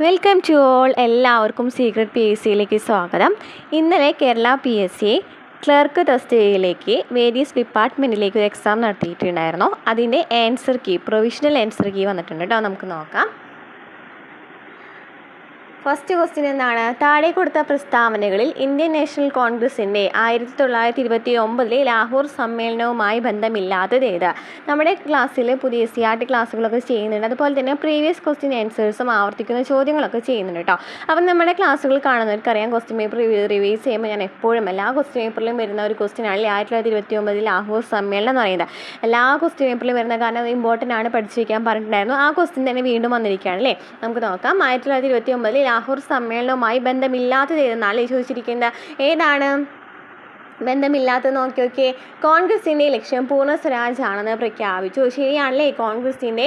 Welcome to all. എല്ലാവർക്കും secret P S സിയിലേക്ക് സ്വാഗതം. ഇന്നലെ Kerala P S C clerk തസ്തികയിലേക്ക് വേരിയസ് ഡിപ്പാർട്ട്മെൻറ്റിലേക്ക് ഒരു എക്സാം നടത്തിയിട്ടുണ്ടായിരുന്നു. അതിൻ്റെ answer key, provisional answer key വന്നിട്ടുണ്ട് കേട്ടോ. നമുക്ക് നോക്കാം. ഫസ്റ്റ് ക്വസ്റ്റ്യൻ എന്താണ്? താഴെ കൊടുത്ത പ്രസ്താവനകളിൽ ഇന്ത്യൻ നാഷണൽ കോൺഗ്രസിൻ്റെ 1929 ലാഹോർ സമ്മേളനവുമായി ബന്ധമില്ലാത്തത് ഏത്? നമ്മുടെ ക്ലാസ്സിൽ പുതിയ CRT ക്ലാസ്സുകളൊക്കെ ചെയ്യുന്നുണ്ട്. അതുപോലെ തന്നെ പ്രീവിയസ് ക്വസ്റ്റ്യൻ ആൻസേഴ്സും ആവർത്തിക്കുന്ന ചോദ്യങ്ങളൊക്കെ ചെയ്യുന്നുണ്ട് കേട്ടോ. അപ്പം നമ്മുടെ ക്ലാസ്സുകൾ കാണുന്നവർക്കറിയാം, ക്വസ്റ്റ്യൻ പേപ്പർ റിവൈസ് ചെയ്യുമ്പോൾ ഞാൻ എപ്പോഴും എല്ലാ ക്വസ്റ്റ്യൻ പേപ്പറിലും വരുന്ന ഒരു ക്വസ്റ്റ്യൻ ആണ് 1929 ലാഹോർ സമ്മേളനം എന്ന് പറയുന്നത്. എല്ലാ ക്വസ്റ്റ്യൻ പേപ്പറിലും വരുന്ന, കാരണം അത് ഇമ്പോർട്ടൻ്റ് ആണ്, പഠിച്ചു വയ്ക്കാൻ പറഞ്ഞിട്ടുണ്ടായിരുന്നു. ആ ക്വസ്റ്റ്യൻ തന്നെ വീണ്ടും വന്നിരിക്കുകയാണ് അല്ലേ. നമുക്ക് നോക്കാം. 1929 ലാഹോർ സമ്മേളനവുമായി ബന്ധമില്ലാത്തത് ഏതെന്നാണ് ചോദിച്ചിരിക്കുന്നത്. ഏതാണ് ബന്ധമില്ലാത്തത്? നോക്കി. കോൺഗ്രസിൻ്റെ ലക്ഷ്യം പൂർണ്ണ സ്വരാജ് ആണെന്ന് പ്രഖ്യാപിച്ചു. ശരിയാണല്ലേ, കോൺഗ്രസിൻ്റെ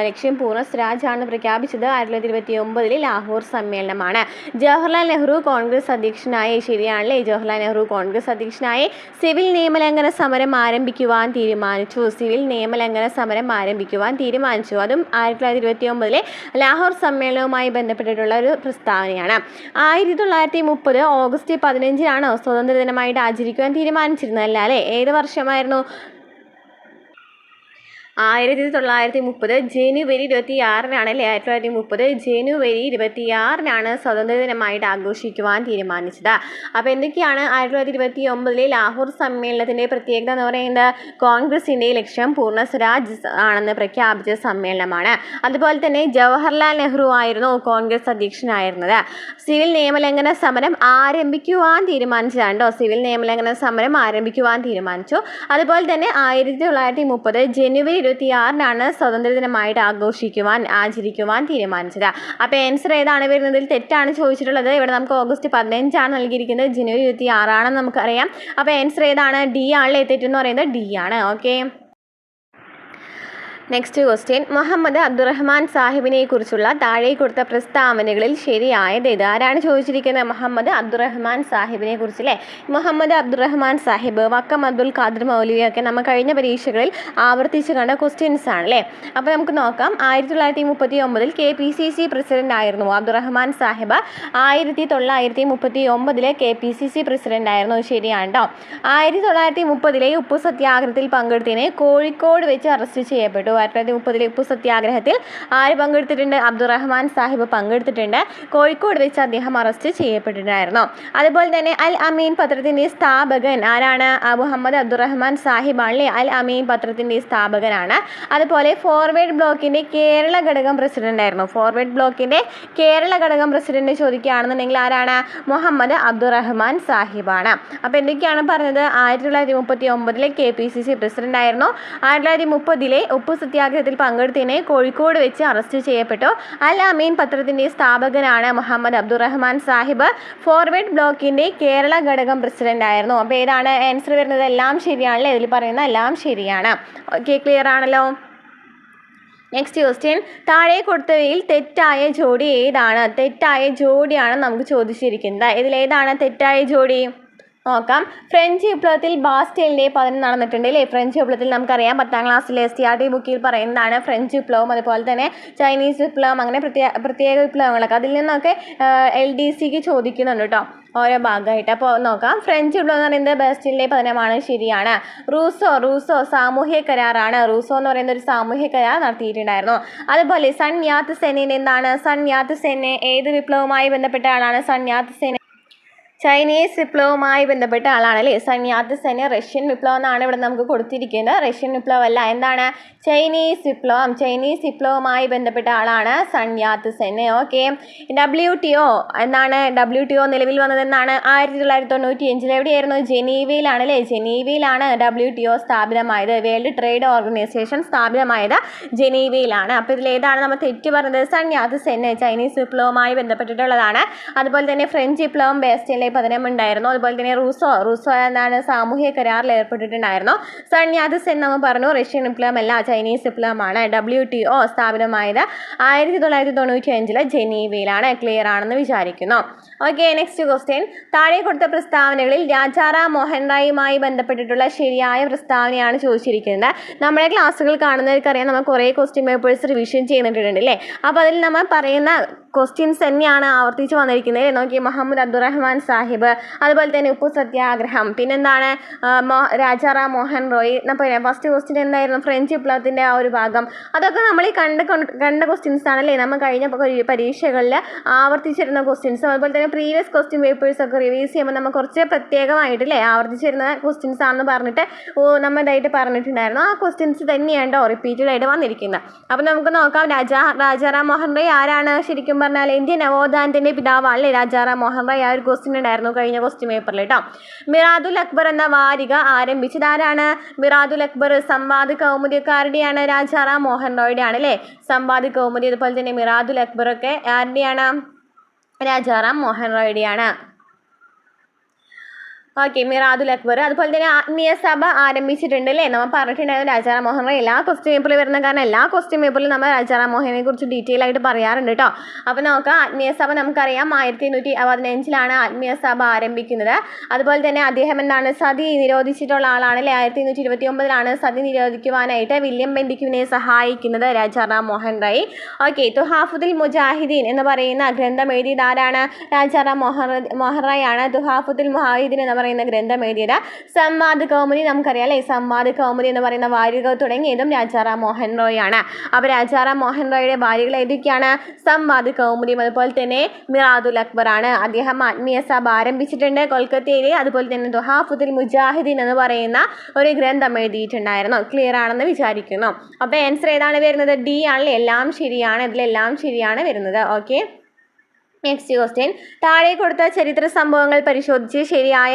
ലക്ഷ്യം പൂർണ്ണ സ്വരാജ് ആണെന്ന് പ്രഖ്യാപിച്ചത് 1929 ലാഹോർ സമ്മേളനമാണ്. ജവഹർലാൽ നെഹ്റു കോൺഗ്രസ് അധ്യക്ഷനായി. ശരിയാണല്ലേ, ജവഹർലാൽ നെഹ്റു കോൺഗ്രസ് അധ്യക്ഷനായി. സിവിൽ നിയമലംഘന സമരം ആരംഭിക്കുവാൻ തീരുമാനിച്ചു. സിവിൽ നിയമലംഘന സമരം ആരംഭിക്കുവാൻ തീരുമാനിച്ചു. അതും 1929 ലാഹോർ സമ്മേളനവുമായി ബന്ധപ്പെട്ടിട്ടുള്ള ഒരു പ്രസ്താവനയാണ്. 1930 ഓഗസ്റ്റ് 15 സ്വതന്ത്ര ദിനമായിട്ട് ആചരിക്കുവാൻ തീരുമാനിച്ചിരുന്നതല്ല അല്ലേ. ഏത് വർഷമായിരുന്നു? 1930 ജനുവരി 26 അല്ലേ. 1930 ജനുവരി 26 സ്വതന്ത്ര ദിനമായിട്ട് ആഘോഷിക്കുവാൻ തീരുമാനിച്ചത്. അപ്പോൾ എന്തൊക്കെയാണ് 1929 ലാഹോർ സമ്മേളനത്തിൻ്റെ പ്രത്യേകത എന്ന് പറയുന്നത്? കോൺഗ്രസിൻ്റെ ലക്ഷ്യം പൂർണ്ണ സ്വരാജ് ആണെന്ന് പ്രഖ്യാപിച്ച സമ്മേളനമാണ്. അതുപോലെ തന്നെ ജവഹർലാൽ നെഹ്റു ആയിരുന്നു കോൺഗ്രസ് അധ്യക്ഷനായിരുന്നത്. സിവിൽ നിയമലംഘന സമരം ആരംഭിക്കുവാൻ തീരുമാനിച്ചതാണ് കേട്ടോ. സിവിൽ നിയമലംഘന സമരം ആരംഭിക്കുവാൻ തീരുമാനിച്ചു. അതുപോലെ തന്നെ 1930 ജനുവരി 26 സ്വതന്ത്ര ദിനമായിട്ട് ആചരിക്കുവാൻ തീരുമാനിച്ചത്. അപ്പോൾ ആൻസർ ഏതാണ് വരുന്നതിൽ തെറ്റാണ് ചോദിച്ചിട്ടുള്ളത്. ഇവിടെ നമുക്ക് ഓഗസ്റ്റ് 15 നൽകിയിരിക്കുന്നത്, ജനുവരി 26 നമുക്കറിയാം. അപ്പോൾ ആൻസർ ഏതാണ്? ഡി ആണല്ലേ. തെറ്റെന്ന് പറയുന്നത് ഡി ആണ്. Okay, next question. Muhammad Abdurahman സാഹിബിനെ കുറിച്ചുള്ള താഴെ കൊടുത്ത പ്രസ്താവനകളിൽ ശരിയായത് ഏത്? ആരാണ് ചോദിച്ചിരിക്കുന്നത്? മുഹമ്മദ് അബ്ദുറഹ്മാൻ സാഹിബിനെ കുറിച്ചല്ലേ. മുഹമ്മദ് അബ്ദുറഹ്മാൻ സാഹിബ്, വക്കം അബ്ദുൽ ഖാദർ മൗലവിയൊക്കെ നമ്മൾ കഴിഞ്ഞ പരീക്ഷകളിൽ ആവർത്തിച്ച് കണ്ട ക്വസ്റ്റ്യൻസ് ആണല്ലേ. അപ്പോൾ നമുക്ക് നോക്കാം. 1939 KPCC പ്രസിഡന്റ് ആയിരുന്നു അബ്ദുറഹ്മാൻ സാഹിബ്. 1939 KPCC പ്രസിഡന്റ് ആയിരുന്നു. ശരിയാണ് കേട്ടോ. 1930 ഉപ്പു സത്യാഗ്രഹത്തിൽ പങ്കെടുത്തതിന് കോഴിക്കോട് വെച്ച് അറസ്റ്റ് ചെയ്യപ്പെട്ടു. 1930 ഉപ്പു സത്യാഗ്രഹത്തിൽ ആര് പങ്കെടുത്തിട്ടുണ്ട്? അബ്ദുറഹ്മാൻ സാഹിബ് പങ്കെടുത്തിട്ടുണ്ട്. കോഴിക്കോട് വെച്ച് അദ്ദേഹം അറസ്റ്റ് ചെയ്യപ്പെട്ടിട്ടുണ്ടായിരുന്നു. അതുപോലെ തന്നെ അൽ അമീൻ പത്രത്തിൻ്റെ സ്ഥാപകൻ ആരാണ്? മുഹമ്മദ് അബ്ദുറഹ്മാൻ സാഹിബ് ആണല്ലേ. അൽ അമീൻ പത്രത്തിൻ്റെ സ്ഥാപകനാണ്. അതുപോലെ ഫോർവേഡ് ബ്ലോക്കിൻ്റെ കേരള ഘടകം പ്രസിഡന്റ് ആയിരുന്നു. ഫോർവേഡ് ബ്ലോക്കിൻ്റെ കേരള ഘടകം പ്രസിഡന്റ് ചോദിക്കുകയാണെന്നുണ്ടെങ്കിൽ ആരാണ്? മുഹമ്മദ് അബ്ദുറഹ്മാൻ സാഹിബാണ്. അപ്പോൾ എന്തൊക്കെയാണ് പറഞ്ഞത്? 1939 KPCC പ്രസിഡന്റ് ആയിരുന്നു. 1930 ഉപ്പു സത്യാഗ്രഹത്തിൽ പങ്കെടുത്തതിന് കോഴിക്കോട് വെച്ച് അറസ്റ്റ് ചെയ്യപ്പെട്ടു. അൽ അമീൻ പത്രത്തിൻ്റെ സ്ഥാപകനാണ് മുഹമ്മദ് അബ്ദുറഹ്മാൻ സാഹിബ്. ഫോർവേഡ് ബ്ലോക്കിൻ്റെ കേരള ഘടകം പ്രസിഡന്റ് ആയിരുന്നു. അപ്പോൾ ഏതാണ് ആൻസർ വരുന്നത്? എല്ലാം ശരിയാണല്ലേ. ഇതിൽ പറയുന്ന എല്ലാം ശരിയാണ്. ഓക്കെ, ക്ലിയർ ആണല്ലോ. Next question. താഴെ കൊടുത്തവയിൽ തെറ്റായ ജോഡി ഏതാണ്? തെറ്റായ ജോഡിയാണ് നമുക്ക് ചോദിച്ചിരിക്കുന്നത്. ഇതിലേതാണ് തെറ്റായ ജോഡി? നോക്കാം. ഫ്രഞ്ച് വിപ്ലവത്തിൽ ബാസ്റ്റൈലിൻ്റെ പതനം നടന്നിട്ടുണ്ട് അല്ലേ. ഫ്രഞ്ച് വിപ്ലവത്തിൽ നമുക്കറിയാം, 10ാം ക്ലാസ്സിലെ CRT ബുക്കിൽ പറയുന്നതാണ് ഫ്രഞ്ച് വിപ്ലവം, അതുപോലെ തന്നെ ചൈനീസ് വിപ്ലവം, അങ്ങനെ പ്രത്യേക വിപ്ലവങ്ങളൊക്കെ അതിൽ നിന്നൊക്കെ LDCക്ക് ചോദിക്കുന്നുണ്ട് കേട്ടോ, ഓരോ ഭാഗമായിട്ട്. അപ്പോൾ നോക്കാം. ഫ്രഞ്ച് വിപ്ലവം എന്ന് പറയുന്നത് ബാസ്റ്റൈലിൻ്റെ പതനമാണ്. ശരിയാണ്. റൂസോ സാമൂഹ്യ കരാറാണ്. റൂസോ എന്ന് പറയുന്ന ഒരു സാമൂഹ്യ കരാർ നടത്തിയിട്ടുണ്ടായിരുന്നു. അതുപോലെ സൺ യാത്ത് സെന്നിൻ്റെ എന്താണ്? സൺ യാത്ത് സെന്നെ ഏത് വിപ്ലവവുമായി ബന്ധപ്പെട്ട ആളാണ്? സൺ യാത്ത് സെൻ ചൈനീസ് വിപ്ലവവുമായി ബന്ധപ്പെട്ട ആളാണ് അല്ലേ. സൺ യാത്ത് സെൻ റഷ്യൻ വിപ്ലവം എന്നാണ് ഇവിടെ നമുക്ക് കൊടുത്തിരിക്കുന്നത്. റഷ്യൻ വിപ്ലവമല്ല, എന്താണ്? ചൈനീസ് വിപ്ലവം. ചൈനീസ് വിപ്ലവവുമായി ബന്ധപ്പെട്ട ആളാണ് sun Yat Sen. Okay. WTO എന്താണ്? WTO നിലവിൽ വന്നത് എന്നാണ്? 1995 എവിടെയായിരുന്നു? ജനീവയിലാണ് അല്ലേ. ജനീവയിലാണ് WTO സ്ഥാപിതമായത്. വേൾഡ് ട്രേഡ് ഓർഗനൈസേഷൻ സ്ഥാപിതമായത് ജനീവയിലാണ്. അപ്പോൾ ഇതിലേതാണ് നമ്മൾ തെറ്റ് പറഞ്ഞത്? സൺ യാത്ത് സെൻ ചൈനീസ് വിപ്ലവവുമായി ബന്ധപ്പെട്ടിട്ടുള്ളതാണ്. അതുപോലെ തന്നെ ഫ്രഞ്ച് വിപ്ലവം ബാസ്റ്റൈലിൻ്റെ പതനം ഉണ്ടായിരുന്നു. അതുപോലെ തന്നെ റൂസോ എന്താണ് സാമൂഹ്യ കരാറിൽ ഏർപ്പെട്ടിട്ടുണ്ടായിരുന്നു. സൺ യാത് സെൻ നമ്മൾ പറഞ്ഞു റഷ്യൻ വിപ്ലവമല്ല ചൈനീസ് വിപ്ലവമാണ്. WTO സ്ഥാപിതമായത് 1995 ജനീവയിലാണ്. ക്ലിയർ ആണെന്ന് വിചാരിക്കുന്നു. Okay, next question. താഴെ കൊടുത്ത പ്രസ്താവനകളിൽ രാജാറാം മോഹൻ റായുമായി ബന്ധപ്പെട്ടിട്ടുള്ള ശരിയായ പ്രസ്താവനയാണ് ചോദിച്ചിരിക്കുന്നത്. നമ്മുടെ ക്ലാസ്സുകൾ കാണുന്നവർക്കറിയാം, നമ്മൾ കുറേ ക്വസ്റ്റ്യൻ പേപ്പേഴ്സ് റിവിഷൻ ചെയ്തിട്ടുണ്ട് അല്ലേ. അപ്പോൾ അതിൽ നമ്മൾ പറയുന്ന ക്വസ്റ്റ്യൻസ് തന്നെയാണ് ആവർത്തിച്ച് വന്നിരിക്കുന്നത്. നോക്കി, മുഹമ്മദ് അബ്ദുറഹ്മാൻ സാഹിബ്, അതുപോലെ തന്നെ ഉപ്പു സത്യാഗ്രഹം, പിന്നെന്താണ് രാജാറാം മോഹൻ റോയ്. പിന്നെ ഫസ്റ്റ് ക്വസ്റ്റ്യൻ എന്തായിരുന്നു? ഫ്രഞ്ച് വിപ്ലവത്തിൻ്റെ ആ ഒരു ഭാഗം. അതൊക്കെ നമ്മൾ ഈ കണ്ട ക്വസ്റ്റ്യൻസ് ആണല്ലേ. നമ്മൾ കഴിഞ്ഞ പരീക്ഷകളിൽ ആവർത്തിച്ചിരുന്ന ക്വസ്റ്റ്യൻസും അതുപോലെ തന്നെ പ്രീവിയസ് ക്വസ്റ്റ്യൻ പേപ്പേഴ്സ് ഒക്കെ റിവൈസ് ചെയ്യുമ്പോൾ നമ്മൾ കുറച്ച് പ്രത്യേകമായിട്ടില്ലേ ആവർത്തിച്ചിരുന്ന ക്വസ്റ്റ്യൻസ് ആണെന്ന് പറഞ്ഞിട്ട് നമ്മൾ ഇതായിട്ട് പറഞ്ഞിട്ടുണ്ടായിരുന്നു. ആ ക്വസ്റ്റ്യൻസ് തന്നെയാണോ റിപ്പീറ്റഡ് ആയിട്ട് വന്നിരിക്കുന്നത്. അപ്പോൾ നമുക്ക് നോക്കാം. രാജാറാം മോഹൻ റോയ് ആരാണ്? ശരിക്കും പറഞ്ഞാൽ ഇന്ത്യൻ നവോത്ഥാനത്തിൻ്റെ പിതാവാണല്ലേ രാജാറാം മോഹൻ റോയ്. ആ ഒരു ക്വസ്റ്റ്യൻ ഉണ്ടായിരുന്നു കഴിഞ്ഞ ക്വസ്റ്റ്യൻ പേപ്പറിൽ കേട്ടോ. മിറാദുൽ അക്ബർ എന്ന വാരിക ആരംഭിച്ചത് ആരാണ്? മിറാദുൽ അക്ബർ സംവാദ് കൗമുദിക്കാരുടെയാണ്, രാജാറാം മോഹൻ റോയുടെയാണ് അല്ലേ. സംവാദ് കൗമുദി അതുപോലെ തന്നെ മിറാദുൽ അക്ബർ ഒക്കെ ആരുടെയാണ്? രാജാറാം മോഹൻ റോയുടെയാണ്. ഓക്കെ, മിറാദുൽ അക്ബർ. അതുപോലെ തന്നെ ആത്മീയ സഭ ആരംഭിച്ചിട്ടുണ്ട് അല്ലേ. നമ്മൾ പറഞ്ഞിട്ടുണ്ടായിരുന്നു രാജാറാം മോഹൻ റോയ് എല്ലാ ക്വസ്റ്റ്യൻ പേപ്പറിൽ വരുന്ന കാരണം എല്ലാ ക്വസ്റ്റ്യൻ പേപ്പറിലും നമ്മൾ രാജാറാം മോഹനെ കുറിച്ച് ഡീറ്റെയിൽ ആയിട്ട് പറയാറുണ്ട് കേട്ടോ. അപ്പോൾ നോക്കാം. ആത്മീയ സഭ നമുക്കറിയാം 1815 ആത്മീയ സഭ ആരംഭിക്കുന്നത്. അതുപോലെ തന്നെ അദ്ദേഹം എന്താണ് സതി നിരോധിച്ചിട്ടുള്ള ആളാണ് അല്ലേ. 1829 സതി നിരോധിക്കുവാനായിട്ട് വില്യം ബെന്റിക്യുവിനെ സഹായിക്കുന്നത് രാജാറാം മോഹൻ റോയ്. ഓക്കെ, തുഹാഫുൽ മുജാഹിദീൻ എന്ന് പറയുന്ന ഗ്രന്ഥം എഴുതിയത് ആരാണ്? രാജാറാം മോഹൻ റോയ് ആണ്. തുഹാഫുൽ മുജാഹിദീൻ എന്ന് പറയുന്ന ഗ്രന്ഥം എഴുതിയത്. സംവാദ് കൗമുദി നമുക്കറിയാം അല്ലേ. സംവാദ് കൗമുദി എന്ന് പറയുന്ന വാരിക തുടങ്ങിയതും രാജാറാം മോഹൻ റോയ് ആണ്. അപ്പോൾ രാജാറാം മോഹൻ റോയുടെ വാരികൾ ഏതൊക്കെയാണ്? സംവാദ് കൗമുദിയും അതുപോലെ തന്നെ മിറാദുൽ അക്ബർ ആണ്. അദ്ദേഹം ആത്മീയ സഭ ആരംഭിച്ചിട്ടുണ്ട് കൊൽക്കത്തയിൽ. അതുപോലെ തന്നെ തുഹാഫുൽ മുജാഹിദീൻ എന്ന് പറയുന്ന ഒരു ഗ്രന്ഥം എഴുതിയിട്ടുണ്ടായിരുന്നു. ക്ലിയർ ആണെന്ന് വിചാരിക്കുന്നു. അപ്പോൾ ആൻസർ ഏതാണ് വരുന്നത്? ഡി ആണല്ലേ. എല്ലാം ശരിയാണ്, ഇതിലെല്ലാം ശരിയാണ് വരുന്നത്. Okay, next question. താഴെ കൊടുത്ത ചരിത്ര സംഭവങ്ങൾ പരിശോധിച്ച് ശരിയായ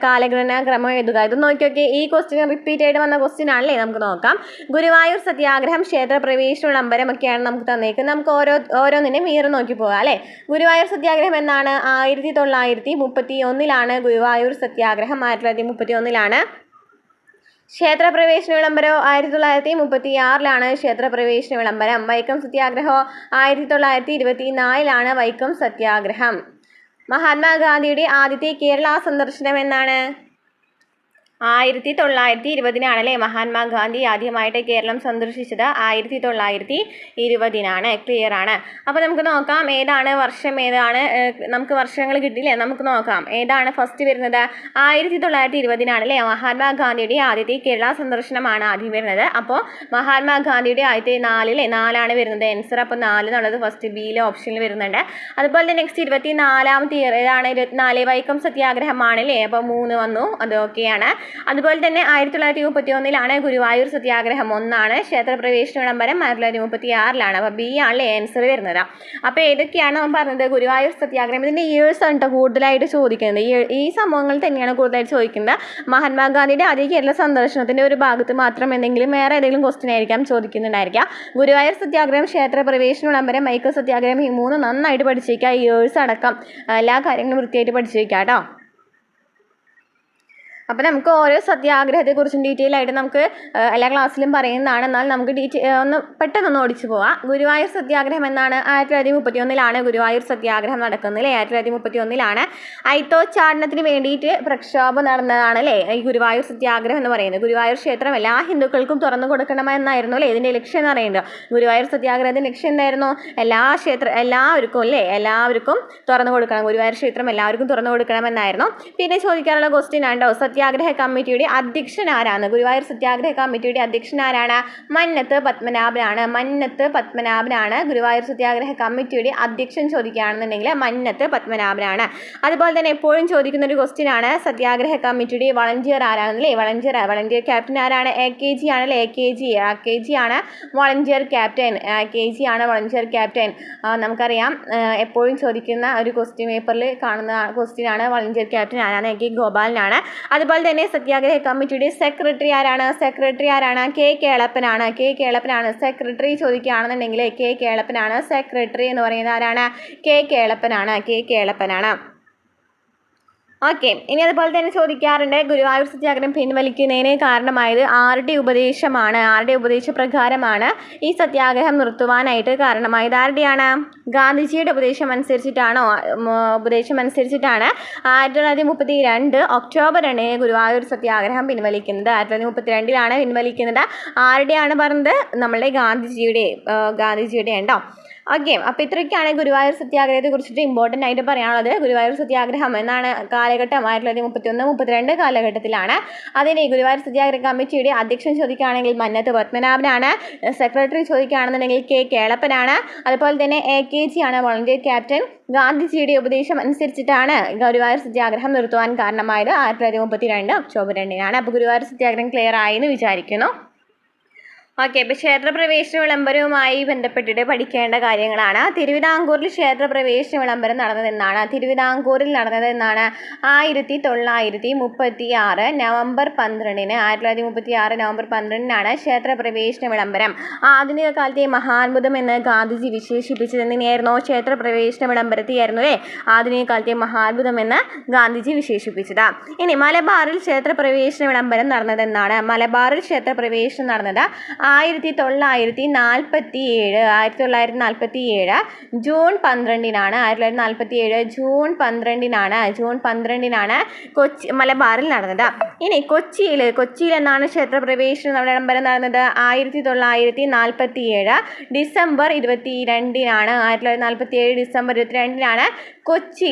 കാലഗണനാ ക്രമം എഴുതുക. ഇത് നോക്കിയൊക്കെ ഈ ക്വസ്റ്റ്യൻ റിപ്പീറ്റ് ആയിട്ട് വന്ന ക്വസ്റ്റ്യൻ ആണല്ലേ. നമുക്ക് നോക്കാം. ഗുരുവായൂർ സത്യാഗ്രഹം, ക്ഷേത്ര പ്രവേശന വിളംബരം ഒക്കെയാണ് നമുക്ക് തന്നേക്കുന്നത്. നമുക്ക് ഓരോന്നിനും മീറ് നോക്കി പോകാം അല്ലേ. ഗുരുവായൂർ സത്യാഗ്രഹം എന്നാണ്? 1931 ഗുരുവായൂർ സത്യാഗ്രഹം 1931. ക്ഷേത്രപ്രവേശന വിളംബരം 1936 ക്ഷേത്രപ്രവേശന വിളംബരം. വൈക്കം സത്യാഗ്രഹം 1924 വൈക്കം സത്യാഗ്രഹം. മഹാത്മാഗാന്ധിയുടെ ആദ്യത്തെ കേരള സന്ദർശനം എന്നാണ്? 1920 അല്ലേ. മഹാത്മാഗാന്ധി ആദ്യമായിട്ട് കേരളം സന്ദർശിച്ചത് 1920. ക്ലിയർ ആണ്. അപ്പോൾ നമുക്ക് നോക്കാം ഏതാണ് വർഷം, ഏതാണ് നമുക്ക് വർഷങ്ങൾ കിട്ടില്ലേ. നമുക്ക് നോക്കാം ഏതാണ് ഫസ്റ്റ് വരുന്നത്. 1920 അല്ലേ. മഹാത്മാഗാന്ധിയുടെ ആദ്യത്തെ കേരള സന്ദർശനമാണ് ആദ്യം വരുന്നത്. അപ്പോൾ മഹാത്മാഗാന്ധിയുടെ ആദ്യത്തെ 4 വരുന്നത് ആൻസർ. അപ്പോൾ 4 എന്നുള്ളത് ഫസ്റ്റ് ബിയിലെ ഓപ്ഷനിൽ വരുന്നുണ്ട്. അതുപോലെ തന്നെ നെക്സ്റ്റ് 24ാമത്തെ ഏതാണ്? 24 വൈക്കം സത്യാഗ്രഹമാണല്ലേ. അപ്പോൾ 3 വന്നു, അത് ഓക്കെയാണ്. അതുപോലെ തന്നെ 1931 ഗുരുവായൂർ സത്യാഗ്രഹം 1. ക്ഷേത്രപ്രവേശന വിളംബരം 1936. അപ്പോൾ ബി ആണല്ലേ ആൻസർ വരുന്നത്. അപ്പോൾ ഏതൊക്കെയാണ് നമ്മൾ പറഞ്ഞത്? ഗുരുവായൂർ സത്യാഗ്രഹം. ഇതിൻ്റെ ഇയേഴ്സ് ആണ് കൂടുതലായിട്ട് ചോദിക്കുന്നത്. ഈ സംഭവങ്ങൾ തന്നെയാണ് കൂടുതലായിട്ട് ചോദിക്കുന്നത്. മഹാത്മാഗാന്ധിയുടെ ആദ്യ കേരള സന്ദർശനത്തിൻ്റെ ഒരു ഭാഗത്ത് മാത്രം എന്തെങ്കിലും വേറെ ഏതെങ്കിലും ക്വസ്റ്റ്യൻ ആയിരിക്കാം ചോദിക്കുന്നുണ്ടായിരിക്കാം. ഗുരുവായൂർ സത്യാഗ്രഹം, ക്ഷേത്രപ്രവേശന വിളംബരം, വൈക്കം സത്യാഗ്രഹം, ഈ 3 നന്നായിട്ട് പഠിച്ചേക്കുക. ഇയേഴ്സ് അടക്കം എല്ലാ കാര്യങ്ങളും വൃത്തിയായിട്ട് പഠിച്ചു വയ്ക്കുക കേട്ടോ. അപ്പോൾ നമുക്ക് ഓരോ സത്യാഗ്രഹത്തെക്കുറിച്ചും ഡീറ്റെയിൽ ആയിട്ട് നമുക്ക് എല്ലാ ക്ലാസ്സിലും പറയുന്നതാണ്. എന്നാൽ നമുക്ക് ഒന്ന് പെട്ടെന്നൊന്ന് ഓടിച്ചു പോവാം. ഗുരുവായൂർ സത്യാഗ്രഹം എന്നാണ്? 1931 ഗുരുവായൂർ സത്യാഗ്രഹം നടക്കുന്നത് അല്ലേ. 1931 അയിത്തോച്ചാടനത്തിന് വേണ്ടിയിട്ട് പ്രക്ഷോഭം നടന്നതാണ് അല്ലേ ഈ ഗുരുവായൂർ സത്യാഗ്രഹം എന്ന് പറയുന്നത്. ഗുരുവായൂർ ക്ഷേത്രം എല്ലാ ഹിന്ദുക്കൾക്കും തുറന്നു കൊടുക്കണമെന്നായിരുന്നു അല്ലേ ഇതിൻ്റെ ലക്ഷ്യം എന്ന് പറയുന്നത്. ഗുരുവായൂർ സത്യാഗ്രഹത്തിൻ്റെ ലക്ഷ്യം എന്തായിരുന്നു? എല്ലാവർക്കും അല്ലേ, എല്ലാവർക്കും തുറന്നു കൊടുക്കണം. ഗുരുവായൂർ ക്ഷേത്രം എല്ലാവർക്കും തുറന്നു കൊടുക്കണമെന്നായിരുന്നു. പിന്നെ ചോദിക്കാനുള്ള ക്വസ്റ്റ്യൻ ആണ്ടോ, സത്യാഗ്രഹ കമ്മിറ്റിയുടെ അധ്യക്ഷൻ ആരാണ്? ഗുരുവായൂർ സത്യാഗ്രഹ കമ്മിറ്റിയുടെ അധ്യക്ഷൻ ആരാണ്? മന്നത്ത് പത്മനാഭനാണ് ഗുരുവായൂർ സത്യാഗ്രഹ കമ്മിറ്റിയുടെ അധ്യക്ഷൻ ചോദിക്കുകയാണെന്നുണ്ടെങ്കിൽ മന്നത്ത് പത്മനാഭനാണ്. അതുപോലെ തന്നെ എപ്പോഴും ചോദിക്കുന്ന ഒരു ക്വസ്റ്റ്യൻ ആണ് സത്യാഗ്രഹ കമ്മിറ്റിയുടെ വളണ്ടിയർ ആരാണെന്നല്ലേ. വളണ്ടിയർ ക്യാപ്റ്റൻ ആരാണ്? AKG ആണല്ലേ. AKG ആണ് വളണ്ടിയർ ക്യാപ്റ്റൻ. AKG ആണ് വളണ്ടിയർ ക്യാപ്റ്റൻ. നമുക്കറിയാം എപ്പോഴും ചോദിക്കുന്ന ഒരു ക്വസ്റ്റ്യൻ പേപ്പറിൽ കാണുന്ന ക്വസ്റ്റ്യൻ ആണ് വളണ്ടിയർ ക്യാപ്റ്റൻ ആരാണ്? AK ഗോപാലനാണ്. അതുപോലെ തന്നെ സത്യാഗ്രഹ കമ്മിറ്റിയുടെ സെക്രട്ടറി ആരാണ്? K കേളപ്പനാണ്. സെക്രട്ടറി ചോദിക്കുകയാണെന്നുണ്ടെങ്കിൽ K കേളപ്പനാണ്. സെക്രട്ടറി എന്ന് പറയുന്നത് ആരാണ്? K കേളപ്പനാണ്. ഓക്കെ, ഇനി അതുപോലെ തന്നെ ചോദിക്കാറുണ്ട് ഗുരുവായൂർ സത്യാഗ്രഹം പിൻവലിക്കുന്നതിന് കാരണമായത് ആരുടെ ഉപദേശമാണ്, ആരുടെ ഉപദേശപ്രകാരമാണ് ഈ സത്യാഗ്രഹം നിർത്തുവാനായിട്ട് കാരണമായത്? ആരുടെയാണ്? ഗാന്ധിജിയുടെ ഉപദേശം അനുസരിച്ചിട്ടാണ് 1932 ഒക്ടോബർ 2 ഗുരുവായൂർ സത്യാഗ്രഹം പിൻവലിക്കുന്നത്. 1932 പിൻവലിക്കുന്നത്. ആരുടെയാണ് പറഞ്ഞത്? നമ്മളുടെ ഗാന്ധിജിയുടെ ഉണ്ടോ. ഓക്കെ, അപ്പോൾ ഇത്രയൊക്കെയാണ് ഗുരുവായൂർ സത്യാഗ്രഹത്തെ കുറിച്ചിട്ട് ഇമ്പോർട്ടൻ്റ് ആയിട്ട് പറയാനുള്ളത്. ഗുരുവായൂർ സത്യാഗ്രഹം എന്നാണ് കാലഘട്ടം 1931-32 കാലഘട്ടത്തിലാണ്. അതിന് ഗുരുവായൂർ സത്യാഗ്രഹ കമ്മിറ്റിയുടെ അധ്യക്ഷൻ ചോദിക്കുകയാണെങ്കിൽ മന്നത്ത് പത്മനാഭനാണ്. സെക്രട്ടറി ചോദിക്കുകയാണെന്നുണ്ടെങ്കിൽ കെ കേളപ്പനാണ്. അതുപോലെ തന്നെ AKG ആണ് വോളണ്ടിയർ ക്യാപ്റ്റൻ. ഗാന്ധിജിയുടെ ഉപദേശം അനുസരിച്ചിട്ടാണ് ഗുരുവായൂർ സത്യാഗ്രഹം നിർത്തുവാൻ കാരണമായത് 1932 ഒക്ടോബർ 2. അപ്പോൾ ഗുരുവായൂർ സത്യാഗ്രഹം ക്ലിയർ ആയി എന്ന് വിചാരിക്കുന്നു. ഓക്കെ, ഇപ്പോൾ ക്ഷേത്രപ്രവേശന വിളംബരവുമായി ബന്ധപ്പെട്ടിട്ട് പഠിക്കേണ്ട കാര്യങ്ങളാണ്. തിരുവിതാംകൂറിൽ ക്ഷേത്രപ്രവേശന വിളംബരം നടന്നതെന്നാണ്? 1936 നവംബർ 12. 1936 നവംബർ 12 ക്ഷേത്രപ്രവേശന വിളംബരം. ആധുനിക കാലത്തെ മഹാത്ഭുതം എന്ന് ഗാന്ധിജി വിശേഷിപ്പിച്ചത് എന്തിനെയായിരുന്നു? ക്ഷേത്രപ്രവേശന വിളംബരത്തെയായിരുന്നു അല്ലേ ആധുനിക കാലത്തെ മഹാത്ഭുതം എന്ന് ഗാന്ധിജി വിശേഷിപ്പിച്ചത്. ഇനി മലബാറിൽ ക്ഷേത്രപ്രവേശന വിളംബരം നടന്നതെന്നാണ്? മലബാറിൽ ക്ഷേത്രപ്രവേശനം നടന്നത് 1947 ജൂൺ 12 ജൂൺ 12 മലബാറിൽ നടന്നത്. ഇനി കൊച്ചിയിൽ എന്നാണ് ക്ഷേത്രപ്രവേശന വിളംബരം നടന്നത്? 1947 ഡിസംബർ 22 1947 ഡിസംബർ 22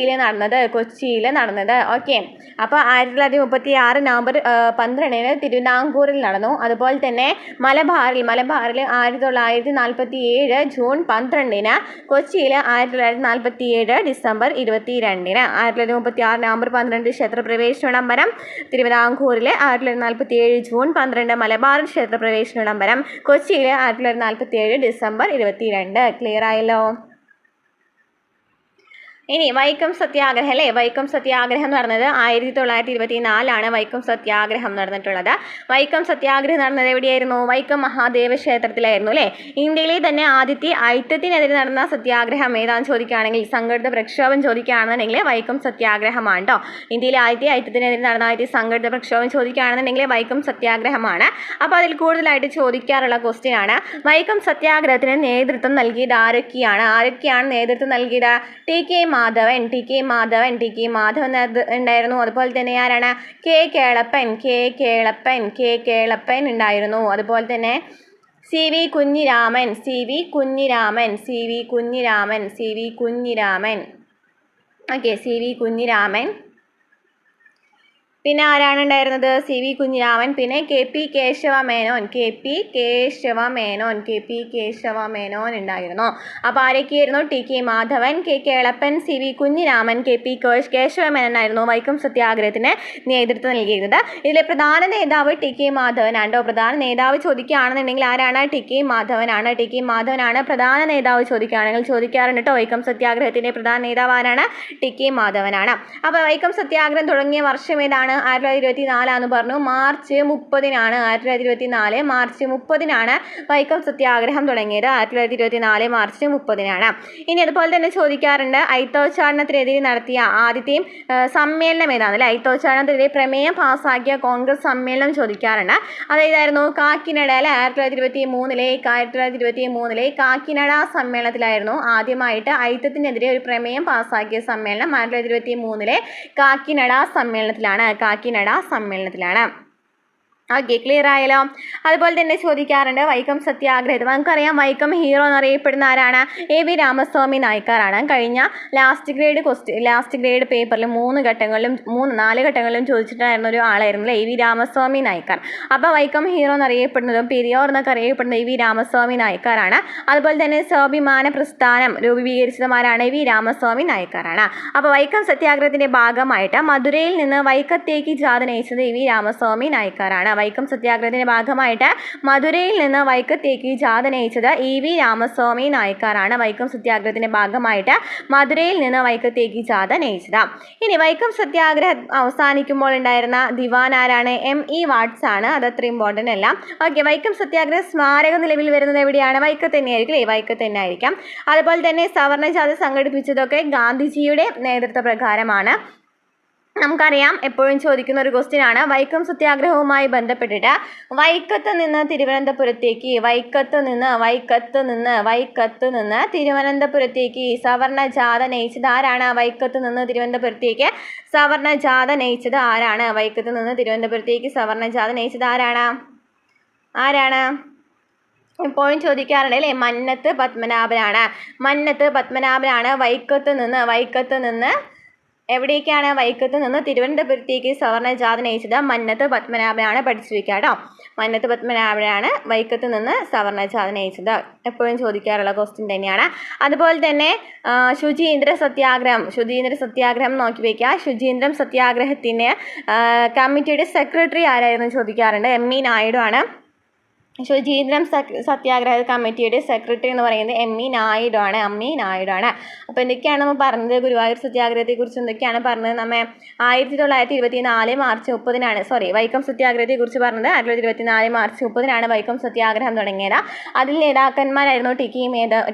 കൊച്ചിയിൽ നടന്നത്. ഓക്കെ, അപ്പോൾ 1936 നവംബർ 12 തിരുവിതാംകൂറിൽ നടന്നു. അതുപോലെ തന്നെ മലബാറിൽ 1947 ജൂൺ 12 കൊച്ചിയിൽ 1947 ഡിസംബർ 22 1936 നവംബർ 12 ക്ഷേത്രപ്രവേശന വിളംബരം. തിരുവിതാംകൂറിൽ 1947 ജൂൺ 12 മലബാറിൽ ക്ഷേത്രപ്രവേശന വിളംബരം. കൊച്ചിയിൽ 1947 ഡിസംബർ 22. ക്ലിയർ ആയല്ലോ. ഇനി വൈക്കം സത്യാഗ്രഹം അല്ലേ. വൈക്കം സത്യാഗ്രഹം നടന്നത് 1924 വൈക്കം സത്യാഗ്രഹം നടന്നിട്ടുള്ളത്. വൈക്കം സത്യാഗ്രഹം നടന്നത് എവിടെയായിരുന്നു? വൈക്കം മഹാദേവ ക്ഷേത്രത്തിലായിരുന്നു അല്ലേ. ഇന്ത്യയിലെ തന്നെ ആദ്യത്തെ അയിത്തത്തിനെതിരെ നടന്ന സത്യാഗ്രഹം ഏതാണെന്ന് ചോദിക്കുകയാണെങ്കിൽ, സംഘടിത പ്രക്ഷോഭം ചോദിക്കുകയാണെന്നുണ്ടെങ്കിൽ വൈക്കം സത്യാഗ്രഹമാണ് കേട്ടോ. ഇന്ത്യയിലെ ആദ്യത്തെ അയിത്തത്തിനെതിരെ നടന്ന ആദ്യത്തെ സംഘടിത പ്രക്ഷോഭം ചോദിക്കുകയാണെന്നുണ്ടെങ്കിൽ വൈക്കം സത്യാഗ്രഹമാണ്. അപ്പോൾ അതിൽ കൂടുതലായിട്ട് ചോദിക്കാറുള്ള ക്വസ്റ്റ്യൻ ആണ്, വൈക്കം സത്യാഗ്രഹത്തിന് നേതൃത്വം നൽകിയത് ആരൊക്കെയാണ് നേതൃത്വം നൽകിയത്? ടി കെ മാധവൻ ഉണ്ടായിരുന്നു. അതുപോലെ തന്നെ ആരാണ്? കെ കേളപ്പൻ ഉണ്ടായിരുന്നു. അതുപോലെ തന്നെ C V Kunhiraman okay, C V Kunhiraman. പിന്നെ ആരാണ് ഉണ്ടായിരുന്നത്? C V Kunhiraman. പിന്നെ കെ പി കേശവ മേനോൻ ഉണ്ടായിരുന്നു. അപ്പോൾ ആരൊക്കെയായിരുന്നു? T K Madhavan, K Kelappan, C V Kunhiraman, K P Kesava മേനോനായിരുന്നു വൈക്കം സത്യാഗ്രഹത്തിന് നേതൃത്വം നൽകിയിരുന്നത്. ഇതിലെ പ്രധാന നേതാവ് ടി കെ മാധവനാണ്. പ്രധാന നേതാവ് ചോദിക്കുകയാണെന്നുണ്ടെങ്കിൽ ആരാണ്? ടി കെ മാധവനാണ് പ്രധാന നേതാവ് ചോദിക്കുകയാണെങ്കിൽ ചോദിക്കാറുണ്ട് കേട്ടോ. വൈക്കം സത്യാഗ്രഹത്തിൻ്റെ പ്രധാന നേതാവ് ആരാണ്? ടി കെ മാധവനാണ്. അപ്പോൾ വൈക്കം സത്യാഗ്രഹം തുടങ്ങിയ വർഷം ഏതാണ്? 1924 പറഞ്ഞു. മാർച്ച് 30 1924 മാർച്ച് 30 വൈക്കം സത്യാഗ്രഹം തുടങ്ങിയത്. 1924 മാർച്ച് 30. ഇനി അതുപോലെ തന്നെ ചോദിക്കാറുണ്ട് അയിത്തോച്ചാടനത്തിനെതിരെ നടത്തിയ ആദ്യത്തെയും സമ്മേളനം ഏതാണ്? അല്ലെ, അയിത്തോച്ചാടനത്തിനെതിരെ പ്രമേയം പാസ്സാക്കിയ കോൺഗ്രസ് സമ്മേളനം ചോദിക്കാറുണ്ട്. അതേതായിരുന്നു? കാക്കിനഡ അല്ലെ. 1923 കാക്കിനഡ സമ്മേളനത്തിലായിരുന്നു ആദ്യമായിട്ട് അയിത്തത്തിനെതിരെ ഒരു പ്രമേയം പാസ്സാക്കിയ സമ്മേളനം. 1923 കാക്കിനഡ സമ്മേളനത്തിലാണ്. ഓക്കെ, ക്ലിയർ ആയല്ലോ. അതുപോലെ തന്നെ ചോദിക്കാറുണ്ട് വൈക്കം സത്യാഗ്രഹത്തിൽ നമുക്കറിയാം വൈക്കം ഹീറോ എന്നറിയപ്പെടുന്ന ആരാണ്? എ വി രാമസ്വാമി നായ്ക്കാറാണ്. കഴിഞ്ഞ ലാസ്റ്റ് ഗ്രേഡ് പേപ്പറിൽ 4 ഘട്ടങ്ങളിലും ചോദിച്ചിട്ടായിരുന്ന ഒരു ആളായിരുന്നു എ വി രാമസ്വാമി നായ്ക്കാർ. അപ്പോൾ വൈക്കം ഹീറോ എന്നറിയപ്പെടുന്നതും പെരിയോർ എന്നൊക്കെ അറിയപ്പെടുന്നത് എ വി രാമസ്വാമി നായ്ക്കാറാണ്. അതുപോലെ തന്നെ സ്വാഭിമാന പ്രസ്ഥാനം രൂപീകരിച്ചതുമാരാണ് എ വി രാമസ്വാമി നായ്ക്കാറാണ്. അപ്പോൾ വൈക്കം സത്യാഗ്രഹത്തിൻ്റെ ഭാഗമായിട്ട് മധുരയിൽ നിന്ന് വൈക്കത്തേക്ക് ജാഥ നയിച്ചത് എ വി രാമസ്വാമി നായ്ക്കാറാണ്. വൈക്കം സത്യാഗ്രഹത്തിന്റെ ഭാഗമായിട്ട് മധുരയിൽ നിന്ന് വൈക്കത്തേക്ക് ജാഥ നയിച്ചത് ഇ വി രാമസ്വാമി നായ്ക്കാറാണ്. വൈക്കം സത്യാഗ്രഹത്തിന്റെ ഭാഗമായിട്ട് മധുരയിൽ നിന്ന് വൈക്കത്തേക്ക് ജാഥ നയിച്ചത്. ഇനി വൈക്കം സത്യാഗ്രഹം അവസാനിക്കുമ്പോൾ ഉണ്ടായിരുന്ന ദിവാൻ ആരാണ്? M.E. വാട്സ് ആണ്. അതത്ര ഇമ്പോർട്ടൻ്റ് അല്ല. ഓക്കെ, വൈക്കം സത്യാഗ്രഹ സ്മാരകം നിലവിൽ വരുന്നത് എവിടെയാണ്? വൈക്കത്ത് തന്നെയായിരിക്കും അല്ലേ. വൈക്കത്ത് തന്നെ ആയിരിക്കാം. അതുപോലെ തന്നെ സവർണ ജാഥ സംഘടിപ്പിച്ചതൊക്കെ ഗാന്ധിജിയുടെ നേതൃത്വ പ്രകാരമാണ്. നമുക്കറിയാം എപ്പോഴും ചോദിക്കുന്ന ഒരു ക്വസ്റ്റ്യൻ ആണ്. വൈക്കം സത്യാഗ്രഹവുമായി ബന്ധപ്പെട്ടിട്ട് വൈക്കത്ത് നിന്ന് തിരുവനന്തപുരത്തേക്ക് തിരുവനന്തപുരത്തേക്ക് സവർണ ജാഥ നയിച്ചത് ആരാണ്? വൈക്കത്ത് നിന്ന് തിരുവനന്തപുരത്തേക്ക് സവർണ ജാഥ നയിച്ചത് ആരാണ്? വൈക്കത്ത് നിന്ന് തിരുവനന്തപുരത്തേക്ക് സവർണ ജാഥ നയിച്ചത് ആരാണ്? എപ്പോഴും ചോദിക്കാറുണ്ട് അല്ലേ? മന്നത്ത് പത്മനാഭനാണ്. വൈക്കത്ത് നിന്ന് എവിടേക്കാണ്? വൈക്കത്ത് നിന്ന് തിരുവനന്തപുരത്തേക്ക് സവർണ ജാഥ നയിച്ചത് മന്നത്ത് പത്മനാഭനാണ്. പഠിച്ചു വെക്കുക കേട്ടോ. മന്നത്ത് പത്മനാഭനാണ് വൈക്കത്ത് നിന്ന് സവർണ ജാഥ നയിച്ചത്. എപ്പോഴും ചോദിക്കാറുള്ള ക്വസ്റ്റ്യൻ തന്നെയാണ്. അതുപോലെ തന്നെ ശുചീന്ദ്ര സത്യാഗ്രഹം നോക്കി വയ്ക്കുക. ശുചീന്ദ്രം സത്യാഗ്രഹത്തിന് കമ്മിറ്റിയുടെ സെക്രട്ടറി ആരായിരുന്നു ചോദിക്കാറുണ്ട്. എം ഇ നായിഡു ആണ്. ശുചീന്ദ്രം സത്യാഗ്രഹ കമ്മിറ്റിയുടെ സെക്രട്ടറി എന്ന് പറയുന്നത് എം ഇ നായിഡു ആണ്. അപ്പോൾ എന്തൊക്കെയാണ് നമ്മൾ പറഞ്ഞത്? ഗുരുവായൂർ സത്യാഗ്രഹത്തെക്കുറിച്ച് എന്തൊക്കെയാണ് പറഞ്ഞത്? നമ്മൾ 1924 മാർച്ച് 30-നാണ് വൈക്കം സത്യാഗ്രഹത്തെക്കുറിച്ച് പറഞ്ഞത്. 1924 മാർച്ച് 30-നാണ് വൈക്കം സത്യാഗ്രഹം തുടങ്ങിയത്. അതിൽ നേതാക്കന്മാരായിരുന്നു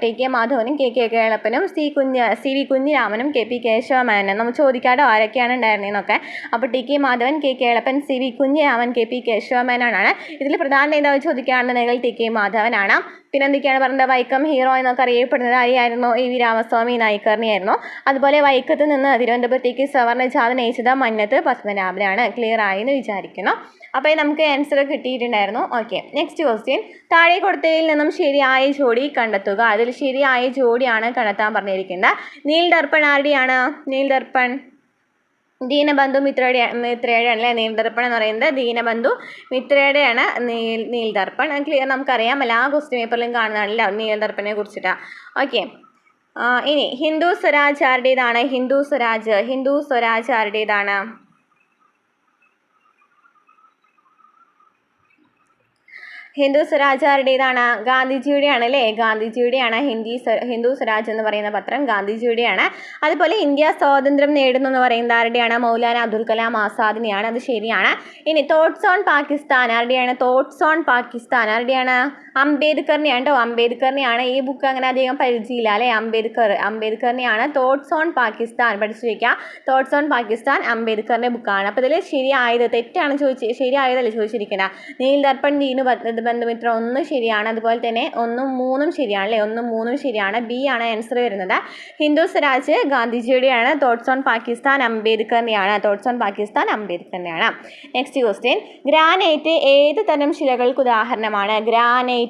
ടി കെ മാധവനും കെ കേളപ്പനും സി വി കുഞ്ഞിരാമനും കെ പി കേശവമേനോനും. നമ്മൾ ചോദിക്കാട്ടോ ആരൊക്കെയാണ് ഉണ്ടായിരുന്നതെന്നൊക്കെ. അപ്പോൾ T K Madhavan, K Kelappan, C V Kunhiraman, K P കേശവമേനോനാണ്. ഇതിൽ പ്രധാന നേതാവ് ചോദിക്കുകയാണെന്നുണ്ടെങ്കിൽ ടി കെ മാധവനാണ്. പിന്നെ എന്തൊക്കെയാണ് പറഞ്ഞത്? വൈക്കം ഹീറോ എന്നൊക്കെ അറിയപ്പെടുന്നത് ആരെയായിരുന്നു? ഇ വി രാമസ്വാമി നായ്ക്കറിനെയായിരുന്നു. അതുപോലെ വൈക്കത്ത് നിന്ന് തിരുവനന്തപുരത്തേക്ക് സവർണ ജാഥ നയിച്ചത് മന്നത്ത് പത്മനാഭനാണ്. ക്ലിയർ ആയി എന്ന് വിചാരിക്കുന്നു. അപ്പോൾ നമുക്ക് ആൻസർ കിട്ടിയിട്ടുണ്ടായിരുന്നു. Okay, next question. താഴെ കൊടുത്തതിൽ നിന്നും ശരിയായ ജോഡി കണ്ടെത്തുക. അതിൽ ശരിയായ ജോഡിയാണ് കണ്ടെത്താൻ പറഞ്ഞിരിക്കുന്നത്. നീൽ ദർപ്പൺ ആരുടെയാണ്? ദീനബന്ധു മിത്രയുടെയാണ് അല്ലേ നീൽദർപ്പൺ എന്ന് പറയുന്നത്. ദീനബന്ധു മിത്രയുടെയാണ് നീൽദർപ്പൺ. ക്ലിയർ, നമുക്കറിയാം എല്ലാ ക്വസ്റ്റ്യൻ പേപ്പറിലും കാണുന്നതാണല്ലോ നീൽദർപ്പനെ കുറിച്ചിട്ടാണ്. ഓക്കെ, ഇനി ഹിന്ദു സ്വരാജ് ആരുടേതാണ്? ഹിന്ദു സ്വരാജ് ആരുടേതാണ്? ഹിന്ദു സ്വരാജ് ആരുടേതാണ്? ഗാന്ധിജിയുടെയാണ് അല്ലേ? ഗാന്ധിജിയുടെയാണ്. ഹിന്ദു സ്വരാജ് എന്ന് പറയുന്ന പത്രം ഗാന്ധിജിയുടെയാണ്. അതുപോലെ ഇന്ത്യ സ്വാതന്ത്ര്യം നേടുന്നു എന്ന് പറയുന്നത് ആരുടെയാണ്? മൗലാന അബ്ദുൽ കലാം ആസാദിനെയാണ്. അത് ശരിയാണ്. ഇനി തോട്ട്സ് ഓൺ പാകിസ്ഥാൻ ആരുടെയാണ്? അംബേദ്കറിനെയാണ് കേട്ടോ. അംബേദ്കറിനെയാണ്. ഈ ബുക്ക് അങ്ങനെ അധികം പരിചയമില്ല അല്ലേ? അംബേദ്കറിനെയാണ്. തോട്ട്സ് ഓൺ പാകിസ്ഥാൻ പഠിച്ചു വയ്ക്കുക. തോട്ട്സ് ഓൺ പാകിസ്ഥാൻ അംബേദ്കറിൻ്റെ ബുക്കാണ്. അപ്പോൾ ഇതിൽ ശരിയായത് തെറ്റാണ് ശരിയായതല്ലേ ചോദിച്ചിരിക്കുന്നത്. നീൽ ദർപ്പൺ ബന്ധുമിത്ര 1 ശരിയാണ്. അതുപോലെ തന്നെ 1ഉം 3ഉം ശരിയാണ് അല്ലേ? 1ഉം 3ഉം ശരിയാണ്. ബി ആണ് ആൻസർ വരുന്നത്. ഹിന്ദു സ്വരാജ് ഗാന്ധിജിയുടെയാണ്. തോട്ട്സ് ഓൺ പാകിസ്ഥാൻ അംബേദ്കറിനെയാണ്. Next question. ഗ്രാനൈറ്റ് ഏത് തരം ശിലകൾക്ക് ഉദാഹരണമാണ്? ഗ്രാനൈറ്റ്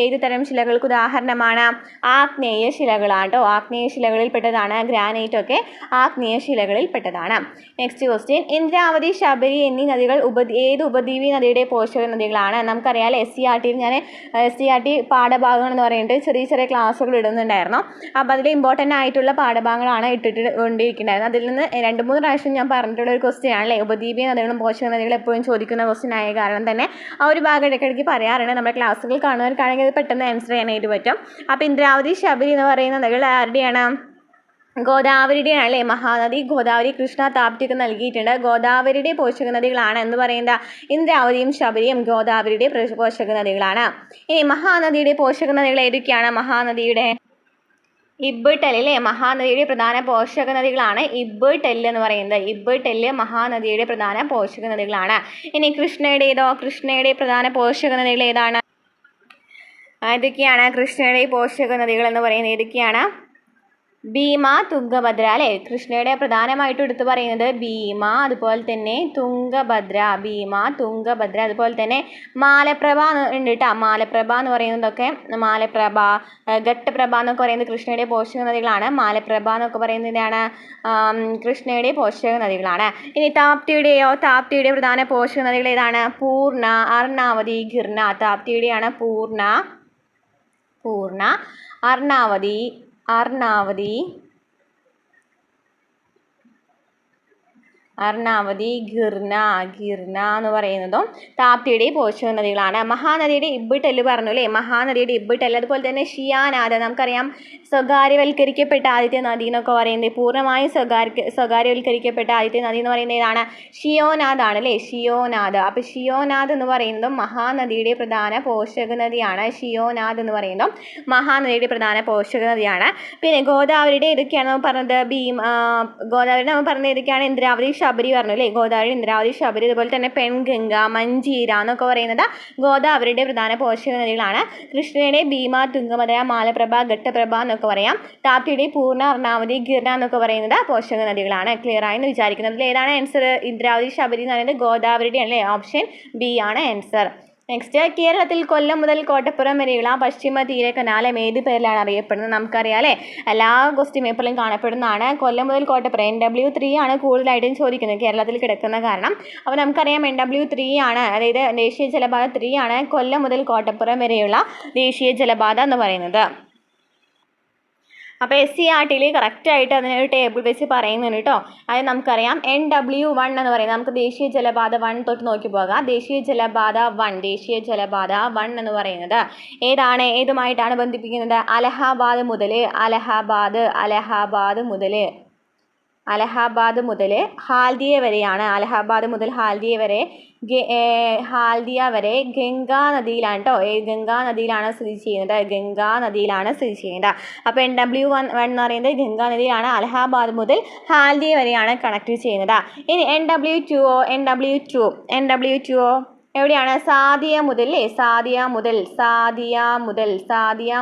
ഏത് തരം ശിലകൾക്ക് ഉദാഹരണമാണ്? ആഗ്നേയ ശിലകളാണ് കേട്ടോ. ആഗ്നേയ ശിലകളിൽ പെട്ടതാണ് ഗ്രാനൈറ്റ് ഒക്കെ. ആഗ്നേയ ശിലകളിൽ പെട്ടതാണ്. Next question. ഇന്ദ്രാവതി, ശബരി എന്നീ നദികൾ ഏത് ഉപദ്വീപി നദിയുടെ പോഷക നദികളാണ്? നമുക്കറിയാം SCERT-ൽ ഞാൻ SCERT പാഠഭാഗങ്ങൾ എന്ന് പറഞ്ഞിട്ട് ചെറിയ ചെറിയ ക്ലാസ്സുകൾ ഇടുന്നുണ്ടായിരുന്നു. അപ്പോൾ അതിൽ ഇമ്പോർട്ടൻ്റ് ആയിട്ടുള്ള പാഠഭാഗങ്ങളാണ് കൊണ്ടിരിക്കുന്നുണ്ടായിരുന്നത്. അതിൽ നിന്ന് 2-3 പ്രാവശ്യം ഞാൻ പറഞ്ഞിട്ടുള്ള ഒരു ക്വസ്റ്റ്യൻ ആണല്ലേ. ഉപദ്വീപീയ നദികളും പോഷക നദികളും എപ്പോഴും ചോദിക്കുന്ന ക്വസ്റ്റ്യൻ ആയ കാരണം തന്നെ ആ ഒരു ഭാഗം ഇടയ്ക്കിടയ്ക്ക് പറയാറുണ്ട്. നമ്മുടെ ക്ലാസ്സുകൾ കാണുന്നവർക്കാണെങ്കിൽ അത് പെട്ടെന്ന് ആൻസർ ചെയ്യാനായിട്ട് പറ്റും. അപ്പോൾ ഇന്ദ്രാവതി, ശബരി എന്ന് പറയുന്ന നദികൾ ആരുടെയാണ്? ഗോദാവരിയുടെയാണ് അല്ലേ? മഹാനദി, ഗോദാവരി, കൃഷ്ണ, താപ്തി ഒക്കെ നൽകിയിട്ടുണ്ട്. ഗോദാവരിയുടെ പോഷക നദികളാണ് എന്ന് പറയുന്നത് ഇന്ദ്രാവതിയും ശബരിയും ഗോദാവരിയുടെ പോഷക നദികളാണ്. ഇനി മഹാനദിയുടെ പോഷക നദികൾ ഏതൊക്കെയാണ്? മഹാനദിയുടെ ഇബ് ടെൽ അല്ലേ? മഹാനദിയുടെ പ്രധാന പോഷക നദികളാണ് ഇബ് ടെൽ എന്ന് പറയുന്നത്. ഇബ് ടെൽ മഹാനദിയുടെ പ്രധാന പോഷക നദികളാണ്. ഇനി കൃഷ്ണയുടെ പ്രധാന പോഷക നദികൾ ഏതാണ്? ഏതൊക്കെയാണ് കൃഷ്ണയുടെ പോഷക നദികൾ എന്ന് പറയുന്നത്? ഏതൊക്കെയാണ്? ഭീമ, തുംഗഭദ്ര അല്ലേ? കൃഷ്ണയുടെ പ്രധാനമായിട്ടും എടുത്തു പറയുന്നത് ഭീമ, അതുപോലെ തന്നെ തുംഗഭദ്ര. അതുപോലെ തന്നെ മാലപ്രഭ ഉണ്ട് കേട്ടോ. മാലപ്രഭ എന്ന് പറയുന്നതൊക്കെ ഘട്ടപ്രഭ എന്നൊക്കെ പറയുന്നത് കൃഷ്ണയുടെ പോഷക നദികളാണ്. മാലപ്രഭ എന്നൊക്കെ പറയുന്നതാണ് കൃഷ്ണയുടെ പോഷക നദികളാണ്. ഇനി താപ്തിയുടെ പ്രധാന പോഷക നദികൾ ഏതാണ്? പൂർണ്ണ, അർണാവതി, ഗിർന. താപ്തിയുടെയാണ് പൂർണ്ണ, അർണാവതി, ഗിർന എന്ന് പറയുന്നതും താപ്തിയുടെ പോഷക നദികളാണ്. മഹാനദിയുടെ ഇബ്ബിട്ടല് പറഞ്ഞു അല്ലേ, മഹാനദിയുടെ ഇബ്ബിട്ടല്. അതുപോലെ തന്നെ ഷിയാനാഥ്, നമുക്കറിയാം സ്വകാര്യവൽക്കരിക്കപ്പെട്ട ആദ്യത്തെ നദി എന്നൊക്കെ പറയുന്നത്, പൂർണ്ണമായും സ്വകാര്യവൽക്കരിക്കപ്പെട്ട ആദ്യത്തെ നദി എന്ന് പറയുന്നത് ഏതാണ്? ഷിയോനാഥ് ആണ് അല്ലേ, ഷിയോനാഥ്. അപ്പോൾ ഷിയോനാഥ് എന്ന് പറയുന്നതും മഹാനദിയുടെ പ്രധാന പോഷക നദിയാണ്. ഷിയോനാഥ് എന്ന് പറയുന്നതും മഹാനദിയുടെ പ്രധാന പോഷക നദിയാണ്. പിന്നെ ഗോദാവരിയുടെ ഏതൊക്കെയാണ് നമ്മൾ പറഞ്ഞത്? ഗോദാവരി നമ്മൾ പറഞ്ഞത് ഏതൊക്കെയാണ്? ഇന്ദ്രാവതി, ശബരി പറഞ്ഞു അല്ലേ, ഗോദാവരി, ഇന്ദ്രാവതി, ശബരി. അതുപോലെ തന്നെ പെൺഗംഗ, മഞ്ചീര എന്നൊക്കെ പറയുന്നത് ഗോദാവരിയുടെ പ്രധാന പോഷക നദികളാണ്. കൃഷ്ണയുടെ ഭീമ, തുംഗഭദ്ര, മാലപ്രഭ, ഘട്ടപ്രഭ എന്നൊക്കെ പറയാം. താപ്തിയുടെ പൂർണ്ണ, അർണാവതി, ഗിർന എന്നൊക്കെ പറയുന്നത് പോഷക നദികളാണ്. ക്ലിയർ ആയെന്ന് വിചാരിക്കുന്നത്. അതിൽ ഏതാണ് ആൻസർ? ഇന്ദ്രാവതി, ശബരി എന്ന് പറയുന്നത് ഗോദാവരിയുടെ അല്ലേ, ഓപ്ഷൻ ബി ആണ് ആൻസർ. നെക്സ്റ്റ്, കേരളത്തിൽ കൊല്ലം മുതൽ കോട്ടപ്പുറം വരെയുള്ള പശ്ചിമ തീര കനാലം ഏത് പേരിലാണ് അറിയപ്പെടുന്നത്? നമുക്കറിയാം അല്ലേ, എല്ലാ ക്വസ്റ്റ്യൻ പേപ്പറിലും കാണപ്പെടുന്നതാണ്. കൊല്ലം മുതൽ കോട്ടപ്പുറം NW3 ആണ് കൂടുതലായിട്ടും ചോദിക്കുന്നത് കേരളത്തിൽ കിടക്കുന്ന കാരണം. അപ്പോൾ നമുക്കറിയാം NW3 ആണ്, അതായത് ദേശീയ ജലപാത 3 ആണ് കൊല്ലം മുതൽ കോട്ടപ്പുറം വരെയുള്ള ദേശീയ ജലപാത എന്ന് പറയുന്നത്. അപ്പോൾ SCERT-യിൽ കറക്റ്റായിട്ട് അതിനൊരു ടേബിൾ വെച്ച് പറയുന്നുണ്ട് കേട്ടോ. അത് നമുക്കറിയാം NW1 എന്ന് പറയുന്നത്, നമുക്ക് ദേശീയ ജലപാത 1 തൊട്ട് നോക്കി പോകാം. ദേശീയ ജലപാത 1 എന്ന് പറയുന്നത് ഏതുമായിട്ടാണ് ബന്ധിപ്പിക്കുന്നത്? അലഹാബാദ് മുതൽ ഹാൽദിയ വരെയാണ്. അലഹാബാദ് മുതൽ ഹാൽദിയ വരെ ഗംഗാ നദിയിലാണ് കേട്ടോ. ഗംഗാ നദിയിലാണ് സ്ഥിതി ചെയ്യുന്നത്. അപ്പോൾ NW1 എന്ന് പറയുന്നത് ഗംഗാ നദിയിലാണ്. അലഹാബാദ് മുതൽ ഹാൽദിയ വരെയാണ് കണക്ട് ചെയ്യുന്നത്. ഇനി NW2 എവിടെയാണ്? സാദിയ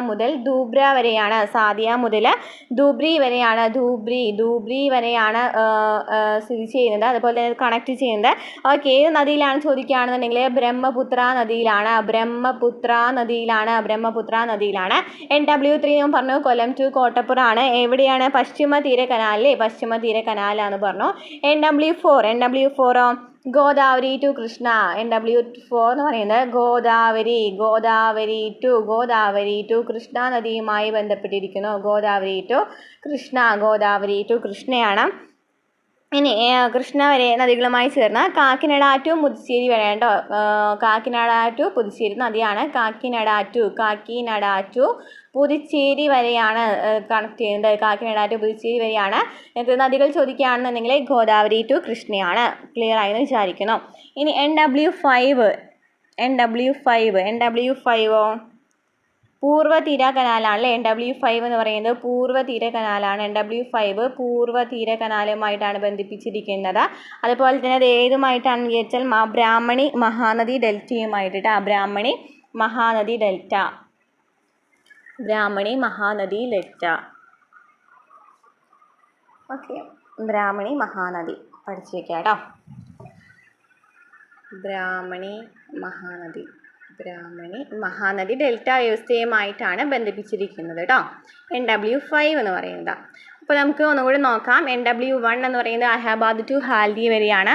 മുതൽ ധൂബ്ര വരെയാണ്. ധൂബ്രി വരെയാണ് സ്ഥിതി ചെയ്യുന്നത്. അതുപോലെ തന്നെ കണക്ട് ചെയ്യുന്നത്. ഓക്കെ, ഏത് നദിയിലാണ് ചോദിക്കുകയാണെന്നുണ്ടെങ്കിൽ ബ്രഹ്മപുത്ര നദിയിലാണ്. NW3 ഞാൻ പറഞ്ഞു കൊല്ലം ടു കോട്ടപ്പുറം ആണ്. എവിടെയാണ്? പശ്ചിമ തീര കനാലാന്ന് പറഞ്ഞു. NW4 Godavari to Krishna. NW4 എന്ന് പറയുന്നത് ഗോദാവരി ടു കൃഷ്ണ നദിയുമായി ബന്ധപ്പെട്ടിരിക്കുന്നു. ഗോദാവരി ടു കൃഷ്ണയാണ്. ഇനി കൃഷ്ണ വരെ നദികളുമായി ചേർന്ന കാക്കിനഡ ടു പുതുച്ചേരി വരെ കേട്ടോ. കാക്കിനഡ ടു പുതുച്ചേരി നദിയാണ്. കാക്കിനഡ ടു പുതുച്ചേരി വരെയാണ് കണക്ട് ചെയ്യുന്നത്. കാക്കിനഡ ടു പുതുച്ചേരി വരെയാണ് നദികൾ ചോദിക്കുകയാണെന്നുണ്ടെങ്കിൽ ഗോദാവരി ടു കൃഷ്ണയാണ്. ക്ലിയർ ആയെന്ന് വിചാരിക്കുന്നു. ഇനി NW5 പൂർവ്വതീര കനാലാണല്ലേ. NW5 എന്ന് പറയുന്നത് പൂർവ്വതീര കനാലാണ്. NW5 പൂർവ്വതീര കനാലുമായിട്ടാണ് ബന്ധിപ്പിച്ചിരിക്കുന്നത്. അതുപോലെ തന്നെ അത് ഏതുമായിട്ടാണെന്ന് ചോദിച്ചാൽ ബ്രാഹ്മണി മഹാനദി ഡെൽറ്റയുമായിട്ട്. ബ്രാഹ്മണി മഹാനദി ഡെൽറ്റ. ഓക്കെ, ബ്രാഹ്മണി മഹാനദി പഠിച്ചു വെക്കാം കേട്ടോ. ബ്രാഹ്മണി മഹാനദി ഡെൽറ്റ വ്യവസ്ഥയുമായിട്ടാണ് ബന്ധിപ്പിച്ചിരിക്കുന്നത് കേട്ടോ. NW5 എന്ന് പറയുന്നത്. അപ്പോൾ നമുക്ക് ഒന്നുകൂടി നോക്കാം. NW1 എന്ന് പറയുന്നത് അലഹാബാദ് ടു ഹാൽദിയ വരെയാണ്.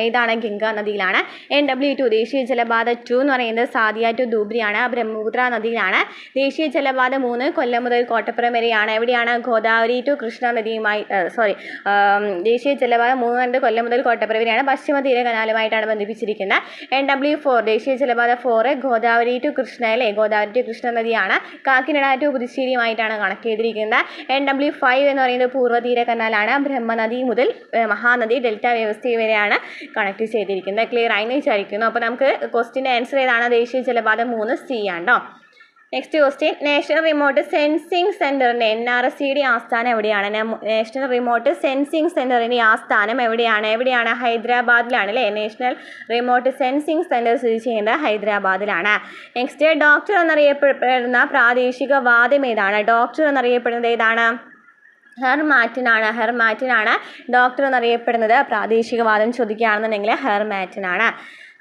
ഏതാണ്? ഗംഗാ നദിയിലാണ്. NW2 ദേശീയ ജലപാത 2 എന്ന് പറയുന്നത് സാദിയ ടു ധൂബ്രിയാണ്. ബ്രഹ്മപുത്ര നദിയിലാണ്. ദേശീയ ജലപാത 3 കൊല്ലം മുതൽ കോട്ടപ്പുറം വരെയാണ്. എവിടെയാണ്? ഗോദാവരി ടു കൃഷ്ണ നദിയുമായി ദേശീയ ജലപാത 3 കൊല്ലം മുതൽ കോട്ടപ്പുറം വരെയാണ്. പശ്ചിമ തീര കനാലുമായിട്ടാണ് ബന്ധിപ്പിച്ചിരിക്കുന്നത്. NW4 ദേശീയ ജലപാത 4 ഗോദാവരി ടു കൃഷ്ണ നദിയാണ്. കാക്കിനഡ ടു പുതുച്ചേരിയുമായിട്ടാണ് കണക്ട് ചെയ്തിരിക്കുന്നത്. NW5 എന്ന് പറയുന്നത് പൂർവ്വതീര കനാലാണ്. ബ്രഹ്മനദി മുതൽ മഹാനദി ഡെൽറ്റ വ്യവസ്ഥ വരെയാണ് കണക്ട് ചെയ്തിരിക്കുന്നത്. ക്ലിയർ ആയെന്ന് വിചാരിക്കുന്നു. അപ്പോൾ നമുക്ക് ക്വസ്റ്റിൻ്റെ ആൻസർ ഏതാണ്? ദേശീയ ജലപാത 3 C ആണോ. Next question, national remote sensing സെൻറ്ററിൻ്റെ NRSCയുടെ ആസ്ഥാനം എവിടെയാണ്? നാഷണൽ റിമോട്ട് സെൻസിങ് സെൻറ്ററിൻ്റെ ആസ്ഥാനം എവിടെയാണ്? ഹൈദരാബാദിലാണ് അല്ലേ. നാഷണൽ റിമോട്ട് സെൻസിങ് സെൻറ്റർ സ്ഥിതി ചെയ്യുന്നത് ഹൈദരാബാദിലാണ്. നെക്സ്റ്റ്, ഡോക്ടർ എന്നറിയപ്പെടുന്ന പ്രാദേശിക വാദം ഏതാണ്? ഹെർമാറ്റിനാണ് ഡോക്ടർ എന്നറിയപ്പെടുന്നത്. പ്രാദേശികവാദം ചോദിക്കുകയാണെന്നുണ്ടെങ്കിൽ ഹെർമാറ്റിനാണ്.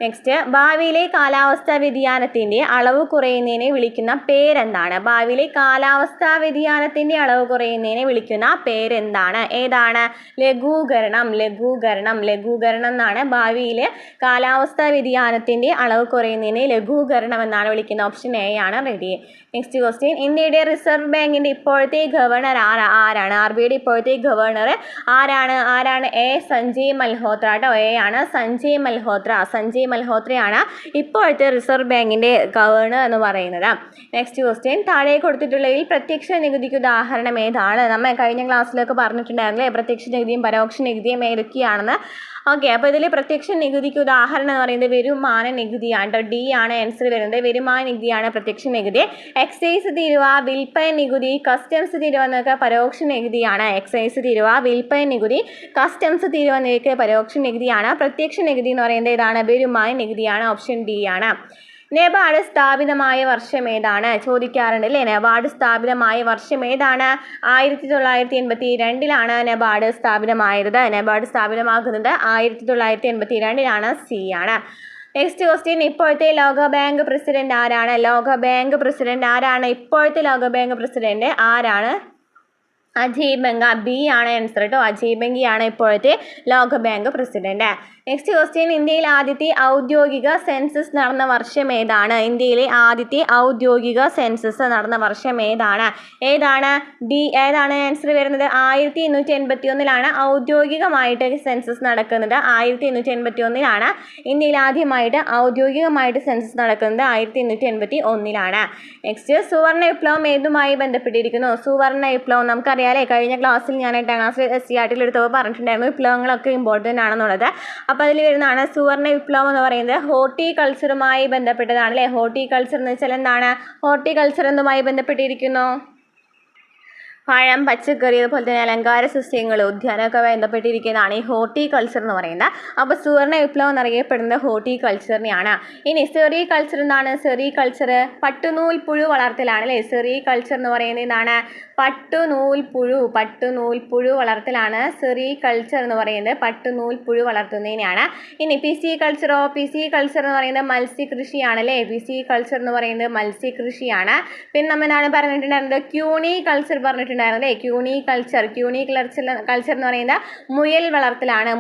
നെക്സ്റ്റ്, ഭാവിയിലെ കാലാവസ്ഥാ വ്യതിയാനത്തിൻ്റെ അളവ് കുറയുന്നതിനെ വിളിക്കുന്ന പേരെന്താണ്? ഭാവിയിലെ കാലാവസ്ഥാ വ്യതിയാനത്തിൻ്റെ അളവ് കുറയുന്നതിനെ വിളിക്കുന്ന പേരെന്താണ്? ഏതാണ്? ലഘൂകരണം. ലഘൂകരണം. ലഘൂകരണം എന്നാണ് ഭാവിയിലെ കാലാവസ്ഥാ വ്യതിയാനത്തിൻ്റെ അളവ് കുറയുന്നതിനെ ലഘൂകരണം എന്നാണ് വിളിക്കുന്നത്. ഓപ്ഷൻ എ ആണ് റെഡി. നെക്സ്റ്റ് ക്വസ്റ്റ്യൻ, ഇന്ത്യയുടെ റിസർവ് ബാങ്കിൻ്റെ ഇപ്പോഴത്തെ ഗവർണർ ആരാണ്? ആർ ബി ഐയുടെ ഇപ്പോഴത്തെ ഗവർണർ ആരാണ്? എ സഞ്ജയ് മൽഹോത്ര കേട്ടോ. എ ആണ് സഞ്ജയ് മൽഹോത്ര. സഞ്ജയ് മൽഹോത്രയാണ് ഇപ്പോഴത്തെ റിസർവ് ബാങ്കിൻ്റെ ഗവർണർ എന്ന് പറയുന്നത്. നെക്സ്റ്റ് ക്വസ്റ്റ്യൻ, താഴെ കൊടുത്തിട്ടുള്ളതിൽ പ്രത്യക്ഷ നികുതിക്ക് ഉദാഹരണം ഏതാണ്? നമ്മൾ കഴിഞ്ഞ ക്ലാസ്സിലൊക്കെ പറഞ്ഞിട്ടുണ്ടായിരുന്നില്ലേ പ്രത്യക്ഷ നികുതിയും പരോക്ഷ നികുതിയും ഏതൊക്കെയാണെന്ന്. ഓക്കെ, അപ്പോൾ ഇതിൽ പ്രത്യക്ഷ നികുതിക്ക് ഉദാഹരണം എന്ന് പറയുന്നത് വരുമാന നികുതിയാണ് കേട്ടോ. ഡി ആണ് ആൻസർ വരുന്നത്. വരുമാന നികുതിയാണ് പ്രത്യക്ഷ നികുതി. എക്സൈസ് തീരുവ, വിൽപ്പന നികുതി, കസ്റ്റംസ് തീരുവ എന്നൊക്കെ പരോക്ഷ നികുതിയാണ്. എക്സൈസ് തീരുവ, വിൽപ്പന നികുതി, കസ്റ്റംസ് തീരുവ എന്നിവയ്ക്ക് പരോക്ഷ നികുതിയാണ്. പ്രത്യക്ഷ നികുതി എന്ന് പറയുന്നത് ഇതാണ്, വരുമാന നികുതിയാണ്. ഓപ്ഷൻ ഡി ആണ്. നബാർഡ് സ്ഥാപിതമായ വർഷം ഏതാണ്? ചോദിക്കാറുണ്ട് അല്ലേ. നബാർഡ് സ്ഥാപിതമായ വർഷം ഏതാണ്? 1982 നബാർഡ് സ്ഥാപിതമായത്. നബാർഡ് സ്ഥാപിതമാകുന്നത് 1982 സി ആണ്. നെക്സ്റ്റ് ക്വസ്റ്റ്യൻ, ഇപ്പോഴത്തെ ലോകബാങ്ക് പ്രസിഡന്റ് ആരാണ്? ലോകബാങ്ക് പ്രസിഡന്റ് ആരാണ്? ഇപ്പോഴത്തെ ലോകബാങ്ക് പ്രസിഡന്റ് ആരാണ്? അജയ് ബംഗ. ബി ആണ് ആൻസർ കേട്ടോ. അജയ് ബംഗയാണ് ഇപ്പോഴത്തെ ലോകബാങ്ക് പ്രസിഡന്റ്. നെക്സ്റ്റ് ക്വസ്റ്റ്യൻ, ഇന്ത്യയിൽ ആദ്യത്തെ ഔദ്യോഗിക സെൻസസ് നടന്ന വർഷം ഏതാണ്? ഇന്ത്യയിലെ ആദ്യത്തെ ഔദ്യോഗിക സെൻസസ് നടന്ന വർഷം ഏതാണ്? ഡി. ഏതാണ് ആൻസർ വരുന്നത്? 1881 ഔദ്യോഗികമായിട്ട് സെൻസസ് നടക്കുന്നത്. 1881 ഇന്ത്യയിൽ ആദ്യമായിട്ട് ഔദ്യോഗികമായിട്ട് സെൻസസ് നടക്കുന്നത് 1881. നെക്സ്റ്റ്, സുവർണ്ണ വിപ്ലവം ഏതുമായി ബന്ധപ്പെട്ടിരിക്കുന്നു? സുവർണ്ണ വിപ്ലവം നമുക്കറിയാം അല്ലേ. കഴിഞ്ഞ ക്ലാസ്സിൽ ഞാൻ 8ാം ക്ലാസ്സിൽ SCRT എടുത്തപ്പോൾ പറഞ്ഞിട്ടുണ്ടായിരുന്നു വിപ്ലവങ്ങളൊക്കെ ഇമ്പോർട്ടൻ്റ് ആണെന്നുള്ളത്. അപ്പോൾ അതിൽ വരുന്നതാണ് സുവർണ്ണ വിപ്ലവം എന്ന് പറയുന്നത് ഹോർട്ടിക്കൾച്ചറുമായി ബന്ധപ്പെട്ടതാണ് അല്ലേ. ഹോർട്ടിക്കൾച്ചർ എന്ന് വെച്ചാൽ എന്താണ്? ഹോർട്ടിക്കൾച്ചർ എന്തുമായി ബന്ധപ്പെട്ടിരിക്കുന്നു? പഴം, പച്ചക്കറി, അതുപോലെ തന്നെ അലങ്കാര സസ്യങ്ങൾ, ഉദ്യാനമൊക്കെ ബന്ധപ്പെട്ടിരിക്കുന്നതാണ് ഈ ഹോർട്ടിക്കൾച്ചർ എന്ന് പറയുന്നത്. അപ്പോൾ സുവർണ്ണ വിപ്ലവം എന്നറിയപ്പെടുന്നത് ഹോർട്ടിക്കൾച്ചറിനെയാണ്. ഇനി സെറികൾച്ചർ എന്താണ്? സെറികൾച്ചർ പട്ടുനൂൽ പുഴു വളർത്തലാണ് അല്ലേ. സെറികൾച്ചർ എന്ന് പറയുന്നത് എന്താണ്? പട്ടുനൂൽ പുഴു വളർത്തലാണ് സെറികൾച്ചർ എന്ന് പറയുന്നത്. പട്ടുനൂൽ പുഴു വളർത്തുന്നതിനെയാണ്. ഇനി പിസികൾച്ചറോ? പിസികൾച്ചർ എന്ന് പറയുന്നത് മത്സ്യകൃഷിയാണ് അല്ലേ. പിസികൾച്ചർ എന്ന് പറയുന്നത് മത്സ്യകൃഷിയാണ്. പിന്നെ നമ്മൾ എന്താണ് പറഞ്ഞിട്ടുണ്ടായിരുന്നത്? ക്യൂണികൾച്ചർ പറഞ്ഞിട്ടുണ്ടായിരുന്നല്ലേ. ക്യൂണികൾച്ചർ എന്ന് പറയുന്നത് മുയൽ വളർത്തലാണ്.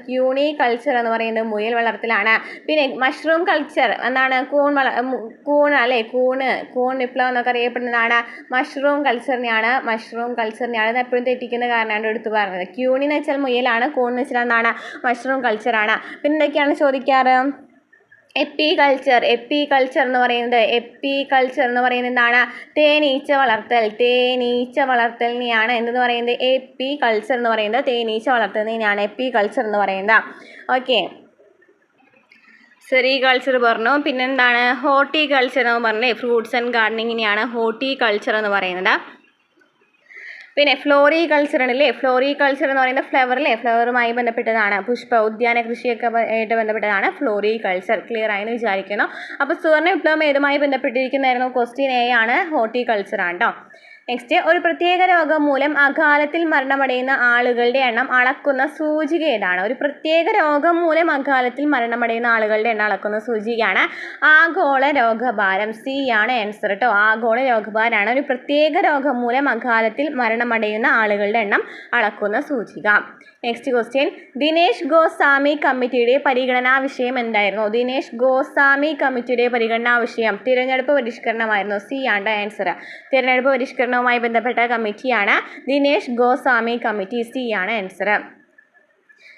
ക്യൂണികൾച്ചർ എന്ന് പറയുന്നത് മുയൽ വളർത്തലാണ്. പിന്നെ മഷ്റൂം കൾച്ചർ എന്താണ്? കൂൺ അല്ലേ. കൂൺ വിപ്ലവം എന്നൊക്കെ അറിയപ്പെടുന്നതാണ് മഷ്റൂം കൾച്ചറിനെയാണ്. അത് എപ്പോഴും തെറ്റിക്കുന്ന കാരണമാണ് എടുത്തു പറഞ്ഞത്. ക്യൂണി എന്ന് വെച്ചാൽ മുയലാണ്, കൂൺ എന്ന് വെച്ചാൽ എന്താണ്? മഷ്റൂം കൾച്ചറാണ്. പിന്നെ എന്തൊക്കെയാണ് ചോദിക്കാറ്? എപ്പികൾച്ചർ എന്ന് പറയുന്നത് എന്താണ്? തേനീച്ച വളർത്തലിനെയാണ് എന്തെന്ന് പറയുന്നത്? എപ്പികൾച്ചർ എന്ന് പറയുന്നത് തേനീച്ച വളർത്തുന്നതിനെയാണ് എപ്പികൾച്ചർ എന്ന് പറയുന്നത്. ഓക്കെ, സെറികൾച്ചർ പറഞ്ഞു. പിന്നെന്താണ്? ഹോർട്ടിക്കൾച്ചർ എന്ന് പറഞ്ഞേ ഫ്രൂട്ട്സ് ആൻഡ് ഗാർഡനിങ്ങിനെയാണ് ഹോർട്ടിക്കൾച്ചർ എന്ന് പറയുന്നത്. പിന്നെ ഫ്ലോറികൾച്ചർ ആണല്ലേ. ഫ്ലോറികൾച്ചർ എന്ന് പറയുന്നത് ഫ്ലവറുമായി ബന്ധപ്പെട്ടതാണ്. ഉദ്യാന കൃഷിയൊക്കെ ആയിട്ട് ബന്ധപ്പെട്ടതാണ് ഫ്ലോറികൾച്ചർ. ക്ലിയർ ആയെന്ന് വിചാരിക്കുന്നു. അപ്പോൾ സുവർണ്ണ വിപ്ലവം ഏതുമായി ബന്ധപ്പെട്ടിരിക്കുന്നതായിരുന്നു? ക്വസ്റ്റ്യൻ എ ആണ്, ഹോർട്ടിക്കൾച്ചർ ആണ് കേട്ടോ. നെക്സ്റ്റ്, ഒരു പ്രത്യേക രോഗം മൂലം അകാലത്തിൽ മരണമടയുന്ന ആളുകളുടെ എണ്ണം അളക്കുന്ന സൂചിക ഏതാണ്? ഒരു പ്രത്യേക രോഗം മൂലം അകാലത്തിൽ മരണമടയുന്ന ആളുകളുടെ എണ്ണം അളക്കുന്ന സൂചികയാണ് ആഗോള രോഗഭാരം. സി ആണ് ആൻസർ കേട്ടോ. ആഗോള രോഗഭാരമാണ് ഒരു പ്രത്യേക രോഗം മൂലം അകാലത്തിൽ മരണമടയുന്ന ആളുകളുടെ എണ്ണം അളക്കുന്ന സൂചിക. നെക്സ്റ്റ് ക്വസ്റ്റ്യൻ, ദിനേശ് ഗോസ്വാമി കമ്മിറ്റിയുടെ പരിഗണനാ വിഷയം എന്തായിരുന്നു? ദിനേശ് ഗോസ്വാമി കമ്മിറ്റിയുടെ പരിഗണനാ വിഷയം തിരഞ്ഞെടുപ്പ് പരിഷ്കരണമായിരുന്നു. സി ആണ് ആൻസർ. തിരഞ്ഞെടുപ്പ് പരിഷ്കരണവുമായി ബന്ധപ്പെട്ട കമ്മിറ്റിയാണ് ദിനേശ് ഗോസ്വാമി കമ്മിറ്റി. സി ആണ് ആൻസർ.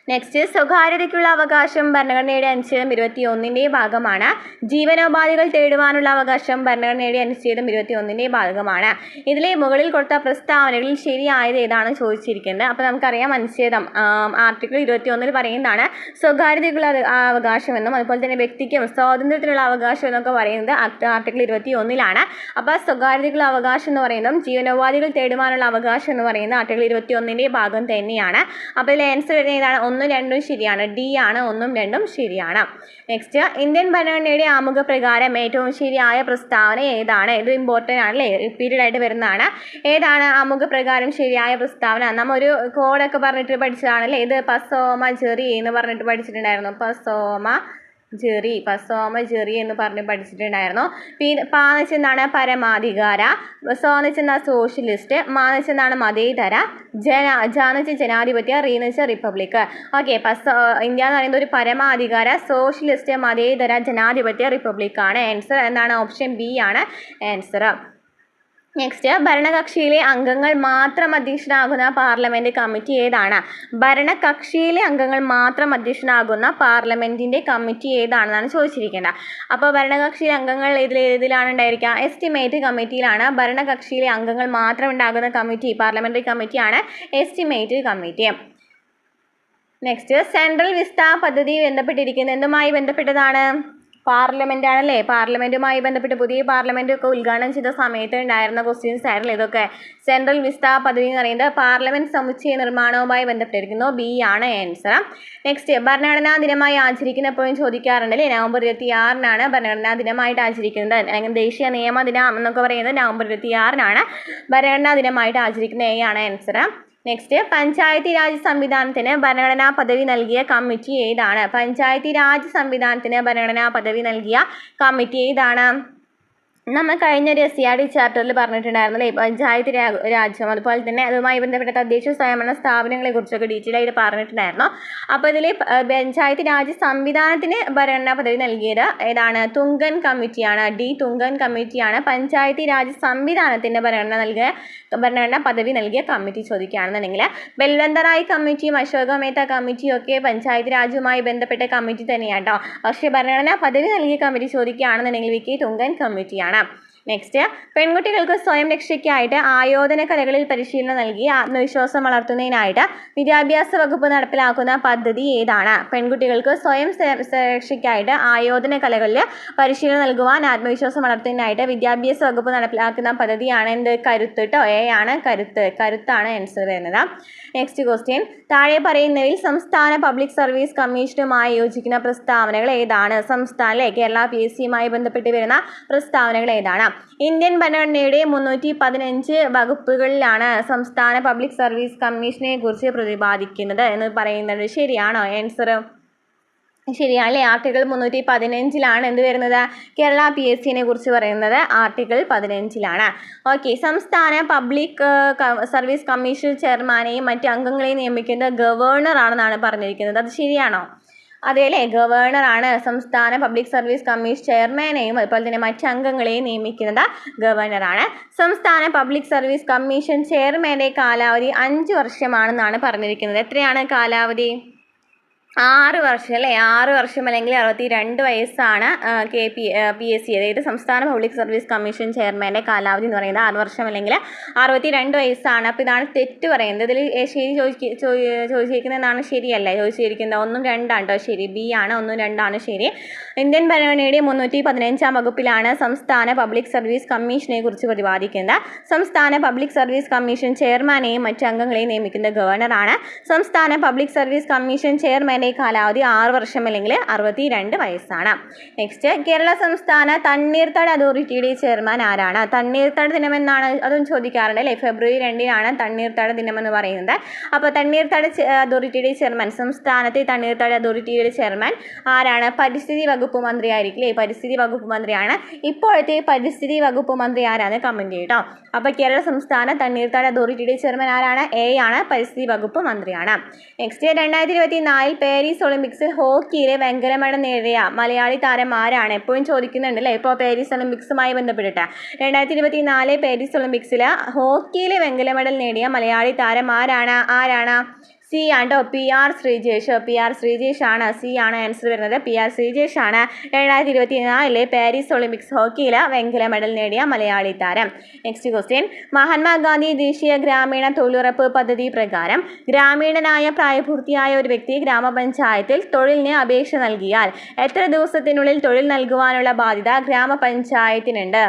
നെക്സ്റ്റ്, സ്വകാര്യതയ്ക്കുള്ള അവകാശം ഭരണഘടനയുടെ അനുച്ഛേദം 21 ഭാഗമാണ്. ജീവനോപാധികൾ തേടുവാനുള്ള അവകാശം ഭരണഘടനയുടെ അനുച്ഛേദം 21 ഭാഗമാണ്. ഇതിലെ മുകളിൽ കൊടുത്ത പ്രസ്താവനകളിൽ ശരിയായത് ഏതാണ് ചോദിച്ചിരിക്കുന്നത്. അപ്പോൾ നമുക്കറിയാം അനുച്ഛേദം ആർട്ടിക്കിൾ 21 പറയുന്നതാണ് സ്വകാര്യതയ്ക്കുള്ള അവകാശം എന്നും അതുപോലെ തന്നെ വ്യക്തിക്കും സ്വാതന്ത്ര്യത്തിനുള്ള അവകാശം എന്നൊക്കെ പറയുന്നത് ആർട്ടിക്കിൾ 21 അപ്പോൾ സ്വകാര്യതയ്ക്കുള്ള അവകാശം എന്ന് പറയുന്നതും ജീവനോപാധികൾ തേടുവാനുള്ള അവകാശം എന്ന് പറയുന്നത് ആർട്ടിക്കിൾ 21 ഭാഗം തന്നെയാണ്. അപ്പോൾ ഇതിൽ ആൻസർ വരുന്നത് ഏതാണ്? 1, 2 ശരിയാണ്. ഡി ആണ്. 1, 2 ശരിയാണ്. നെക്സ്റ്റ്, ഇന്ത്യൻ ഭരണഘടനയുടെ ആമുഖ പ്രകാരം ഏറ്റവും ശരിയായ പ്രസ്താവന ഏതാണ്? ഇത് ഇമ്പോർട്ടൻ്റ് ആണല്ലേ, റിപ്പീറ്റഡ് ആയിട്ട് വരുന്നതാണ്. ഏതാണ് ആമുഖ പ്രകാരം ശരിയായ പ്രസ്താവന? നമ്മ ഒരു കോഡൊക്കെ പറഞ്ഞിട്ട് പഠിച്ചതാണല്ലേ. ഇത് പസോമ ജെറി എന്ന് പറഞ്ഞിട്ട് പഠിച്ചിട്ടുണ്ടായിരുന്നു. പസോമ ജെറി, സോമജെറി എന്ന് പറഞ്ഞ് പഠിച്ചിട്ടുണ്ടായിരുന്നു. പിന്നെ പാന്ന് വെച്ചാൽ എന്താണ്? പരമാധികാര. സോന്ന് വെച്ചാൽ എന്താ? സോഷ്യലിസ്റ്റ്. മാന്ന് വെച്ചാൽ എന്താണ്? മതേതര. ജാന്ന് വെച്ചാൽ ജനാധിപത്യ. റീന്ന് വെച്ചാൽ റിപ്പബ്ലിക്. ഓക്കെ, ഇന്ത്യ എന്ന് പറയുന്നത് ഒരു പരമാധികാര, സോഷ്യലിസ്റ്റ്, മതേതര, ജനാധിപത്യ, റിപ്പബ്ലിക് ആണ്. ആൻസർ എന്താണ്? ഓപ്ഷൻ ബി ആണ് ആൻസർ. നെക്സ്റ്റ്, ഭരണകക്ഷിയിലെ അംഗങ്ങൾ മാത്രം അധ്യക്ഷനാകുന്ന പാർലമെന്റ് കമ്മിറ്റി ഏതാണ്? ഭരണകക്ഷിയിലെ അംഗങ്ങൾ മാത്രം അധ്യക്ഷനാകുന്ന പാർലമെന്റിന്റെ കമ്മിറ്റി ഏതാണെന്നാണ് ചോദിച്ചിരിക്കേണ്ടത്. അപ്പോൾ ഭരണകക്ഷിയിലെ അംഗങ്ങൾ ഏതിലാണ് ഉണ്ടായിരിക്കുക? എസ്റ്റിമേറ്റ് കമ്മിറ്റിയിലാണ്. ഭരണകക്ഷിയിലെ അംഗങ്ങൾ മാത്രം ഉണ്ടാകുന്ന കമ്മിറ്റി പാർലമെന്ററി കമ്മിറ്റിയാണ് estimate committee. Next, central Vista പദ്ധതി ബന്ധപ്പെട്ടിരിക്കുന്നത് എന്തുമായി ബന്ധപ്പെട്ടതാണ്? പാർലമെന്റ് ആണല്ലേ. പാർലമെന്റുമായി ബന്ധപ്പെട്ട് പുതിയ പാർലമെന്റ് ഒക്കെ ഉദ്ഘാടനം ചെയ്ത സമയത്ത് ഉണ്ടായിരുന്ന ക്വസ്റ്റ്യൻസ് ആയിരുന്നു ഇതൊക്കെ. സെൻട്രൽ വിസ്ത പദ്ധതി എന്ന് പറയുന്നത് പാർലമെന്റ് സമുച്ചയ നിർമ്മാണവുമായി ബന്ധപ്പെട്ടിരിക്കുന്നു. ബി ആണ് ആൻസർ. നെക്സ്റ്റ്, ഭരണഘടനാ ദിനമായി ആചരിക്കുന്ന എപ്പോഴും ചോദിക്കാറുണ്ട് അല്ലേ. നവംബർ 26-നാണ് ഭരണഘടനാ ദിനമായിട്ട് ആചരിക്കുന്നത്. അല്ലെങ്കിൽ ദേശീയ നിയമ ദിനം എന്നൊക്കെ പറയുന്നത് നവംബർ 26-നാണ് ഭരണഘടനാ ദിനമായിട്ട് ആചരിക്കുന്നത്. എ ആണ് ആൻസർ. നെക്സ്റ്റ്, പഞ്ചായത്തി രാജ് സംവിധാനത്തിന് ഭരണഘടനാ പദവി നൽകിയ കമ്മിറ്റി ഏതാണ്? പഞ്ചായത്തി രാജ് സംവിധാനത്തിന് ഭരണഘടനാ പദവി നൽകിയ കമ്മിറ്റി ഏതാണ്? നമ്മൾ കഴിഞ്ഞ ഒരു SCRT ചാപ്റ്ററിൽ പറഞ്ഞിട്ടുണ്ടായിരുന്നു അല്ലേ. പഞ്ചായത്ത് രാജ്യം, അതുപോലെ തന്നെ അതുമായി ബന്ധപ്പെട്ട തദ്ദേശ സ്വയംഭരണ സ്ഥാപനങ്ങളെ കുറിച്ചൊക്കെ ഡീറ്റെയിൽ ആയിട്ട് പറഞ്ഞിട്ടുണ്ടായിരുന്നു. അപ്പോൾ ഇതിൽ പഞ്ചായത്ത് രാജ് സംവിധാനത്തിന് ഭരണഘടനാ പദവി നൽകിയത് ഏതാണ്? തുങ്കൻ കമ്മിറ്റിയാണ്. ഡി തുങ്കൻ കമ്മിറ്റിയാണ് പഞ്ചായത്തി രാജ് സംവിധാനത്തിന് ഭരണഘടനാ പദവി നൽകിയ കമ്മിറ്റി ചോദിക്കുകയാണെന്നുണ്ടെങ്കിൽ. ബൽവന്തറായ് കമ്മിറ്റിയും അശോക മേത്ത കമ്മിറ്റിയും ഒക്കെ പഞ്ചായത്ത് രാജുമായി ബന്ധപ്പെട്ട കമ്മിറ്റി തന്നെയാണ് കേട്ടോ. പക്ഷേ ഭരണഘടനാ പദവി നൽകിയ കമ്മിറ്റി ചോദിക്കുകയാണെന്നുണ്ടെങ്കിൽ വി.കെ. തുങ്കൻ കമ്മിറ്റിയാണ്. നെക്സ്റ്റ്, പെൺകുട്ടികൾക്ക് സ്വയം രക്ഷയ്ക്കായിട്ട് ആയോധന കലകളിൽ പരിശീലനം നൽകി ആത്മവിശ്വാസം വളർത്തുന്നതിനായിട്ട് വിദ്യാഭ്യാസ വകുപ്പ് നടപ്പിലാക്കുന്ന പദ്ധതി ഏതാണ്? പെൺകുട്ടികൾക്ക് സ്വയം രക്ഷയ്ക്കായിട്ട് ആയോധന കലകളിൽ പരിശീലനം നൽകുവാൻ ആത്മവിശ്വാസം വളർത്തുന്നതിനായിട്ട് വിദ്യാഭ്യാസ വകുപ്പ് നടപ്പിലാക്കുന്ന പദ്ധതിയാണ് എന്ത്? കരുത്ത് കേട്ടോ. എ ആണ് കരുത്ത്. കരുത്താണ് ആൻസർ വരുന്നത്. നെക്സ്റ്റ് ക്വസ്റ്റ്യൻ, താഴെ പറയുന്നവയിൽ സംസ്ഥാന പബ്ലിക് സർവീസ് കമ്മീഷനുമായി യോജിക്കുന്ന പ്രസ്താവനകൾ ഏതാണ്? സംസ്ഥാന കേരള PSCയുമായി ബന്ധപ്പെട്ട് വരുന്ന പ്രസ്താവനകൾ ഏതാണ്? ഇന്ത്യൻ ഭരണഘടനയുടെ 315 വകുപ്പുകളിലാണ് സംസ്ഥാന പബ്ലിക് സർവീസ് കമ്മീഷനെ കുറിച്ച് പ്രതിപാദിക്കുന്നത് എന്ന് പറയുന്നത് ശരിയാണോ? ആൻസർ ശരിയാണല്ലേ. ആർട്ടിക്കിൾ 315-ലാണ് എന്ത് വരുന്നത്? കേരള PSCനെ കുറിച്ച് പറയുന്നത് ആർട്ടിക്കിൾ 15-ലാണ്. ഓക്കെ, സംസ്ഥാന പബ്ലിക് സർവീസ് കമ്മീഷൻ ചെയർമാനെയും മറ്റ് അംഗങ്ങളെയും നിയമിക്കുന്നത് ഗവർണർ ആണെന്നാണ് പറഞ്ഞിരിക്കുന്നത്. അത് ശരിയാണോ? അതെ അല്ലേ, ഗവർണറാണ് സംസ്ഥാന പബ്ലിക് സർവീസ് കമ്മീഷൻ ചെയർമാനെയും അതുപോലെ തന്നെ മറ്റ് അംഗങ്ങളെയും നിയമിക്കുന്നത് ഗവർണറാണ്. സംസ്ഥാന പബ്ലിക് സർവീസ് കമ്മീഷൻ ചെയർമാൻ്റെ കാലാവധി 5 വർഷമാണെന്നാണ് പറഞ്ഞിരിക്കുന്നത്. എത്രയാണ് കാലാവധി? 6 വർഷം അല്ലേ. 6 വർഷം അല്ലെങ്കിൽ 62 വയസ്സാണ് PSC, അതായത് സംസ്ഥാന പബ്ലിക് സർവീസ് കമ്മീഷൻ ചെയർമാൻ്റെ കാലാവധി എന്ന് പറയുന്നത് 6 വർഷം അല്ലെങ്കിൽ 62 വയസ്സാണ്. അപ്പോൾ ഇതാണ് തെറ്റ് പറയുന്നത്. ഇതിൽ ശരി ചോദിച്ചിരിക്കുന്നതാണ് ശരിയല്ല. ചോദിച്ചിരിക്കുന്നത് 1ഉം 2ആണ് കേട്ടോ ശരി. ബി ആണ് 1ഉം 2ആണ് ശരി. ഇന്ത്യൻ ഭരണഘടനയുടെ 315-ാം വകുപ്പിലാണ് സംസ്ഥാന പബ്ലിക് സർവീസ് കമ്മീഷനെ കുറിച്ച് പ്രതിപാദിക്കുന്നത്. സംസ്ഥാന പബ്ലിക് സർവീസ് കമ്മീഷൻ ചെയർമാനെയും മറ്റ് അംഗങ്ങളെയും നിയമിക്കുന്നത് ഗവർണറാണ്. സംസ്ഥാന പബ്ലിക് സർവീസ് കമ്മീഷൻ ചെയർമാൻ്റെ കാലാവധി 6 വർഷം അല്ലെങ്കിൽ 62 വയസ്സാണ്. നെക്സ്റ്റ്, കേരള സംസ്ഥാന തണ്ണീർത്തട അതോറിറ്റിയുടെ ചെയർമാൻ ആരാണ്? തണ്ണീർത്തട ദിനമെന്നാണ് അതും ചോദിക്കാറുണ്ട് അല്ലേ. ഫെബ്രുവരി 2-നാണ് തണ്ണീർത്തട ദിനമെന്ന് പറയുന്നത്. അപ്പോൾ തണ്ണീർത്തട അതോറിറ്റിയുടെ ചെയർമാൻ, സംസ്ഥാനത്തെ തണ്ണീർത്തട അതോറിറ്റിയുടെ ചെയർമാൻ ആരാണ്? പരിസ്ഥിതി വകുപ്പ് മന്ത്രി ആയിരിക്കും അല്ലേ. പരിസ്ഥിതി വകുപ്പ് മന്ത്രിയാണ്. ഇപ്പോഴത്തെ പരിസ്ഥിതി വകുപ്പ് മന്ത്രി ആരാണ്? കമൻറ്റ് ചെയ്യട്ടോ. അപ്പോൾ കേരള സംസ്ഥാന തണ്ണീർത്തട അതോറിറ്റിയുടെ ചെയർമാൻ ആരാണ്? എ ആണ്, പരിസ്ഥിതി വകുപ്പ് മന്ത്രിയാണ്. നെക്സ്റ്റ്, 2024 പാരീസ് ഒളിമ്പിക്സിൽ ഹോക്കിയിലെ വെങ്കല മെഡൽ നേടിയ മലയാളി താരം ആരാണ്? എപ്പോഴും ചോദിക്കുന്നുണ്ട് അല്ലേ. ഇപ്പോൾ പാരീസ് ഒളിമ്പിക്സുമായി ബന്ധപ്പെട്ടിട്ട് 2024 പാരീസ് ഒളിമ്പിക്സിൽ ഹോക്കിയിലെ വെങ്കല മെഡൽ നേടിയ മലയാളി താരം ആരാണ്? സി ആണ് PR ശ്രീജേഷ്. PR ശ്രീജേഷ് ആണ്. സി ആണ് ആൻസർ വരുന്നത്. PR ശ്രീജേഷ് ആണ് 2024 പാരീസ് ഒളിമ്പിക്സ് ഹോക്കിയിൽ വെങ്കല മെഡൽ നേടിയ മലയാളി താരം. നെക്സ്റ്റ് ക്വസ്റ്റ്യൻ, മഹാത്മാഗാന്ധി ദേശീയ ഗ്രാമീണ തൊഴിലുറപ്പ് പദ്ധതി പ്രകാരം ഗ്രാമീണനായ പ്രായപൂർത്തിയായ ഒരു വ്യക്തി ഗ്രാമപഞ്ചായത്തിൽ തൊഴിലിന് അപേക്ഷ നൽകിയാൽ എത്ര ദിവസത്തിനുള്ളിൽ തൊഴിൽ നൽകുവാനുള്ള ബാധ്യത ഗ്രാമപഞ്ചായത്തിനുണ്ട്?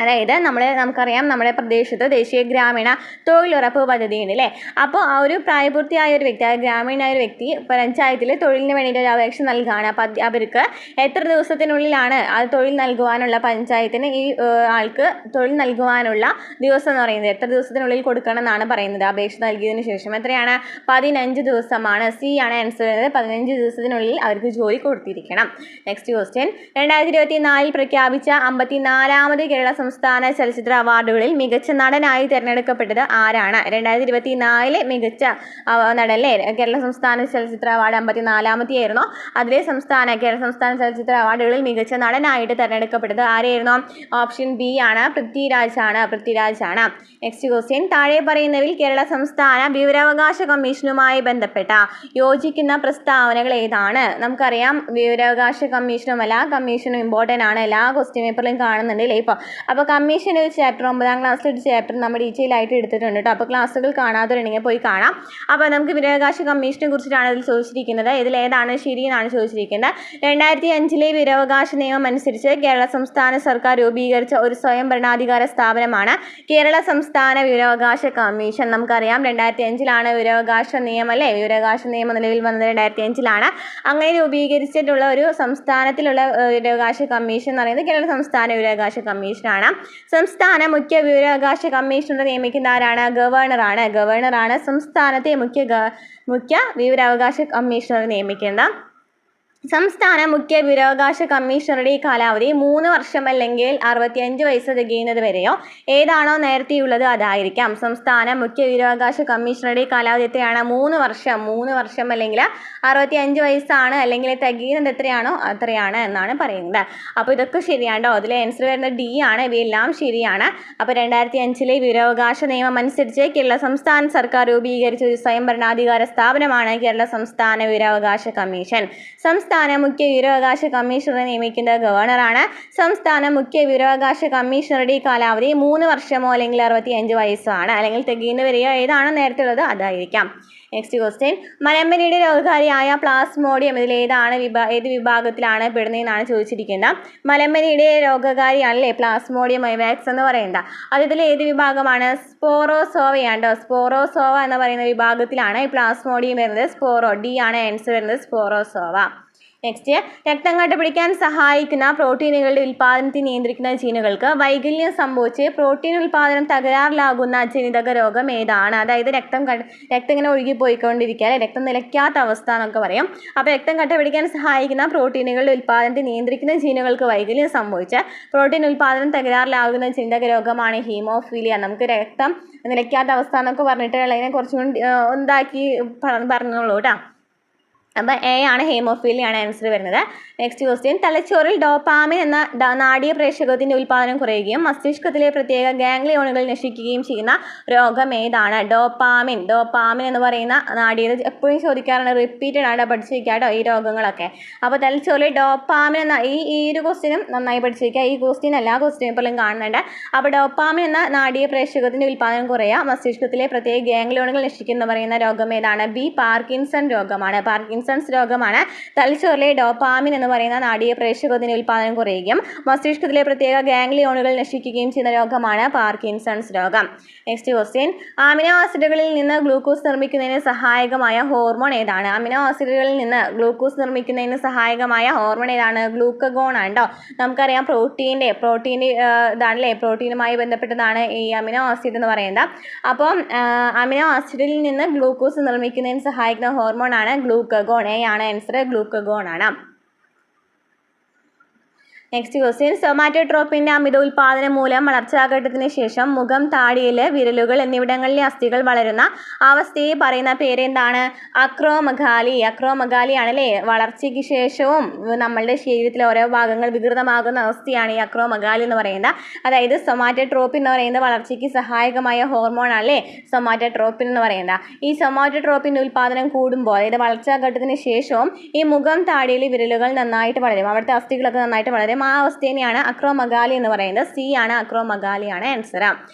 അതായത് നമുക്കറിയാം നമ്മുടെ പ്രദേശത്ത് ദേശീയ ഗ്രാമീണ തൊഴിലുറപ്പ് പദ്ധതി ഉണ്ട് അല്ലേ. അപ്പോൾ ആ ഒരു പ്രായപൂർത്തിയായ ഒരു വ്യക്തി, ഗ്രാമീണായ ഒരു വ്യക്തി പഞ്ചായത്തിൽ തൊഴിലിന് വേണ്ടിയിട്ട് ഒരു അപേക്ഷ നൽകുകയാണ്. അപ്പോൾ അവർക്ക് എത്ര ദിവസത്തിനുള്ളിലാണ് ആ തൊഴിൽ നൽകുവാനുള്ള, പഞ്ചായത്തിന് ഈ ആൾക്ക് തൊഴിൽ നൽകുവാനുള്ള ദിവസം എന്ന് പറയുന്നത് എത്ര ദിവസത്തിനുള്ളിൽ കൊടുക്കണം എന്നാണ് പറയുന്നത്. അപേക്ഷ നൽകിയതിന് ശേഷം എത്രയാണ്? 15 ദിവസമാണ്. സി ആണ് ആൻസർ വരുന്നത്. 15 ദിവസത്തിനുള്ളിൽ അവർക്ക് ജോലി കൊടുത്തിരിക്കണം. നെക്സ്റ്റ് ക്വസ്റ്റ്യൻ, 2024 പ്രഖ്യാപിച്ച 54ാമത് കേരള സംസ്ഥാന ചലച്ചിത്ര അവാർഡുകളിൽ മികച്ച നടനായി തിരഞ്ഞെടുക്കപ്പെട്ടത് ആരാണ്? 2024 മികച്ച നടനല്ലേ കേരള സംസ്ഥാന ചലച്ചിത്ര അവാർഡ് 54ാമത്തെയായിരുന്നു. അതിലെ കേരള സംസ്ഥാന ചലച്ചിത്ര അവാർഡുകളിൽ മികച്ച നടനായിട്ട് തിരഞ്ഞെടുക്കപ്പെട്ടത് ആരായിരുന്നു? ഓപ്ഷൻ ബി ആണ്, പൃഥ്വിരാജ് ആണ്. നെക്സ്റ്റ് ക്വസ്റ്റ്യൻ, താഴെ പറയുന്നവയിൽ കേരള സംസ്ഥാന വിവരാവകാശ കമ്മീഷനുമായി ബന്ധപ്പെട്ട യോജിക്കുന്ന പ്രസ്താവനകൾ ഏതാണ്? നമുക്കറിയാം വിവരാവകാശ കമ്മീഷനും എല്ലാ കമ്മീഷനും ഇമ്പോർട്ടൻ്റ് ആണ്, എല്ലാ ക്വസ്റ്റ്യൻ പേപ്പറിലും കാണുന്നുണ്ട് അല്ലേ. അപ്പോൾ കമ്മീഷൻ ഒരു ചാപ്റ്റർ 9ാം ക്ലാസ്സിൽ ഒരു ചാപ്റ്റർ നമ്മൾ ഡീറ്റെയിൽ ആയിട്ട് എടുത്തിട്ടുണ്ട് കേട്ടോ. അപ്പോൾ ക്ലാസ്സുകൾ കാണാത്തവരുണ്ടെങ്കിൽ പോയി കാണാം. അപ്പോൾ നമുക്ക് വിവരാവകാശ കമ്മീഷനെ കുറിച്ചിട്ടാണ് ഇതിൽ ചോദിച്ചിരിക്കുന്നത്. ഇതിലേതാണ് ശരി എന്നാണ് ചോദിച്ചിരിക്കുന്നത്. 2005 വിവരാവകാശ നിയമം അനുസരിച്ച് കേരള സംസ്ഥാന സർക്കാർ രൂപീകരിച്ച ഒരു സ്വയം ഭരണാധികാര സ്ഥാപനമാണ് കേരള സംസ്ഥാന വിവരാവകാശ കമ്മീഷൻ. നമുക്കറിയാം 2005 വിവരാവകാശ നിയമം അല്ലേ, വിവരാവകാശ നിയമം നിലവിൽ വന്നത് 2005. അങ്ങനെ രൂപീകരിച്ചിട്ടുള്ള ഒരു സംസ്ഥാനത്തിലുള്ള വിവരാവകാശ കമ്മീഷൻ എന്ന് പറയുന്നത് കേരള സംസ്ഥാന വിവരാവകാശ കമ്മീഷനാണ്. സംസ്ഥാന മുഖ്യ വിവരാവകാശ കമ്മീഷണർ നിയമിക്കുന്ന ആരാണ്? ഗവർണറാണ് സംസ്ഥാനത്തെ മുഖ്യ വിവരാവകാശ കമ്മീഷണർ നിയമിക്കുന്നത്. സംസ്ഥാന മുഖ്യ വിവരാവകാശ കമ്മീഷണറുടെ കാലാവധി 3 വർഷം അല്ലെങ്കിൽ 65 വയസ്സ് തികയുന്നത് വരെയോ ഏതാണോ നേരത്തെയുള്ളത് അതായിരിക്കാം. സംസ്ഥാന മുഖ്യ വിവരാവകാശ കമ്മീഷണറുടെ കാലാവധി എത്രയാണ്? 3 വർഷം അല്ലെങ്കിൽ 65 വയസ്സാണ്, അല്ലെങ്കിൽ തികയുന്നത് എത്രയാണോ അത്രയാണ് എന്നാണ് പറയുന്നത്. അപ്പോൾ ഇതൊക്കെ ശരിയാണോ? അതിൽ ആൻസർ വരുന്നത് ഡി ആണ്. ഇവയെല്ലാം ശരിയാണ്. അപ്പോൾ 2005 വിവരാവകാശ നിയമം അനുസരിച്ച് കേരള സംസ്ഥാന സർക്കാർ രൂപീകരിച്ച ഒരു സ്വയം ഭരണാധികാര സ്ഥാപനമാണ് കേരള സംസ്ഥാന വിവരാവകാശ കമ്മീഷൻ. സംസ്ഥാന മുഖ്യ വിവരാവകാശ കമ്മീഷണറെ നിയമിക്കുന്നത് ഗവർണറാണ്. സംസ്ഥാന മുഖ്യ വിവരാവകാശ കമ്മീഷണറുടെ കാലാവധി 3 വർഷമോ അല്ലെങ്കിൽ 65 വയസ്സാണ്, അല്ലെങ്കിൽ തികയുന്നവരെയോ ഏതാണോ നേരത്തെ ഉള്ളത് അതായിരിക്കാം. നെക്സ്റ്റ് ക്വസ്റ്റ്യൻ, മലമ്പനിയുടെ രോഗകാരിയായ പ്ലാസ്മോഡിയം ഏത് വിഭാഗത്തിലാണ് പെടുന്നതെന്നാണ് ചോദിച്ചിരിക്കുന്നത്. മലമ്പനിയുടെ രോഗകാരിയാണല്ലേ പ്ലാസ്മോഡിയം വൈവാക്സ് എന്ന് പറയുന്നത്. അതിൽ ഏത് വിഭാഗമാണ്? സ്പോറോസോവയാണ്. സ്പോറോസോവ എന്ന് പറയുന്ന വിഭാഗത്തിലാണ് ഈ പ്ലാസ്മോഡിയം വരുന്നത്. ഡി ആണ് ആൻസർ വരുന്നത്, സ്പോറോസോവ. നെക്സ്റ്റ്, രക്തം കട്ടപിടിക്കാൻ സഹായിക്കുന്ന പ്രോട്ടീനുകളുടെ ഉൽപ്പാദനത്തെ നിയന്ത്രിക്കുന്ന ജീനുകൾക്ക് വൈകല്യം സംഭവിച്ച് പ്രോട്ടീൻ ഉൽപ്പാദനം തകരാറിലാകുന്ന ജനിതക രോഗം ഏതാണ്? അതായത് രക്തം ഇങ്ങനെ ഒഴുകിപ്പോയിക്കൊണ്ടിരിക്കുക, രക്തം നിലയ്ക്കാത്ത അവസ്ഥ എന്നൊക്കെ പറയും. അപ്പോൾ രക്തം കട്ടപിടിക്കാൻ സഹായിക്കുന്ന പ്രോട്ടീനുകളുടെ ഉൽപ്പാദനത്തെ നിയന്ത്രിക്കുന്ന ജീനുകൾക്ക് വൈകല്യം സംഭവിച്ച് പ്രോട്ടീൻ ഉൽപ്പാദനം തകരാറിലാകുന്ന ജനിതക രോഗമാണ് ഹീമോഫീലിയ. നമുക്ക് രക്തം നിലയ്ക്കാത്ത അവസ്ഥ എന്നൊക്കെ പറഞ്ഞിട്ട് അതിനെ കുറച്ചും കൂടി പറഞ്ഞോളൂ കേട്ടോ. അപ്പോൾ എ ആണ്, ഹീമോഫീലിയാണ് ആൻസർ വരുന്നത്. നെക്സ്റ്റ് ക്വസ്റ്റ്യൻ, തലച്ചോറിൽ ഡോപ്പാമിൻ എന്ന നാഡീയ പ്രേഷകത്തിൻ്റെ ഉൽപ്പാദനം കുറയുകയും മസ്തിഷ്കത്തിലെ പ്രത്യേക ഗാംഗ്ലിയോണുകൾ നശിക്കുകയും ചെയ്യുന്ന രോഗം ഏതാണ്? ഡോപ്പാമിൻ എന്ന് പറയുന്ന നാഡീയ, എപ്പോഴും ചോദിക്കാറാണ്, റിപ്പീറ്റഡ് ആയിട്ട് പഠിച്ചിരിക്കുക കേട്ടോ ഈ രോഗങ്ങളൊക്കെ. അപ്പോൾ തലച്ചോറിൽ ഡോപ്പാമിൻ എന്ന ഈ ഒരു ക്വസ്റ്റ്യനും നന്നായി പഠിച്ചിരിക്കുക. ഈ ക്വസ്റ്റ്യൻ എല്ലാ ക്വസ്റ്റ്യൻ പേപ്പറിലും കാണുന്നുണ്ട്. അപ്പോൾ ഡോപ്പാമിൻ എന്ന നാഡീയ പ്രേഷകത്തിൻ്റെ ഉൽപ്പാദനം കുറയുക, മസ്തിഷ്കത്തിലെ പ്രത്യേക ഗാംഗ്ലിയോണുകൾ നശിക്കുന്ന പറയുന്ന രോഗം ഏതാണ്? ബി, പാർക്കിൻസൺ രോഗമാണ്. രോഗമാണ്. തലച്ചോറിലെ ഡോപ്പാമിൻ എന്ന് പറയുന്ന നാഡീയ പ്രേഷകത്തിന്റെ ഉൽപ്പാദനം കുറയുകയും മസ്തിഷ്കത്തിലെ പ്രത്യേക ഗാംഗ്ലിയോണുകൾ നശിക്കുകയും ചെയ്യുന്ന രോഗമാണ് പാർക്കിൻസൺസ് രോഗം. നെക്സ്റ്റ് ക്വസ്റ്റ്യൻ, അമിനോ ആസിഡുകളിൽ നിന്ന് ഗ്ലൂക്കോസ് നിർമ്മിക്കുന്നതിന് സഹായകമായ ഹോർമോൺ ഏതാണ്? അമിനോ ആസിഡുകളിൽ നിന്ന് ഗ്ലൂക്കോസ് നിർമ്മിക്കുന്നതിന് സഹായകമായ ഹോർമോൺ ഏതാണ്? ഗ്ലൂക്കഗോൺ ആണ് കേട്ടോ. നമുക്കറിയാം പ്രോട്ടീൻ്റെ ഇതാണല്ലേ, പ്രോട്ടീനുമായി ബന്ധപ്പെട്ടതാണ് ഈ അമിനോ ആസിഡ് എന്ന് പറയുന്നത്. അപ്പം അമിനോ ആസിഡിൽ നിന്ന് ഗ്ലൂക്കോസ് നിർമ്മിക്കുന്നതിന് സഹായിക്കുന്ന ഹോർമോൺ ആണ് ഗ്ലൂക്കഗോൺ. എ ആണ് ആൻസർ, ഗ്ലൂക്കഗോൺ ആണ്. നെക്സ്റ്റ് ക്വസ്റ്റ്യൻ, സൊമാറ്റോട്രോപ്പിൻ്റെ അമിത ഉൽപാദനം മൂലം വളർച്ചാഘട്ടത്തിന് ശേഷം മുഖം, താടിയിൽ, വിരലുകൾ എന്നിവിടങ്ങളിലെ അസ്ഥികൾ വളരുന്ന അവസ്ഥയെ പറയുന്ന പേരെന്താണ്? അക്രോമഗാലി ആണല്ലേ. വളർച്ചയ്ക്ക് ശേഷവും നമ്മളുടെ ശരീരത്തിലെ ഓരോ ഭാഗങ്ങൾ വികൃതമാകുന്ന അവസ്ഥയാണ് ഈ അക്രോമഗാലി എന്ന് പറയുന്നത്. അതായത് സൊമാറ്റോട്രോപ്പിൻ എന്ന് പറയുന്നത് വളർച്ചയ്ക്ക് സഹായകമായ ഹോർമോൺ ആണല്ലേ സൊമാറ്റോട്രോപ്പിൻ എന്ന് പറയുന്നത്. ഈ സൊമാറ്റോട്രോപ്പിൻ്റെ ഉൽപാദനം കൂടുമ്പോൾ, അതായത് വളർച്ചാഘട്ടത്തിന് ശേഷവും ഈ മുഖം, താടിയിൽ, വിരലുകൾ നന്നായിട്ട് വളരും, അവിടുത്തെ അസ്ഥികളൊക്കെ നന്നായിട്ട് വളരും. വരും ആ അവസ്ഥേനെയാണ് അക്രോമഗാലി എന്ന് പറയുന്നത്. സി ആണ്, അക്രോമഗാലിയാണ് ആൻസർ.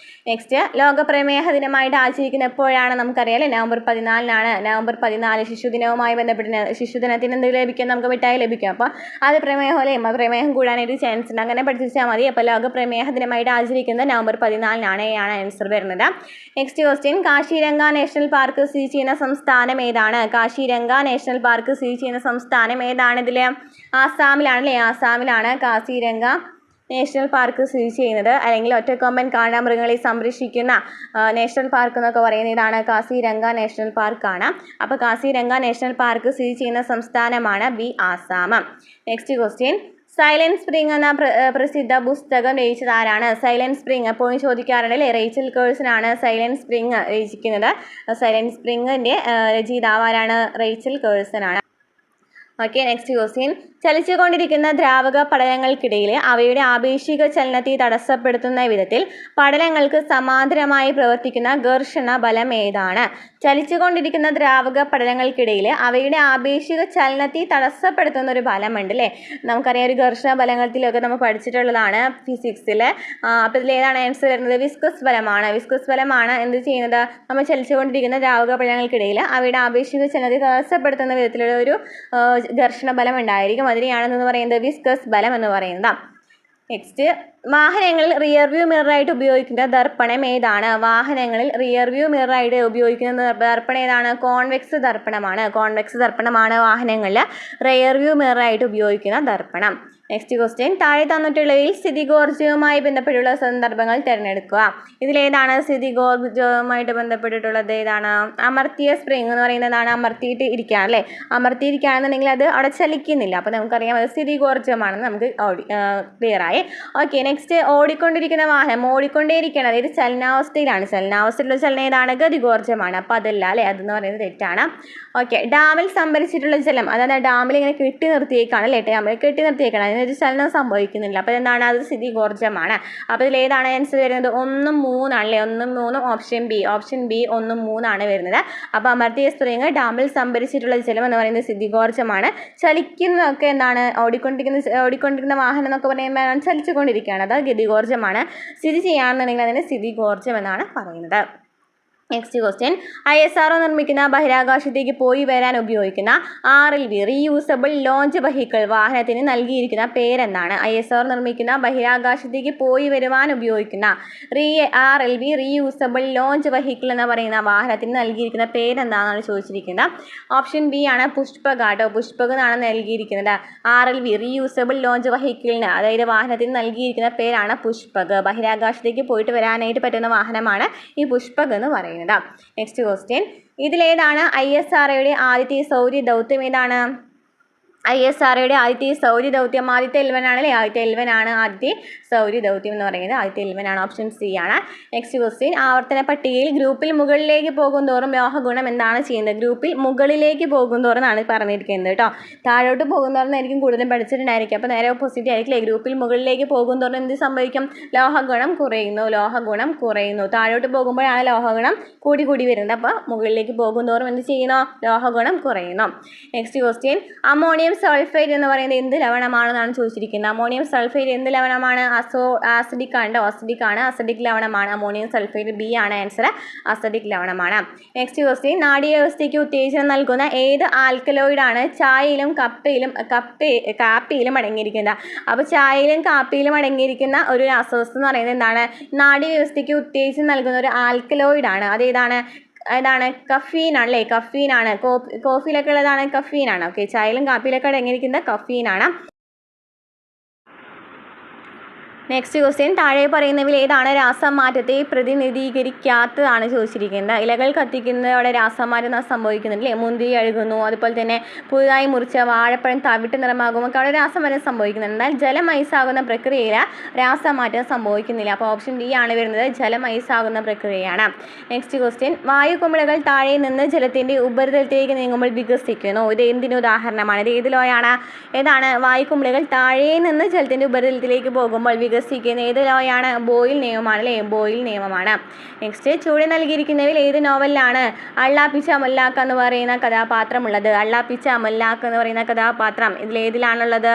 നെക്സ്റ്റ്, ലോക പ്രമേഹ ദിനമായിട്ട് ആചരിക്കുന്നത് എപ്പോഴാണ് നമുക്കറിയാം അല്ലേ? നവംബർ 14 നവംബർ 14 ശിശുദിനവുമായി ബന്ധപ്പെട്ട് ശിശുദിനത്തിന് എന്ത് ലഭിക്കും? നമുക്ക് മിഠായി ലഭിക്കും. അപ്പോൾ അത് പ്രമേഹം അല്ലേ? പ്രമേഹം കൂടാനായിട്ട് ചാൻസ് ഉണ്ട്, അങ്ങനെ പഠിച്ചാൽ മതി. അപ്പോൾ ലോക പ്രമേഹ ദിനമായിട്ട് ആചരിക്കുന്നത് നവംബർ 14 ആണ് ആൻസർ വരുന്നത്. Next question, Kaziranga national park സ്ഥിതി ചെയ്യുന്ന സംസ്ഥാനം ഏതാണ്? കാശിരംഗ നാഷണൽ പാർക്ക് സ്ഥിതി ചെയ്യുന്ന സംസ്ഥാനം ഏതാണ്? ഇതിൽ ആസാമിലാണ് അല്ലേ? ആസാമിലാണ് കാസിരംഗ നാഷണൽ പാർക്ക് സ്ഥിതി ചെയ്യുന്നത്. അല്ലെങ്കിൽ ഒറ്റക്കൊമ്പൻ കാണ്ടാമൃഗങ്ങളെ സംരക്ഷിക്കുന്ന നാഷണൽ പാർക്ക് എന്നൊക്കെ പറയുന്നത് ഇതാണ്, കാസിരംഗ നാഷണൽ പാർക്കാണ്. അപ്പോൾ കാസിരംഗ നാഷണൽ പാർക്ക് സ്ഥിതി ചെയ്യുന്ന സംസ്ഥാനമാണ് B, Assam. Next question, silent spring എന്ന പ്രസിദ്ധ പുസ്തകം രചിച്ചത് ആരാണ്? സൈലന്റ് സ്പ്രിംഗ് എപ്പോഴും ചോദിക്കാറുണ്ട് അല്ലേ? റേച്ചൽ കേഴ്സൺ ആണ് സൈലന്റ് സ്പ്രിംഗ് രചിക്കുന്നത്. സൈലന്റ് സ്പ്രിംഗിൻ്റെ രചയിതാവ് ആരാണ്? റേച്ചൽ കേഴ്സൺ ആണ്. ഓക്കെ, നെക്സ്റ്റ് ക്വസ്റ്റ്യൻ, ചലിച്ചുകൊണ്ടിരിക്കുന്ന ദ്രാവക പടലങ്ങൾക്കിടയിൽ അവയുടെ ആപേക്ഷിക ചലനത്തെ തടസ്സപ്പെടുത്തുന്ന വിധത്തിൽ പടലങ്ങൾക്ക് സമാന്തരമായി പ്രവർത്തിക്കുന്ന ഘർഷണ ബലം ഏതാണ്? ചലിച്ചുകൊണ്ടിരിക്കുന്ന ദ്രാവക പടലങ്ങൾക്കിടയിൽ അവയുടെ ആപേക്ഷിക ചലനത്തെ തടസ്സപ്പെടുത്തുന്ന ഒരു ബലമുണ്ട് അല്ലേ? നമുക്കറിയാം, ഒരു ഘർഷണ ബലത്തിലൊക്കെ നമ്മൾ പഠിച്ചിട്ടുള്ളതാണ് ഫിസിക്സിൽ. അപ്പോൾ ഇതിൽ ഏതാണ് ആൻസർ വരുന്നത്? വിസ്കസ് ബലമാണ്. വിസ്കസ് ബലമാണ് എന്ത് ചെയ്യുന്നത്? നമ്മൾ ചലിച്ചുകൊണ്ടിരിക്കുന്ന ദ്രാവക പടലങ്ങൾക്കിടയിൽ അവയുടെ ആപേക്ഷിക ചലനത്തെ തടസ്സപ്പെടുത്തുന്ന വിധത്തിലുള്ള ഒരു ഘർഷണ ബലം ഉണ്ടായിരിക്കും. അതിനെയാണെന്ന് പറയുന്നത് വിസ്കസ് ബലം എന്ന് പറയുന്നത്. നെക്സ്റ്റ്, വാഹനങ്ങളിൽ റിയർ വ്യൂ മിററായിട്ട് ഉപയോഗിക്കുന്ന ദർപ്പണം ഏതാണ്? വാഹനങ്ങളിൽ റിയർ വ്യൂ മിററായിട്ട് ഉപയോഗിക്കുന്ന ദർപ്പണം ഏതാണ്? കോൺവെക്സ് ദർപ്പണമാണ്. കോൺവെക്സ് ദർപ്പണമാണ് വാഹനങ്ങളിൽ റിയർ വ്യൂ മിററായിട്ട് ഉപയോഗിക്കുന്ന ദർപ്പണം. നെക്സ്റ്റ് ക്വസ്റ്റ്യൻ, താഴെ തന്നിട്ടുള്ളവയിൽ സ്ഥിതികോർജ്ജവുമായി ബന്ധപ്പെട്ടുള്ള സന്ദർഭങ്ങൾ തിരഞ്ഞെടുക്കുക. ഇതിലേതാണ് സ്ഥിതികോർജ്ജവുമായിട്ട് ബന്ധപ്പെട്ടിട്ടുള്ളത്? ഏതാണ്? അമർത്തിയ സ്പ്രിംഗ് എന്ന് പറയുന്നതാണ്. അമർത്തിയിട്ട് ഇരിക്കുകയാണ് അല്ലേ? അമർത്തിയിരിക്കുകയാണെന്നുണ്ടെങ്കിൽ അത് അവിടെ ചലിക്കുന്നില്ല. അപ്പോൾ നമുക്കറിയാം അത് സ്ഥിതികോർജ്ജമാണെന്ന് നമുക്ക് ക്ലിയർ ആയി. ഓക്കെ, നെക്സ്റ്റ്, ഓടിക്കൊണ്ടിരിക്കുന്ന വാഹനം ഓടിക്കൊണ്ടേയിരിക്കണം, അതായത് ചലനാവസ്ഥയിലാണ്. ചലനാവസ്ഥയിലുള്ള ചലനം ഏതാണ്? ഗതികോർജ്ജമാണ്. അപ്പോൾ അതല്ല അല്ലേ? അതെന്ന് പറയുന്നത് തെറ്റാണ്. ഓക്കെ, ഡാമിൽ സംഭരിച്ചിട്ടുള്ള ജലം, അതായത് ഡാമിൽ ഇങ്ങനെ കെട്ടി നിർത്തിയേക്കാണ് അല്ലേ? ഡാമിൽ കെട്ടി നിർത്തിയേക്കാണ്, അതിനൊരു ചലനം സംഭവിക്കുന്നില്ല. അപ്പോൾ എന്താണ്? അത് സ്ഥിതികോർജ്ജമാണ്. അപ്പോൾ ഇതിൽ ഏതാണ് ആൻസർ വരുന്നത്? 1, 3 ആണല്ലേ? 1, 3 ഓപ്ഷൻ ബി. ഓപ്ഷൻ ബി 1, 3 ആണ് വരുന്നത്. അപ്പോൾ അമർത്തിയ സ്പ്രിംഗ് ഡാമിൽ സംഭരിച്ചിട്ടുള്ള ജലം എന്ന് പറയുന്നത് സ്ഥിതികോർജ്ജമാണ്. ചലിക്കുന്നതൊക്കെ എന്താണ്? ഓടിക്കൊണ്ടിരിക്കുന്ന വാഹനം എന്നൊക്കെ പറയുമ്പോൾ ചലിച്ചുകൊണ്ടിരിക്കുകയാണ്, അത് ഗതികോർജ്ജമാണ്. സ്ഥിതി ചെയ്യുകയാണെന്നുണ്ടെങ്കിൽ അതിന് സ്ഥിതികോർജ്ജം എന്നാണ് പറയുന്നത്. നെക്സ്റ്റ് ക്വസ്റ്റ്യൻ, ISRO നിർമ്മിക്കുന്ന ബഹിരാകാശത്തേക്ക് പോയി വരാൻ ഉപയോഗിക്കുന്ന RLV റീയൂസബിൾ ലോഞ്ച് വെഹിക്കിൾ വാഹനത്തിന് നൽകിയിരിക്കുന്ന പേരെന്താണ്? ISRO നിർമ്മിക്കുന്ന ബഹിരാകാശത്തേക്ക് പോയി വരുവാൻ ഉപയോഗിക്കുന്ന RLV റീയൂസബിൾ ലോഞ്ച് വെഹിക്കിൾ എന്ന് പറയുന്ന വാഹനത്തിന് നൽകിയിരിക്കുന്ന പേരെന്താണെന്നാണ് ചോദിച്ചിരിക്കുന്നത്. ഓപ്ഷൻ ബി ആണ് പുഷ്പക് കേട്ടോ. പുഷ്പക് എന്നാണ് നൽകിയിരിക്കുന്നത്. RLV റീയൂസബിൾ ലോഞ്ച് വെഹിക്കിളിന്, അതായത് വാഹനത്തിന് നൽകിയിരിക്കുന്ന പേരാണ് പുഷ്പക്. ബഹിരാകാശത്തേക്ക് പോയിട്ട് വരാനായിട്ട് പറ്റുന്ന വാഹനമാണ് ഈ പുഷ്പക് എന്ന് പറയുന്നത്. നെക്സ്റ്റ് ക്വസ്റ്റ്യൻ, ഇതിലേതാണ് ISROയുടെ ആദ്യത്തെ സൗര ദൗത്യം? ഏതാണ് ISROയുടെ ആദ്യത്തെ സൗര ദൗത്യം? ആദ്യത്തെ 11 ആണല്ലേ? ആദ്യത്തെ 11 ആണ് ആദ്യത്തെ സൗര ദൗത്യം എന്ന് പറയുന്നത്. ആദ്യത്തെ 11 ആണ്, ഓപ്ഷൻ സി ആണ്. നെക്സ്റ്റ് ക്വസ്റ്റ്യൻ, ആവർത്തന പട്ടികയിൽ ഗ്രൂപ്പിൽ മുകളിലേക്ക് പോകുന്തോറും ലോഹഗുണം എന്താണ് ചെയ്യുന്നത്? ഗ്രൂപ്പിൽ മുകളിലേക്ക് പോകുന്തോറും എന്നാണ് പറഞ്ഞിരിക്കുന്നത് കേട്ടോ. താഴോട്ട് പോകുന്തോറും കൂടുതലും പഠിച്ചിട്ടുണ്ടായിരിക്കും. അപ്പോൾ നേരെ ഓപ്പോസിറ്റ് ആയിരിക്കില്ലേ? ഗ്രൂപ്പിൽ മുകളിലേക്ക് പോകുന്തോറും എന്ത് സംഭവിക്കും? ലോഹഗുണം കുറയുന്നു. ലോഹഗുണം കുറയുന്നു. താഴോട്ട് പോകുമ്പോഴാണ് ലോഹഗുണം കൂടി കൂടി വരുന്നത്. അപ്പോൾ മുകളിലേക്ക് പോകുന്തോറും എന്ത് ചെയ്യുന്നു? ലോഹഗുണം കുറയുന്നു. നെക്സ്റ്റ് ക്വസ്റ്റ്യൻ, അമോണിയം സൾഫൈഡ് എന്ന് പറയുന്നത് എന്ത് ലവണമാണെന്നാണ് ചോദിച്ചിരിക്കുന്നത്. അമോണിയം സൾഫൈഡ് എന്ത് ലവണമാണ്? ആസിഡിക് ആണ്. അസിഡിക് ലവണമാണ് അമോണിയം സൾഫൈഡ്. ബി ആണ് ആൻസർ, അസിഡിക് ലവണമാണ്. നെക്സ്റ്റ് ക്വസ്റ്റ്യൻ, നാഡീവ്യവസ്ഥയ്ക്ക് ഉത്തേജനം നൽകുന്ന ഏത് ആൽക്കലോയിഡാണ് ചായയിലും കാപ്പിയിലും അടങ്ങിയിരിക്കുന്നത്? അപ്പോൾ ചായയിലും കാപ്പിയിലും അടങ്ങിയിരിക്കുന്ന ഒരു രാസവസ്തു എന്ന് പറയുന്നത് എന്താണ്? നാഡീവ്യവസ്ഥയ്ക്ക് ഉത്തേജനം നൽകുന്ന ഒരു ആൽക്കലോയിഡാണ്. അതേതാണ്? കഫീൻ ആണല്ലേ? കഫീനാണ്. കോഫിയിലൊക്കെ ഉള്ളതാണ് കഫീനാണ്. ഓക്കെ, ചായയിലും കാപ്പിയിലൊക്കെ അടങ്ങിയിരിക്കുന്ന കഫീനാണ്. നെക്സ്റ്റ് ക്വസ്റ്റ്യൻ, താഴെ പറയുന്നവയിൽ ഏതാണ് രാസമാറ്റത്തെ പ്രതിനിധീകരിക്കാത്തതാണ് ചോദിച്ചിരിക്കുന്നത്? ഇലകൾ കത്തിക്കുന്നതോടെ രാസമാറ്റം സംഭവിക്കുന്നുണ്ട് അല്ലേ? മുന്തിരി അഴുകുന്നു, അതുപോലെ തന്നെ പുതുതായി മുറിച്ച വാഴപ്പഴം തവിട്ട് നിറമാകുമ്പോൾ അവിടെ രാസമാറ്റം സംഭവിക്കുന്നുണ്ട്. എന്നാൽ ജലം ഐസാകുന്ന പ്രക്രിയയിൽ രാസമാറ്റം സംഭവിക്കുന്നില്ല. അപ്പോൾ ഓപ്ഷൻ ഡി ആണ് വരുന്നത്, ജലം ഐസാകുന്ന പ്രക്രിയയാണ്. നെക്സ്റ്റ് ക്വസ്റ്റ്യൻ, വായുകുമിളകൾ താഴെ നിന്ന് ജലത്തിൻ്റെ ഉപരിതലത്തിലേക്ക് നീങ്ങുമ്പോൾ വികസിക്കുന്നു. ഇത് എന്തിന് ഉദാഹരണമാണ്? ഇത് ഏത് ലോയാണ്? ഏതാണ്? വായുകുമിളകൾ താഴെ നിന്ന് ജലത്തിൻ്റെ ഉപരിതലത്തിലേക്ക് പോകുമ്പോൾ വികസിക്കുന്ന ഏത് ലോയാണ്? ബോയിൽ നിയമമാണ് അല്ലേ? ബോയിൽ നിയമമാണ്. നെക്സ്റ്റ്, ചുവടെ നൽകിയിരിക്കുന്നവയിൽ ഏത് നോവലിലാണ് അള്ളാപ്പിച്ച അമല്ലാക്ക എന്ന് പറയുന്ന കഥാപാത്രം ഉള്ളത്? അള്ളാപ്പിച്ച അമല്ലാക്ക എന്ന് പറയുന്ന കഥാപാത്രം ഇതിലേതിലാണുള്ളത്?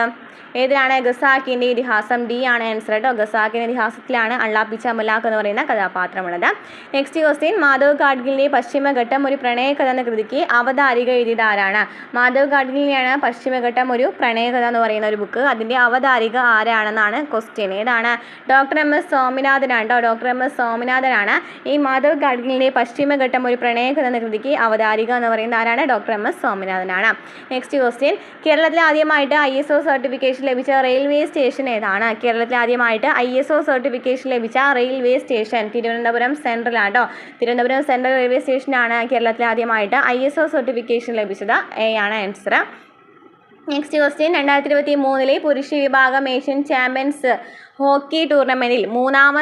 ഏതിലാണ്? ഖസാക്കിൻ്റെ ഇതിഹാസം. ഡി ആണ് ആൻസർ കേട്ടോ. ഖസാക്കിൻ്റെ ഇതിഹാസത്തിലാണ് അള്ളാപ്പിച്ച മലാഖ് എന്ന് പറയുന്ന കഥാപാത്രമുള്ളത്. നെക്സ്റ്റ് ക്വസ്റ്റ്യൻ, മാധവ് ഗാഡ്ഗിലിൻ്റെ പശ്ചിമഘട്ടം ഒരു പ്രണയകഥ എന്ന കൃതിക്ക് അവതാരിക എഴുതിയത് ആരാണ്? മാധവ് ഗാഡ്ഗിലിനെയാണ് പശ്ചിമഘട്ടം ഒരു പ്രണയകഥ എന്ന് പറയുന്ന ഒരു ബുക്ക്. അതിൻ്റെ അവതാരിക ആരാണെന്നാണ് ക്വസ്റ്റ്യൻ. ഏതാണ്? ഡോക്ടർ എം എസ് സ്വാമിനാഥനാണ് കേട്ടോ. ഡോക്ടർ എം എസ് സ്വാമിനാഥനാണ് ഈ മാധവ് ഗാഡ്ഗിലിൻ്റെ പശ്ചിമഘട്ടം ഒരു പ്രണയകഥ എന്ന കൃതിക്ക് അവതാരിക എന്ന് പറയുന്നത് ആരാണ്? ഡോക്ടർ എം എസ് സ്വാമിനാഥനാണ്. നെക്സ്റ്റ് ക്വസ്റ്റ്യൻ, കേരളത്തിൽ ആദ്യമായിട്ട് ISO സർട്ടിഫിക്കേഷൻ ലഭിച്ച റെയിൽവേ സ്റ്റേഷൻ ഏതാണ്? കേരളത്തിൽ ആദ്യമായിട്ട് ISO സർട്ടിഫിക്കേഷൻ ലഭിച്ച റെയിൽവേ സ്റ്റേഷൻ തിരുവനന്തപുരം സെൻട്രൽ ആട്ടോ. തിരുവനന്തപുരം സെൻട്രൽ റെയിൽവേ സ്റ്റേഷനാണ് കേരളത്തിൽ ആദ്യമായിട്ട് ISO സർട്ടിഫിക്കേഷൻ ലഭിച്ചത്. എ ആണ് ആൻസർ. നെക്സ്റ്റ് ക്വസ്റ്റ്യൻ, 2023 പുരുഷ വിഭാഗം ഏഷ്യൻ ചാമ്പ്യൻസ് ഹോക്കി ടൂർണമെൻറ്റിൽ മൂന്നാം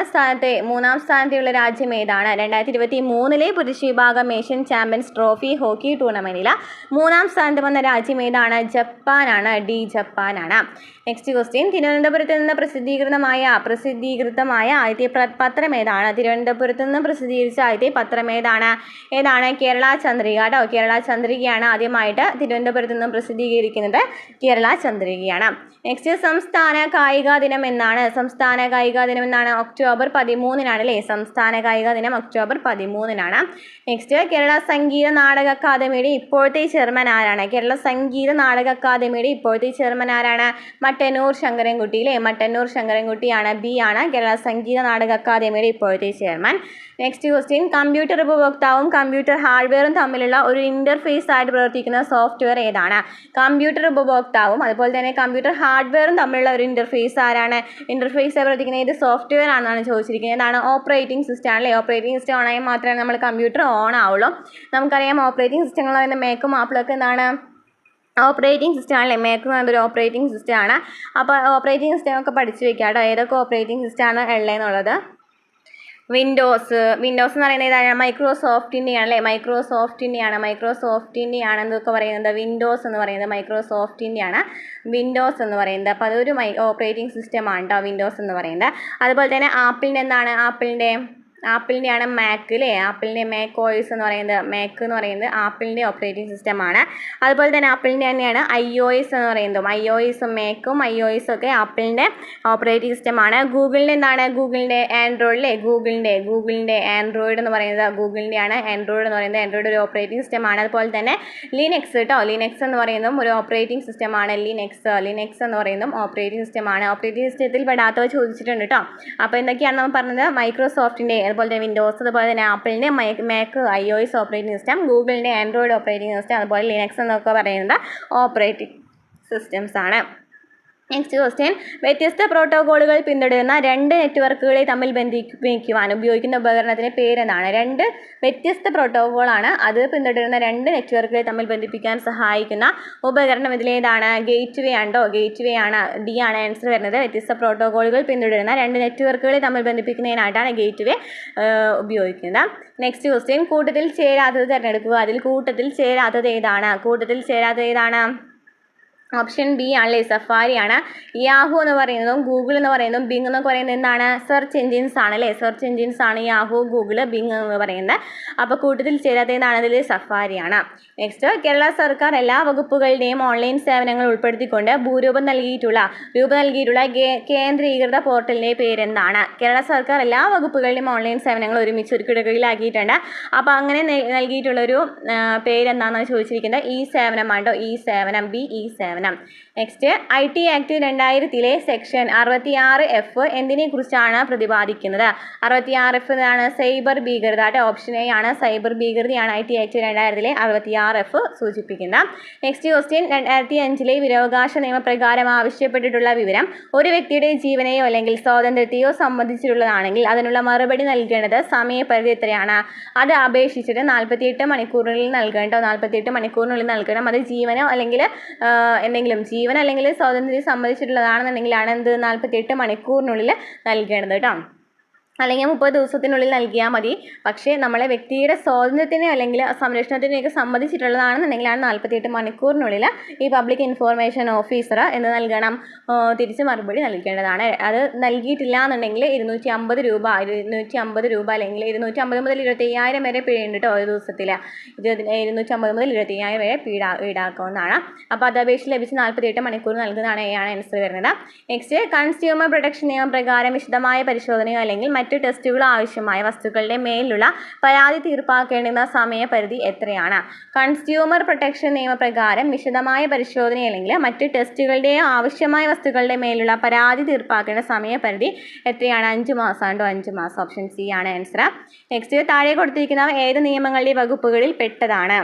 സ്ഥാനത്തുള്ള രാജ്യം ഏതാണ്? 2023 പുരുഷ വിഭാഗം ഏഷ്യൻ ചാമ്പ്യൻസ് ട്രോഫി ഹോക്കി ടൂർണമെൻറ്റിൽ മൂന്നാം സ്ഥാനത്ത് വന്ന രാജ്യം ഏതാണ്? ജപ്പാനാണ്. ഡി ജപ്പാനാണ്. നെക്സ്റ്റ് ക്വസ്റ്റ്യൻ, തിരുവനന്തപുരത്ത് നിന്ന് പ്രസിദ്ധീകൃതമായ ആദ്യത്തെ പത്രം ഏതാണ്? തിരുവനന്തപുരത്ത് നിന്ന് പ്രസിദ്ധീകരിച്ച ആദ്യത്തെ പത്രം ഏതാണ്? കേരള ചന്ദ്രിക കേട്ടോ. കേരള ചന്ദ്രികയാണ് ആദ്യമായിട്ട് തിരുവനന്തപുരത്ത് നിന്ന് പ്രസിദ്ധീകരിക്കുന്നത്. കേരള ചന്ദ്രികയാണ്. നെക്സ്റ്റ്, സംസ്ഥാന കായിക ദിനം എന്നാണ്? സംസ്ഥാന കായിക ദിനം എന്നാണ്? ഒക്ടോബർ 13-നാണ് അല്ലേ? സംസ്ഥാന കായിക ദിനം ഒക്ടോബർ 13-നാണ്. നെക്സ്റ്റ്, കേരള സംഗീത നാടക അക്കാദമിയുടെ ഇപ്പോഴത്തെ ചെയർമാൻ ആരാണ്? കേരള സംഗീത നാടക അക്കാദമിയുടെ ഇപ്പോഴത്തെ ചെയർമാൻ ആരാണ്? മട്ടന്നൂർ ശങ്കരൻകുട്ടി അല്ലേ? മട്ടന്നൂർ ശങ്കരൻകുട്ടിയാണ്. ബി ആണ് കേരള സംഗീത നാടക അക്കാദമിയുടെ ഇപ്പോഴത്തെ ചെയർമാൻ. നെക്സ്റ്റ് ക്വസ്റ്റ്യൻ, കമ്പ്യൂട്ടർ ഉപഭോക്താവും കമ്പ്യൂട്ടർ ഹാർഡ്വെയറും തമ്മിലുള്ള ഒരു ഇൻ്റർഫേസ് ആയിട്ട് പ്രവർത്തിക്കുന്ന സോഫ്റ്റ്വെയർ ഏതാണ്? കമ്പ്യൂട്ടർ ഉപഭോക്താവും അതുപോലെ തന്നെ കമ്പ്യൂട്ടർ ഹാർഡ്വെയറും തമ്മിലുള്ള ഒരു ഇൻ്റർഫേസ് ആരാണ്? ഇൻ്റർഫേസ് പ്രവർത്തിക്കുന്ന ഏത് സോഫ്റ്റ്വെയർ ആണെന്നാണ് ചോദിച്ചിരിക്കുന്നത്. ഏതാണ്? ഓപ്പറേറ്റിംഗ് സിസ്റ്റം ആണല്ലേ? ഓപ്പറേറ്റിംഗ് സിസ്റ്റം ഓണായാൽ മാത്രമേ നമ്മൾ കമ്പ്യൂട്ടർ ഓൺ ആവുള്ളൂ. നമുക്കറിയാം ഓപ്പറേറ്റിംഗ് സിസ്റ്റങ്ങൾ പറയുന്ന മേക്കും ആപ്പിളൊക്കെ എന്താണ്? ഓപ്പറേറ്റിംഗ് സിസ്റ്റം ആണല്ലേ? മേക്ക് എന്ന് പറയുന്നത് ഒരു ഓപ്പറേറ്റിംഗ് സിസ്റ്റം ആണ്. അപ്പോൾ ഓപ്പറേറ്റിംഗ് സിസ്റ്റം ഒക്കെ പഠിച്ചു വെക്കാം കേട്ടോ. ഏതൊക്കെ ഓപ്പറേറ്റിംഗ് സിസ്റ്റമാണ് ഉള്ളതെന്നുള്ളത്. വിൻഡോസ് എന്ന് പറയുന്നത് ഏതാണ്? മൈക്രോസോഫ്റ്റിൻ്റെ ആണല്ലേ? മൈക്രോസോഫ്റ്റിൻ്റെയാണ് എന്തൊക്കെ പറയുന്നത്? വിൻഡോസ് എന്ന് പറയുന്നത് മൈക്രോസോഫ്റ്റിൻ്റെയാണ് വിൻഡോസ് എന്ന് പറയുന്നത്. അപ്പോൾ അതൊരു ഓപ്പറേറ്റിംഗ് സിസ്റ്റമാണ് കേട്ടോ വിൻഡോസ് എന്ന് പറയുന്നത്. അതുപോലെ തന്നെ ആപ്പിളിൻ്റെ എന്താണ്? ആപ്പിളിൻ്റെയാണ് മാക്ക് അല്ലേ? ആപ്പിളിൻ്റെ മാക് OS എന്ന് പറയുന്നത് ആപ്പിളിൻ്റെ ഓപ്പറേറ്റിംഗ് സിസ്റ്റമാണ്. അതുപോലെ തന്നെ ആപ്പിളിൻ്റെ തന്നെയാണ് iOS എന്ന് പറയുന്നതും. iOSും മാക്കും iOS ഒക്കെ ആപ്പിളിൻ്റെ ഓപ്പറേറ്റിംഗ് സിസ്റ്റമാണ്. ഗൂഗിളിൻ്റെ എന്താണ്? ഗൂഗിളിൻ്റെ ആൻഡ്രോയിഡ് അല്ലേ? ഗൂഗിളിൻ്റെ ആൻഡ്രോയിഡ് എന്ന് പറയുന്നത് ഗൂഗിളിൻ്റെയാണ് ആൻഡ്രോയിഡ് എന്ന് പറയുന്നത്. ആൻഡ്രോയിഡ് ഒരു ഓപ്പറേറ്റിംഗ് സിസ്റ്റമാണ്. അതുപോലെ തന്നെ ലിനക്സ് കേട്ടോ. ലിനക്സ് എന്ന് പറയുന്നതും ഒരു ഓപ്പറേറ്റിംഗ് സിസ്റ്റമാണ്. ലിനക്സ് എന്ന് പറയുന്നതും ഓപ്പറേറ്റിംഗ് സിസ്റ്റമാണ്. ഓപ്പറേറ്റിംഗ് സിസ്റ്റത്തിൽ പെടാത്തവ ചോദിച്ചിട്ടുണ്ട് കേട്ടോ. അപ്പോൾ എന്തൊക്കെയാണ് നമ്മൾ പറഞ്ഞത്? മൈക്രോസോഫ്റ്റിൻ്റെ, അതുപോലെ തന്നെ വിൻഡോസ്, അതുപോലെ തന്നെ ആപ്പിളിൻ്റെ മാക് iOS ഓപ്പറേറ്റിംഗ് സിസ്റ്റം, ഗൂഗിളിൻ്റെ ആൻഡ്രോയിഡ് ഓപ്പറേറ്റിംഗ് സിസ്റ്റം, അതുപോലെ ലിനക്സ് എന്നൊക്കെ പറയുന്നത് ഓപ്പറേറ്റിംഗ് സിസ്റ്റംസ് ആണ്. നെക്സ്റ്റ് ക്വസ്റ്റ്യൻ, വ്യത്യസ്ത പ്രോട്ടോക്കോളുകൾ പിന്തുടരുന്ന രണ്ട് നെറ്റ്വർക്കുകളെ തമ്മിൽ ബന്ധിപ്പിക്കുവാൻ ഉപയോഗിക്കുന്ന ഉപകരണത്തിൻ്റെ പേരെന്താണ്? രണ്ട് വ്യത്യസ്ത പ്രോട്ടോക്കോളാണ്. അത് പിന്തുടരുന്ന രണ്ട് നെറ്റ്വർക്കുകളെ തമ്മിൽ ബന്ധിപ്പിക്കാൻ സഹായിക്കുന്ന ഉപകരണം ഇതിലേതാണ്? ഗേറ്റ്വേ ആണോ? ഗേറ്റ്വേ ആണ്. ഡി ആണ് ആൻസർ വരുന്നത്. വ്യത്യസ്ത പ്രോട്ടോക്കോളുകൾ പിന്തുടരുന്ന രണ്ട് നെറ്റ്വർക്കുകളെ തമ്മിൽ ബന്ധിപ്പിക്കുന്നതിനായിട്ടാണ് ഗേറ്റ്വേ ഉപയോഗിക്കുന്നത്. നെക്സ്റ്റ് ക്വസ്റ്റ്യൻ, കൂട്ടത്തിൽ ചേരാത്തത് തിരഞ്ഞെടുക്കുക. അതിൽ കൂട്ടത്തിൽ ചേരാത്തത് ഏതാണ്? ഓപ്ഷൻ ബി ആണല്ലേ? സഫാരിയാണ്. യാഹു എന്ന് പറയുന്നതും ഗൂഗിൾ എന്ന് പറയുന്നതും ബിങ് എന്നൊക്കെ പറയുന്നത് എന്താണ്? സെർച്ച് എൻജിൻസ് ആണല്ലേ? സെർച്ച് എൻജിൻസ് ആണ് യാഹു, ഗൂഗിൾ, ബിങ് എന്ന് പറയുന്നത്. അപ്പോൾ കൂട്ടത്തിൽ ചേരാത്തതാണ് അതിൽ സഫാരിയാണ്. നെക്സ്റ്റ്, കേരള സർക്കാർ എല്ലാ വകുപ്പുകളുടെയും ഓൺലൈൻ സേവനങ്ങൾ ഉൾപ്പെടുത്തിക്കൊണ്ട് രൂപം നൽകിയിട്ടുള്ള കേന്ദ്രീകൃത പോർട്ടലിൻ്റെ പേരെന്താണ്? കേരള സർക്കാർ എല്ലാ വകുപ്പുകളുടെയും ഓൺലൈൻ സേവനങ്ങൾ ഒരുമിച്ച് ഒരു കിടക്കയിലാക്കിയിട്ടുണ്ട്. അപ്പോൾ അങ്ങനെ നൽകിയിട്ടുള്ളൊരു പേരെന്താണെന്നാണ് ചോദിച്ചിരിക്കുന്നത്. ഈ സേവനമാണോ? ഈ സേവനം. ബി ഈ സേവനം. Next, IT act 2000 section 66F എന്തിനെക്കുറിച്ചാണ് പ്രതിപാദിക്കുന്നത്? 66F എന്നാണ് സൈബർ ഭീകരത കേട്ടോ. ഓപ്ഷൻ എ ആണ്. സൈബർ ഭീകരതയാണ് IT ആക്ട് 2000 66F സൂചിപ്പിക്കുന്നത്. നെക്സ്റ്റ് ക്വസ്റ്റ്യൻ, 2005 വിവരാവകാശ നിയമപ്രകാരം ആവശ്യപ്പെട്ടിട്ടുള്ള വിവരം ഒരു വ്യക്തിയുടെ ജീവനെയോ അല്ലെങ്കിൽ സ്വാതന്ത്ര്യത്തെയോ സംബന്ധിച്ചിട്ടുള്ളതാണെങ്കിൽ അതിനുള്ള മറുപടി നൽകേണ്ടത് സമയപരിധി എത്രയാണ്? അത് അപേക്ഷിച്ചിട്ട് 48 മണിക്കൂറിനുള്ളിൽ നൽകേണ്ടോ? 48 മണിക്കൂറിനുള്ളിൽ നൽകണം. അത് ജീവനോ അല്ലെങ്കിൽ ജീവൻ അല്ലെങ്കിൽ സ്വാതന്ത്ര്യം സംബന്ധിച്ചിട്ടുള്ളതാണെന്നുണ്ടെങ്കിലാണ് എന്ത് 48 മണിക്കൂറിനുള്ളിൽ നൽകേണ്ടത് കേട്ടോ. അല്ലെങ്കിൽ 30 ദിവസത്തിനുള്ളിൽ നൽകിയാൽ മതി. പക്ഷേ നമ്മളെ വ്യക്തിയുടെ സ്വാതന്ത്ര്യത്തിനോ അല്ലെങ്കിൽ സംരക്ഷണത്തിനൊക്കെ സമ്മതിച്ചിട്ടുള്ളതാണെന്നുണ്ടെങ്കിലാണ് 48 മണിക്കൂറിനുള്ളിൽ ഈ പബ്ലിക് ഇൻഫോർമേഷൻ ഓഫീസർ എന്ത് നൽകണം, തിരിച്ച് മറുപടി നൽകേണ്ടതാണ്. അത് നൽകിയിട്ടില്ല എന്നുണ്ടെങ്കിൽ 250 രൂപ അല്ലെങ്കിൽ 250 മുതൽ 25,000 വരെ പിഴയുണ്ട് കേട്ടോ. ഒരു ദിവസത്തിൽ 250 മുതൽ 25,000 വരെ ഈടാക്കാവുന്നതാണ്. അപ്പോൾ അത് അപേക്ഷ ലഭിച്ച് 48 മണിക്കൂർ നൽകുന്നതാണ് ആൻസർ വരുന്നത്. നെക്സ്റ്റ്, കൺസ്യൂമർ പ്രൊട്ടക്ഷൻ നിയമപ്രകാരം വിശദമായ പരിശോധനയോ അല്ലെങ്കിൽ മറ്റ് ടെസ്റ്റുകളോ ആവശ്യമായ വസ്തുക്കളുടെ മേലുള്ള പരാതി തീർപ്പാക്കേണ്ടുന്ന സമയപരിധി എത്രയാണ്? കൺസ്യൂമർ പ്രൊട്ടക്ഷൻ നിയമപ്രകാരം വിശദമായ പരിശോധന അല്ലെങ്കിൽ മറ്റ് ടെസ്റ്റുകളുടെയോ ആവശ്യമായ വസ്തുക്കളുടെ മേലുള്ള പരാതി തീർപ്പാക്കേണ്ട സമയപരിധി എത്രയാണ്? 5 മാസമാണ്. 5 മാസം. ഓപ്ഷൻ സി ആണ് ആൻസർ. നെക്സ്റ്റ്, താഴെ കൊടുത്തിരിക്കുന്നവ ഏത് നിയമങ്ങളുടെ വകുപ്പുകളിൽ പെട്ടതാണ്?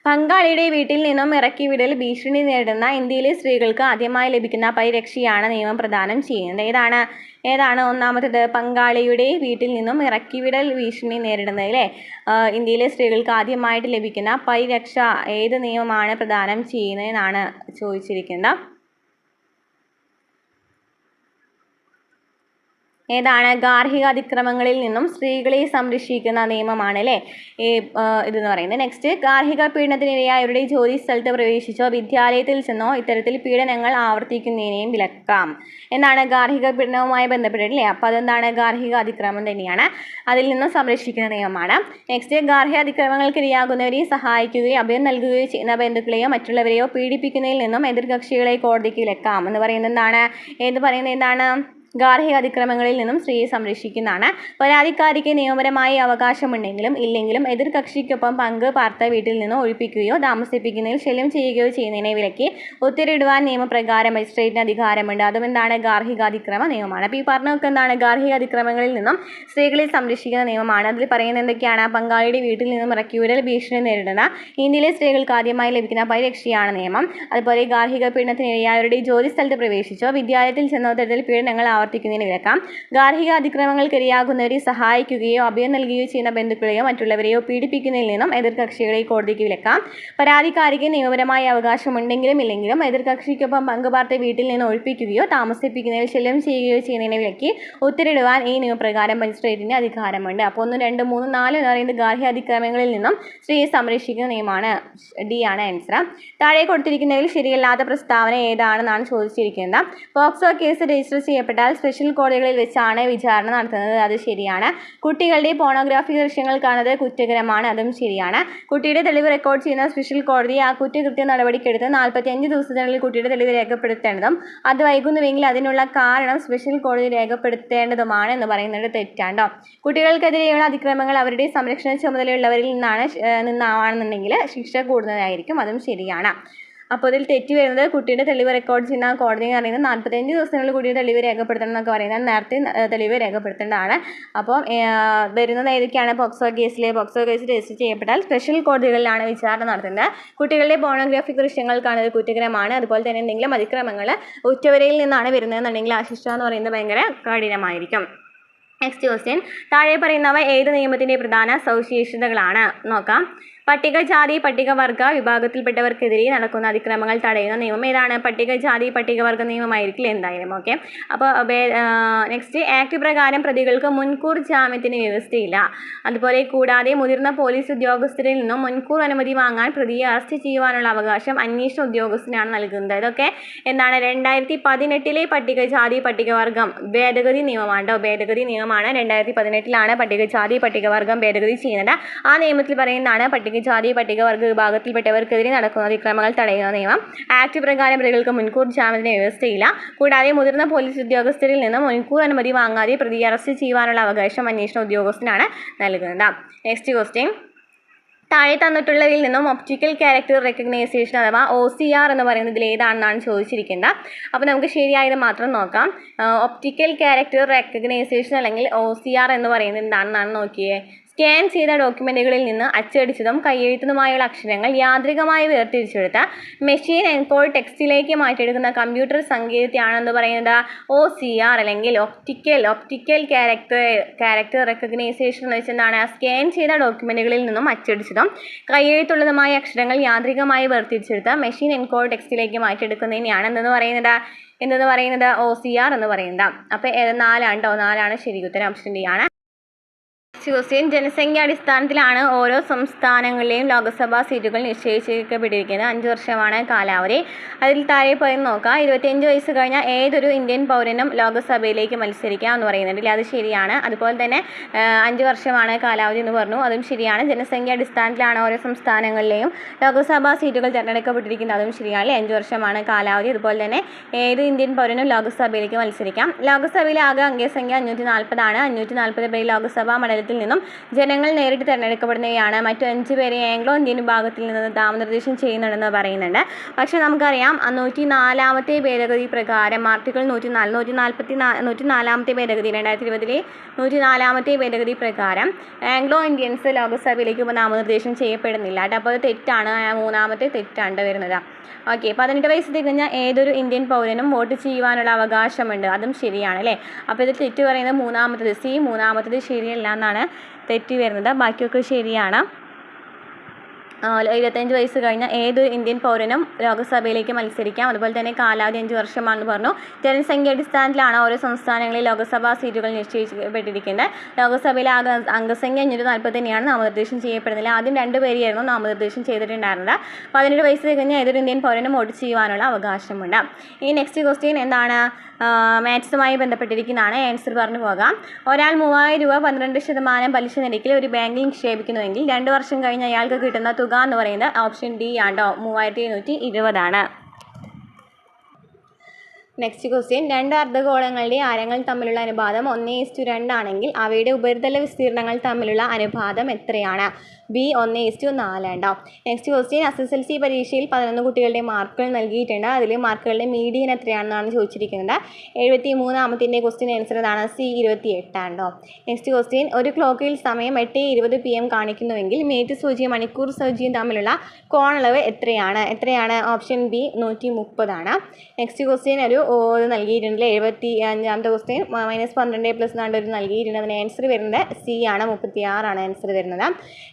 പങ്കാളിയുടെ വീട്ടിൽ നിന്നും ഇറക്കിവിടൽ ഭീഷണി നേരിടുന്ന ഇന്ത്യയിലെ സ്ത്രീകൾക്ക് ആദ്യമായി ലഭിക്കുന്ന പരിരക്ഷയാണ് നിയമം പ്രദാനം ചെയ്യുന്നത്. ഏതാണ് ഒന്നാമത്തേത്? പങ്കാളിയുടെ വീട്ടിൽ നിന്നും ഇറക്കിവിടൽ ഭീഷണി നേരിടുന്നതിലെ ഇന്ത്യയിലെ സ്ത്രീകൾക്ക് ആദ്യമായിട്ട് ലഭിക്കുന്ന പരിരക്ഷ ഏത് നിയമമാണ് പ്രദാനം ചെയ്യുന്നതെന്നാണ് ചോദിച്ചിരിക്കുന്നത്. ഏതാണ്? ഗാർഹിക അതിക്രമങ്ങളിൽ നിന്നും സ്ത്രീകളെ സംരക്ഷിക്കുന്ന നിയമമാണ് അല്ലേ ഇതെന്ന് പറയുന്നത്. നെക്സ്റ്റ്, ഗാർഹിക പീഡനത്തിനിരയായവരുടെ ജോലി സ്ഥലത്ത് പ്രവേശിച്ചോ വിദ്യാലയത്തിൽ ചെന്നോ ഇത്തരത്തിൽ പീഡനങ്ങൾ ആവർത്തിക്കുന്നതിനെയും വിലക്കാം. എന്താണ്? ഗാർഹിക പീഡനവുമായി ബന്ധപ്പെട്ടിട്ടില്ലേ? അപ്പോൾ അതെന്താണ്? ഗാർഹിക അതിക്രമം തന്നെയാണ്. അതിൽ നിന്നും സംരക്ഷിക്കുന്ന നിയമമാണ്. നെക്സ്റ്റ്, ഗാർഹിക അതിക്രമങ്ങൾക്ക് ഇരയാകുന്നവരെ സഹായിക്കുകയോ അഭയം നൽകുകയോ ചെയ്യുന്ന ബന്ധുക്കളെയോ മറ്റുള്ളവരെയോ പീഡിപ്പിക്കുന്നതിൽ നിന്നും എതിർകക്ഷികളെ കോടതിക്ക് വിലക്കാം എന്ന് പറയുന്നത് എന്താണ്? ഗാർഹിക അതിക്രമങ്ങളിൽ നിന്നും സ്ത്രീയെ സംരക്ഷിക്കുന്നതാണ്. പരാതിക്കാരിക്ക് നിയമപരമായി അവകാശമുണ്ടെങ്കിലും ഇല്ലെങ്കിലും എതിർകക്ഷിക്കൊപ്പം പങ്ക് പാർത്ത വീട്ടിൽ നിന്ന് ഒഴിപ്പിക്കുകയോ താമസിപ്പിക്കുന്നതിൽ ശല്യം ചെയ്യുകയോ ചെയ്യുന്നതിനെ വിലക്കി ഉത്തരവിടുവാൻ നിയമപ്രകാരം മജിസ്ട്രേറ്റിന് അധികാരമുണ്ട്. അതും എന്താണ്? ഗാർഹിക അതിക്രമ നിയമമാണ്. അപ്പോൾ ഈ പറഞ്ഞൊക്കെ എന്താണ്? ഗാർഹിക അതിക്രമങ്ങളിൽ നിന്നും സ്ത്രീകളെ സംരക്ഷിക്കുന്ന നിയമമാണ്. അതിൽ പറയുന്നത് എന്തൊക്കെയാണ്? പങ്കാളിയുടെ വീട്ടിൽ നിന്നും ഇറക്കിവിടൽ ഭീഷണി നേരിടുന്ന ഇന്ത്യയിലെ സ്ത്രീകൾക്ക് ആദ്യമായി ലഭിക്കുന്ന പരിരക്ഷയാണ് നിയമം. അതുപോലെ ഗാർഹിക പീഡനത്തിനിരയായവരുടെ ജോലി സ്ഥലത്ത് പ്രവേശിച്ചോ വിദ്യാലയത്തിൽ ചെന്നോ തരത്തിൽ പീഡനങ്ങൾ ആവർത്തിക്കുന്നതിന് വിലക്കാം. ഗാർഹിക അതിക്രമങ്ങൾക്ക് ഇരയാകുന്നവരെ സഹായിക്കുകയോ അഭയം നൽകുകയോ ചെയ്യുന്ന ബന്ധുക്കളെയോ മറ്റുള്ളവരെയോ പീഡിപ്പിക്കുന്നതിൽ നിന്നും എതിർകക്ഷികളെ കോടതിക്ക് വിലക്കാം. പരാതിക്കാരിക്ക് നിയമപരമായ അവകാശമുണ്ടെങ്കിലും ഇല്ലെങ്കിലും എതിർകക്ഷിക്കൊപ്പം പങ്കുപാർത്ത വീട്ടിൽ നിന്ന് ഒഴിപ്പിക്കുകയോ താമസിപ്പിക്കുന്നതിൽ ശല്യം ചെയ്യുകയോ ചെയ്യുന്നതിനെ വിലക്കി ഉത്തരവിടുവാൻ ഈ നിയമപ്രകാരം മജിസ്ട്രേറ്റിന് അധികാരമുണ്ട്. അപ്പോൾ 1, 2, 3, 4 എന്ന് പറയുന്നത് ഗാർഹിക അതിക്രമങ്ങളിൽ നിന്നും സ്ത്രീയെ സംരക്ഷിക്കുന്ന നിയമമാണ്. ഡി ആണ് ആൻസർ. താഴെ കൊടുത്തിരിക്കുന്നതിൽ ശരിയല്ലാത്ത പ്രസ്താവന ഏതാണെന്നാണ് ചോദിച്ചിരിക്കുന്നത്. പോക്സോ കേസ് രജിസ്റ്റർ ചെയ്യപ്പെട്ടാൽ സ്പെഷ്യൽ കോടതികളിൽ വെച്ചാണ് വിചാരണ നടത്തുന്നത്. അത് ശരിയാണ്. കുട്ടികളുടെ പോണോഗ്രാഫി ദൃശ്യങ്ങൾ കാണുന്നത് കുറ്റകരമാണ്. അതും ശരിയാണ്. കുട്ടിയുടെ തെളിവ് റെക്കോർഡ് ചെയ്യുന്ന സ്പെഷ്യൽ കോടതി ആ കുറ്റകൃത്യ നടപടിക്കെടുത്ത് 45 ദിവസത്തിനുള്ളിൽ കുട്ടിയുടെ തെളിവ് രേഖപ്പെടുത്തേണ്ടതും അത് വൈകുന്നുവെങ്കിൽ അതിനുള്ള കാരണം സ്പെഷ്യൽ കോടതി രേഖപ്പെടുത്തേണ്ടതുമാണ് എന്ന് പറയുന്നത് തെറ്റാണ്ടോ. കുട്ടികൾക്കെതിരെയുള്ള അതിക്രമങ്ങൾ അവരുടെ സംരക്ഷണ ചുമതലയുള്ളവരിൽ നിന്നാണെന്നുണ്ടെങ്കിൽ ശിക്ഷ കൂടുന്നതായിരിക്കും. അതും ശരിയാണ്. അപ്പോൾ ഇതിൽ തെറ്റ് വരുന്നത് കുട്ടിയുടെ തെളിവ് റെക്കോർഡ് ചെയ്യുന്ന കോടതി എന്ന് പറയുന്നത് 45 ദിവസത്തിനുള്ളിൽ കുട്ടിയുടെ തെളിവ് രേഖപ്പെടുത്തണം എന്നൊക്കെ പറയുന്നത് നേരത്തെ തെളിവ് രേഖപ്പെടുത്തേണ്ടതാണ്. അപ്പോൾ വരുന്നത് ഏതൊക്കെയാണ്? പോക്സോ കേസ് രജിസ്റ്റർ ചെയ്യപ്പെട്ടാൽ സ്പെഷ്യൽ കോടതികളിലാണ് വിചാരണ നടത്തുന്നത്. കുട്ടികളുടെ പോണോഗ്രാഫിക് ദൃശ്യങ്ങൾ കാണുന്നത് കുറ്റകരമാണ്. അതുപോലെ തന്നെ എന്തെങ്കിലും അതിക്രമങ്ങൾ ഉറ്റവരയിൽ നിന്നാണ് വരുന്നതെന്നുണ്ടെങ്കിൽ ആ ശിക്ഷ എന്ന് പറയുന്നത് ഭയങ്കര കഠിനമായിരിക്കും. നെക്സ്റ്റ് ക്വസ്റ്റ്യൻ, താഴെ പറയുന്നവ ഏത് നിയമത്തിൻ്റെ പ്രധാന സവിശേഷതകളാണ്? നോക്കാം. പട്ടികജാതി പട്ടികവർഗ വിഭാഗത്തിൽപ്പെട്ടവർക്കെതിരെ നടക്കുന്ന അതിക്രമങ്ങൾ തടയുന്ന നിയമം ഏതാണ്? പട്ടികജാതി പട്ടികവർഗ നിയമമായിരിക്കില്ല എന്തായാലും. ഓക്കെ. അപ്പോൾ നെക്സ്റ്റ്, ആക്ട് പ്രകാരം പ്രതികൾക്ക് മുൻകൂർ ജാമ്യത്തിന് വ്യവസ്ഥയില്ല. അതുപോലെ കൂടാതെ മുതിർന്ന പോലീസ് ഉദ്യോഗസ്ഥരിൽ നിന്നും മുൻകൂർ അനുമതി വാങ്ങാൻ പ്രതിയെ അറസ്റ്റ് ചെയ്യുവാനുള്ള അവകാശം അന്വേഷണ ഉദ്യോഗസ്ഥനാണ് നൽകുന്നത്. ഇതൊക്കെ എന്താണ്? 2018 പട്ടികജാതി പട്ടികവർഗം ഭേദഗതി നിയമമാണ്. ഭേദഗതി നിയമമാണ്. 2018 പട്ടികജാതി പട്ടികവർഗം ഭേദഗതി ചെയ്യുന്നത്. ആ നിയമത്തിൽ പറയുന്നതാണ് പട്ടികജാതി പട്ടികവർഗ വിഭാഗത്തിൽപ്പെട്ടവർക്കെതിരെ നടക്കുന്ന അതിക്രമങ്ങൾ തടയുന്ന നിയമം. ആക്ട് പ്രകാരം പ്രതികൾക്ക് മുൻകൂർ ജാമ്യത്തിന് വ്യവസ്ഥയില്ല. കൂടാതെ മുതിർന്ന പോലീസ് ഉദ്യോഗസ്ഥരിൽ നിന്ന് മുൻകൂർ അനുമതി വാങ്ങാതെ പ്രതിയെ അറസ്റ്റ് ചെയ്യുവാനുള്ള അവകാശം അന്വേഷണ ഉദ്യോഗസ്ഥനാണ് നൽകുന്നത്. നെക്സ്റ്റ് ക്വസ്റ്റ്യൻ, താഴെ തന്നിട്ടുള്ളവയിൽ നിന്നും ഒപ്റ്റിക്കൽ ക്യാരക്ടർ റെക്കഗ്നൈസേഷൻ അഥവാ OCR എന്ന് പറയുന്നത് ഇതിൽ ഏതാണെന്നാണ് ചോദിച്ചിരിക്കുന്നത്. അപ്പോൾ നമുക്ക് ശരിയായത് മാത്രം നോക്കാം. ഒപ്റ്റിക്കൽ ക്യാരക്ടർ റെക്കഗ്നൈസേഷൻ അല്ലെങ്കിൽ OCR എന്ന് പറയുന്നത് എന്താണെന്നാണ് നോക്കിയേ. സ്കാൻ ചെയ്ത ഡോക്യുമെൻറ്റുകളിൽ നിന്ന് അച്ചടിച്ചതും കയ്യെഴുത്തതുമായുള്ള അക്ഷരങ്ങൾ യാന്ത്രികമായി വേർതിരിച്ചെടുത്ത മെഷീൻ എൻകോഡ് ടെക്സ്റ്റിലേക്ക് മാറ്റിയെടുക്കുന്ന കമ്പ്യൂട്ടർ സാങ്കേതികതയാണെന്ന് പറയുന്നത് OCR അല്ലെങ്കിൽ ഒപ്റ്റിക്കൽ ക്യാരക്ടർ റെക്കഗ്നൈസേഷൻ എന്ന് വെച്ചെന്താണ് സ്കാൻ ചെയ്ത ഡോക്യുമെൻറ്റുകളിൽ നിന്നും അച്ചടിച്ചതും കയ്യെഴുത്തുള്ളതുമായ അക്ഷരങ്ങൾ യാന്ത്രികമായി വേർതിരിച്ചെടുത്ത മെഷീൻ എൻകോഡ് ടെക്സ്റ്റിലേക്ക് മാറ്റിയെടുക്കുന്നതിനെയാണ് എന്തെന്ന് പറയുന്നത് OCR എന്ന് പറയുന്നത്. അപ്പോൾ 4 ശരി ഉത്തരം. ഓപ്ഷൻ ഡി ആണ്. ക്വസ്റ്റ്യൻ ജനസംഖ്യ അടിസ്ഥാനത്തിലാണ് ഓരോ സംസ്ഥാനങ്ങളിലെയും ലോക്സഭാ സീറ്റുകൾ നിശ്ചയിക്കപ്പെട്ടിരിക്കുന്നത്. 5 വർഷമാണ് കാലാവധി. അതിൽ താഴെ പോയി നോക്കാം. 25 വയസ്സ് കഴിഞ്ഞ ഏതൊരു ഇന്ത്യൻ പൗരനും ലോക്സഭയിലേക്ക് മത്സരിക്കാം എന്ന് പറയുന്നുണ്ട്. അത് ശരിയാണ്. അതുപോലെ തന്നെ 5 വർഷമാണ് കാലാവധി എന്ന് പറഞ്ഞു, അതും ശരിയാണ്. ജനസംഖ്യ അടിസ്ഥാനത്തിലാണ് ഓരോ സംസ്ഥാനങ്ങളിലെയും ലോക്സഭാ സീറ്റുകൾ തിരഞ്ഞെടുക്കപ്പെട്ടിരിക്കുന്നത്, അതും ശരിയാണ്. 5 വർഷമാണ് കാലാവധി. അതുപോലെ തന്നെ ഏത് ഇന്ത്യൻ പൗരനും ലോക്സഭയിലേക്ക് മത്സരിക്കാം. ലോക്സഭയിലെ ആകെ അംഗസംഖ്യ 540 ആണ്. 540 പേർ ലോക്സഭാ മണ്ഡലത്തിൽ നിന്നും ജനങ്ങൾ നേരിട്ട് തിരഞ്ഞെടുക്കപ്പെടുന്നവയാണ്. മറ്റു 5 പേരെ ആംഗ്ലോ ഇന്ത്യൻ വിഭാഗത്തിൽ നിന്ന് നാമനിർദ്ദേശം ചെയ്യുന്നുണ്ടെന്ന് പറയുന്നുണ്ട്. പക്ഷെ നമുക്കറിയാം 104ാമത്തെ ഭേദഗതി പ്രകാരം ആർട്ടിക്കിൾ 104ാമത്തെ ഭേദഗതി 2020 104ാമത്തെ ഭേദഗതി പ്രകാരം ആംഗ്ലോ ഇന്ത്യൻസ് ലോക്സഭയിലേക്ക് നാമനിർദ്ദേശം ചെയ്യപ്പെടുന്നില്ല. അപ്പോൾ അത് തെറ്റാണ്. 3ാമത്തെ തെറ്റാണ് വരുന്നത്. ഓക്കെ. 18 വയസ്സ് തികഞ്ഞ ഏതൊരു ഇന്ത്യൻ പൗരനും വോട്ട് ചെയ്യുവാനുള്ള അവകാശമുണ്ട്, അതും ശരിയാണ് അല്ലേ. അപ്പോൾ ഇത് തെറ്റ് പറയുന്നത് 3ാമത്തേത് സി. 3ാമത്തേത് ശരിയല്ല എന്നാണ് തെറ്റ് വരുന്നത്. ബാക്കിയൊക്കെ ശരിയാണ്. 25 വയസ്സ് കഴിഞ്ഞ ഏതൊരു ഇന്ത്യൻ പൗരനും ലോക്സഭയിലേക്ക് മത്സരിക്കാം. അതുപോലെ തന്നെ കാലാവധി 5 വർഷമാണെന്ന് പറഞ്ഞു. ജനസംഖ്യ അടിസ്ഥാനത്തിലാണ് ഓരോ സംസ്ഥാനങ്ങളിൽ ലോക്സഭാ സീറ്റുകൾ നിശ്ചയിക്കപ്പെട്ടിരിക്കുന്നത്. ലോക്സഭയിലെ ആകെ അംഗസംഖ്യ 540 തന്നെയാണ്. നാമനിർദ്ദേശം ചെയ്യപ്പെടുന്നില്ല. ആദ്യം 2 പേരെയായിരുന്നു നാമനിർദ്ദേശം ചെയ്തിട്ടുണ്ടായിരുന്നത്. 18 വയസ്സ് തികഞ്ഞ ഏതൊരു ഇന്ത്യൻ പൗരനും വോട്ട് ചെയ്യുവാനുള്ള അവകാശമുണ്ട്. ഈ നെക്സ്റ്റ് ക്വസ്റ്റ്യൻ എന്താണ്? മാത്സുമായി ബന്ധപ്പെട്ടിരിക്കുന്നതാണ്. ആൻസർ പറഞ്ഞു പോകാം. ഒരാൾ 3000 രൂപ 12% പലിശ നിരക്കിൽ ഒരു ബാങ്കിൽ നിക്ഷേപിക്കുന്നുവെങ്കിൽ 2 വർഷം കഴിഞ്ഞ് അയാൾക്ക് കിട്ടുന്ന തുക എന്ന് പറയുന്നത് ഓപ്ഷൻ ഡി ആണോ 3720 ആണ്. Next question. 2 അർദ്ധഗോളങ്ങളുടെ ആരങ്ങൾ തമ്മിലുള്ള അനുപാതം 1:2 ആണെങ്കിൽ അവയുടെ ഉപരിതല വിസ്തീർണങ്ങൾ തമ്മിലുള്ള അനുപാതം എത്രയാണ്? ബി 1:4 ഉണ്ടോ. Next question. SSLC പരീക്ഷയിൽ 11 കുട്ടികളുടെ മാർക്കുകൾ നൽകിയിട്ടുണ്ട്. അതിൽ മാർക്കുകളുടെ മീഡിയൻ എത്രയാണെന്നാണ് ചോദിച്ചിരിക്കുന്നത്. 73ാമത്തിൻ്റെ ക്വസ്റ്റ്യൻ ആൻസർ ഏതാണ്? സി 28 ഉണ്ടോ. Next question. ഒരു ക്ലോക്കിൽ സമയം 8:20 PM കാണിക്കുന്നുവെങ്കിൽ മിനിറ്റ് സൂചിയും മണിക്കൂർ സൂചിയും തമ്മിലുള്ള കോണളവ് എത്രയാണ്? ഓപ്ഷൻ ബി 130 ആണ്. നെക്സ്റ്റ് ക്വസ്റ്റ്യൻ ഇത് നൽകിയിട്ടുണ്ട്. 75ാമത്തെ ക്വസ്റ്റ്യൻ. -12 + 4 നൽകിയിട്ടുണ്ട്. അതിന് ആൻസർ വരുന്നത് സി ആണ്. 36 ആണ് ആൻസർ വരുന്നത്.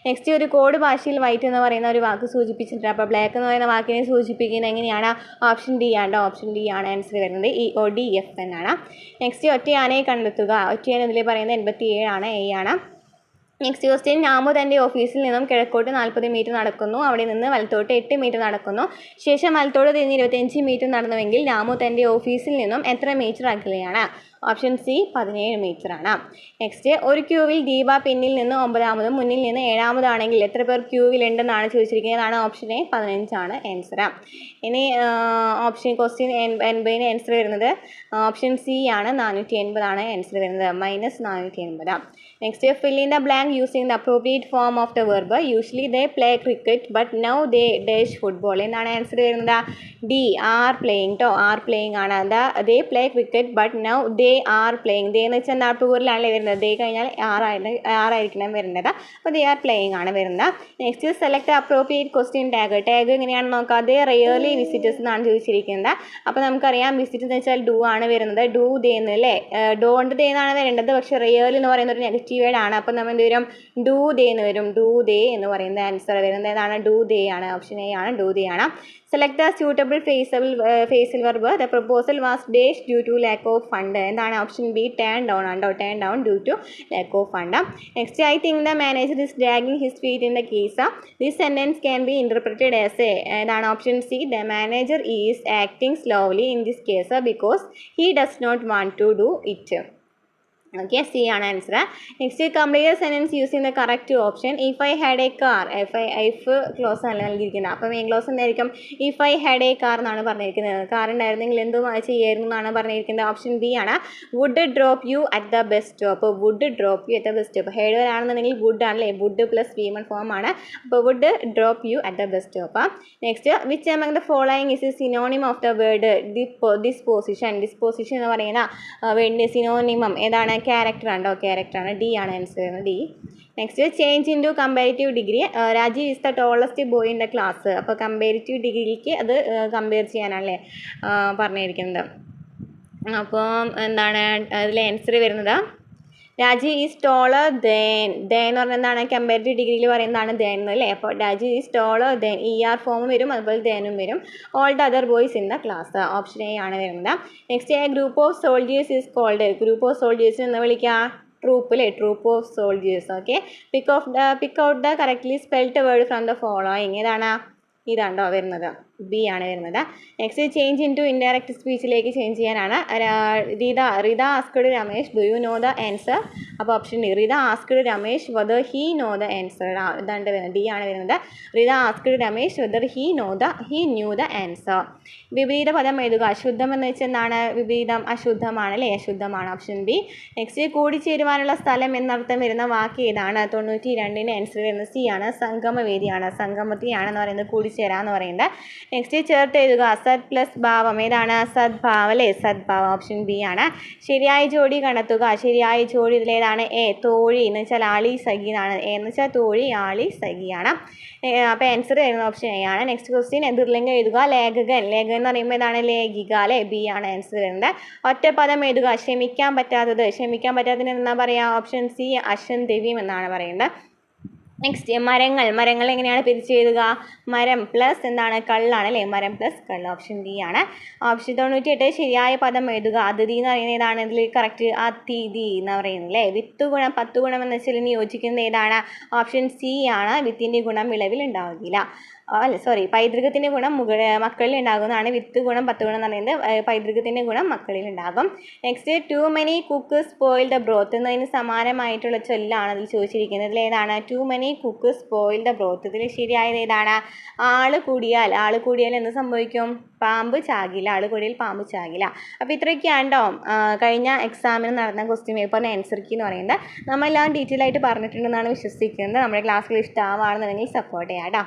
നെക്സ്റ്റ്. ഒരു കോഡ് ഭാഷയിൽ വൈറ്റ് എന്ന് പറയുന്ന ഒരു വാക്ക് സൂചിപ്പിച്ചിട്ടുണ്ട്. അപ്പോൾ ബ്ലാക്ക് എന്ന് പറയുന്ന വാക്കിനെ സൂചിപ്പിക്കുന്നത് എങ്ങനെയാണ്? ഓപ്ഷൻ ഡി ആണ്. ഓപ്ഷൻ ഡി ആണ് ആൻസർ വരുന്നത്. EODFN ആണ്. നെക്സ്റ്റ്. ഒറ്റയാനയെ കണ്ടെത്തുക. ഒറ്റയാന ഇതിൽ പറയുന്നത് 87 ആണ്. എ ആണ്. Next question. നാമു തൻ്റെ ഓഫീസിൽ നിന്നും കിഴക്കോട്ട് 40 മീറ്റർ നടക്കുന്നു. അവിടെ നിന്ന് വലത്തോട്ട് 8 മീറ്റർ നടക്കുന്നു. ശേഷം വലത്തോട്ട് തിരിഞ്ഞ് 25 മീറ്റർ നടന്നുവെങ്കിൽ നാമു തൻ്റെ ഓഫീസിൽ നിന്നും എത്ര മീറ്റർ അകലെയാണ്? ഓപ്ഷൻ സി 17 മീറ്റർ ആണ്. നെക്സ്റ്റ്. ഒരു ക്യൂവിൽ ദീപ പിന്നിൽ നിന്ന് 9ാമതും മുന്നിൽ നിന്ന് 7ാമതാണെങ്കിൽ എത്ര പേർ ക്യൂവിലുണ്ടെന്നാണ് ചോദിച്ചിരിക്കുന്നത്. അതാണ് ഓപ്ഷൻ എ 15 ആണ് ആൻസർ. ഇനി ഓപ്ഷൻ ക്വസ്റ്റ്യൻ 80 ആൻസർ വരുന്നത് ഓപ്ഷൻ സി ആണ്. 480 ആണ് ആൻസർ വരുന്നത്. -480. Next. Fill in the blank using the appropriate form of the verb. Usually they play cricket but now they dash football. എന്താണ് ആൻസർ വരുന്നത്? D are playing are playing ആണ്. They play cricket but now they are playing. They എന്ന് വെച്ചാൽ എന്താ പ്ലൂറലാണല്ലേ വരുന്നത്. ദേ കഴിഞ്ഞാൽ ആറായിരിക്കണം വരുന്നത്. അപ്പോൾ ദേ ആർ പ്ലേയിങ് ആണ് വരുന്നത്. Next. Select appropriate question tag. Tag എങ്ങനെയാണെന്ന് നോക്കാം. ദേ റിയർലി വിസിറ്റേഴ്സ് എന്നാണ് ചോദിച്ചിരിക്കുന്നത്. അപ്പോൾ നമുക്കറിയാം വിസിറ്റ് എന്ന് വെച്ചാൽ ഡു ആണ് വരുന്നത്. ഡു ദേ എന്നല്ലേ. ഡോണ്ട് ദേ എന്നാണ് വരേണ്ടത്. പക്ഷേ റിയർലി എന്ന് പറയുന്ന ഒരു നെഗറ്റീവ് വേർഡ് ആണ്. അപ്പോൾ നമ്മൾ എന്ത് വരും? ഡു ദേ എന്ന് വരും. ഡു ദേ എന്ന് പറയുന്ന ആൻസർ വരുന്നത് ഏതാണ്? ഡു ദേ ആണ്. ഓപ്ഷൻ എ ആണ്. ഡു ദേ ആണ്. Select the suitable phrasal verb. The proposal was dash due to lack of fund. എന്താണ്? ഓപ്ഷൻ ബി ടേൺ ഡൗൺ ആണോ. Turn down due to lack of fund. Next. I think the manager is dragging his feet in the case. This sentence can be interpreted as A. ഏതാണ്? Option C the manager is acting slowly in this case because he does not want to do it. Okay. C ആണ് answer. Next. Complete the sentence using the correct option. If I had a car. If clause ആണ് നൽകിയിരിക്കുന്നത്. അപ്പം main clause എന്തായിരിക്കും? If I had a car എന്നാണ് പറഞ്ഞിരിക്കുന്നത്. Car ഉണ്ടായിരുന്നെങ്കിൽ എന്തും ചെയ്യായിരുന്നു എന്നാണ് പറഞ്ഞിരിക്കുന്നത്. ഓപ്ഷൻ ബി ആണ്. Would drop you at the bus stop. Would drop you at the bus stop. Had വരാണെന്നുണ്ടെങ്കിൽ വുഡ് ആണല്ലേ. വുഡ് പ്ലസ് V1 ഫോം ആണ്. അപ്പോൾ would drop you at the bus stop. Next. Which among the following is a synonym of the word disposition. Disposition എന്ന് പറയുന്ന വേർഡിൻ്റെ സിനോണിമം ഏതാണ്? Character ഉണ്ടോ, ക്യാരക്ടറാണ്. D ആണ് ആൻസർ വരുന്നത്, D. Next change into comparative degree. Rajeev is the tallest boy in the class. അപ്പോൾ comparative ഡിഗ്രിക്ക് അത് കമ്പയർ ചെയ്യാനല്ലേ പറഞ്ഞിരിക്കുന്നത്. അപ്പോൾ എന്താണ് അതിൽ ആൻസർ വരുന്നത് Rajeev is taller than. Than എന്ന് പറഞ്ഞാൽ എന്താണ്, കമ്പാരിറ്റീവ് ഡിഗ്രിയിൽ പറയുന്നതാണ് ദാൻ എന്നല്ലേ. അപ്പോൾ Rajeev is taller than, ER form വരും, അതുപോലെ ദാനും വരും. All the other boys in the class. Option A ആണ് വരുന്നത്. Next a group of soldiers is called. Group of soldiers എന്ന് വിളിക്കുക ട്രൂപ്പ് അല്ലേ, troop of soldiers. Okay, pick out the correctly spelled word from the following. ഏതാണ്, ഇതാണ്ടോ വരുന്നത്, B ആണ് വരുന്നത്. Next change into indirect സ്പീച്ചിലേക്ക് ചേഞ്ച് ചെയ്യാനാണ്. Rita asked Ramesh do you know the answer. അപ്പോൾ option D, Rita asked Ramesh whether he know the answer. ഇതാണ്ട് വരുന്നത്, ഡി ആണ് വരുന്നത്. Rita asked Ramesh whether he knew the answer. വിപരീത പദം എഴുതുക. അശുദ്ധം എന്ന് വെച്ചാൽ എന്താണ്, വിപരീതം അശുദ്ധമാണ് അല്ലേ, അശുദ്ധമാണ്. Option B. നെക്സ്റ്റ് കൂടിച്ചേരുവാനുള്ള സ്ഥലം എന്നർത്ഥം വരുന്ന വാക്ക് ഏതാണ്. 92 ആൻസർ വരുന്നത് സി ആണ്, സംഗമവേദിയാണ്. സംഗമത്തെയാണെന്ന് പറയുന്നത് കൂടിച്ചേരാന്ന് പറയുന്നത്. നെക്സ്റ്റ് ചേർത്ത് എഴുതുക. സത് പ്ലസ് ഭാവം, ഏതാണ്, സദ്ഭാവം അല്ലേ, സദ്ഭാവം. ഓപ്ഷൻ ബി ആണ്. ശരിയായ ജോഡി കണ്ടെത്തുക. ശരിയായ ജോഡി ഇതിലേതാണ്, എ തോഴി എന്ന് വെച്ചാൽ ആളി സഖി എന്നാണ്. എ എന്ന് വെച്ചാൽ തോഴി, ആളി സഖിയാണ്. അപ്പോൾ ആൻസർ വരുന്നത് ഓപ്ഷൻ എ ആണ്. നെക്സ്റ്റ് ക്വസ്റ്റ്യൻ എതിർലിംഗം എഴുതുക. ലേഖകൻ. ലേഖകൻ എന്ന് പറയുമ്പോൾ ഏതാണ്, ലേഖിക അല്ലേ, ബി ആണ് ആൻസർ വരുന്നത്. ഒറ്റപ്പദം എഴുതുക. ക്ഷമിക്കാൻ പറ്റാത്തത്. ക്ഷമിക്കാൻ പറ്റാത്തതിന് എന്താ പറയുക, ഓപ്ഷൻ സി അശന്തവ്യം എന്നാണ് പറയുന്നത്. നെക്സ്റ്റ് മരങ്ങൾ എങ്ങനെയാണ് പിരിച്ച് എഴുതുക. മരം പ്ലസ് എന്താണ്, കള്ളാണ് അല്ലേ, മരം പ്ലസ് കള്ള്. ഓപ്ഷൻ ഡി ആണ്. ഓപ്ഷൻ 98 ശരിയായ പദം എഴുതുക. അതിഥി എന്ന് പറയുന്നത് ഏതാണ്, ഇതിൽ കറക്റ്റ് അതിഥി എന്ന് പറയുന്നത് അല്ലേ. വിത്ത് ഗുണം 10 ഗുണം എന്ന് വെച്ചാൽ ഇനി യോജിക്കുന്നത് ഏതാണ്, ഓപ്ഷൻ സി ആണ്. വിത്തിൻ്റെ ഗുണം വിളവിൽ ഉണ്ടാവുകയില്ല. പൈതൃകത്തിൻ്റെ ഗുണം മക്കളിൽ ഉണ്ടാകുന്നതാണ്. വിത്ത് ഗുണം 10 ഗുണം എന്ന് പറയുന്നത് പൈതൃകത്തിൻ്റെ ഗുണം മക്കളിൽ ഉണ്ടാകും. Next too many cook spoil the broth എന്നതിന് സമാനമായിട്ടുള്ള ചൊല്ലാണ് അതിൽ ചോദിച്ചിരിക്കുന്നത്. ഇതിൽ ഏതാണ്, too many cook spoil the broth. ഇതിൽ ശരിയായത് ഏതാണ്, ആള് കൂടിയാൽ എന്ത് സംഭവിക്കും, പാമ്പ് ചാകില്ല. ആള് കൂടിയാൽ പാമ്പ് ചാകില്ല. അപ്പോൾ ഇത്രയൊക്കെയാണോ കഴിഞ്ഞ എക്സാമിന് നടന്ന ക്വസ്റ്റ്യൻ പേപ്പറിൻ്റെ ആൻസർ കീ എന്ന് പറയുന്നത്. നമ്മളെല്ലാം ഡീറ്റെയിൽ ആയിട്ട് പറഞ്ഞിട്ടുണ്ടെന്നാണ് വിശ്വസിക്കുന്നത്. നമ്മുടെ ക്ലാസ്സിൽ ഇഷ്ടമാവുകയാണെന്നുണ്ടെങ്കിൽ സപ്പോർട്ട് ചെയ്യാം കേട്ടോ.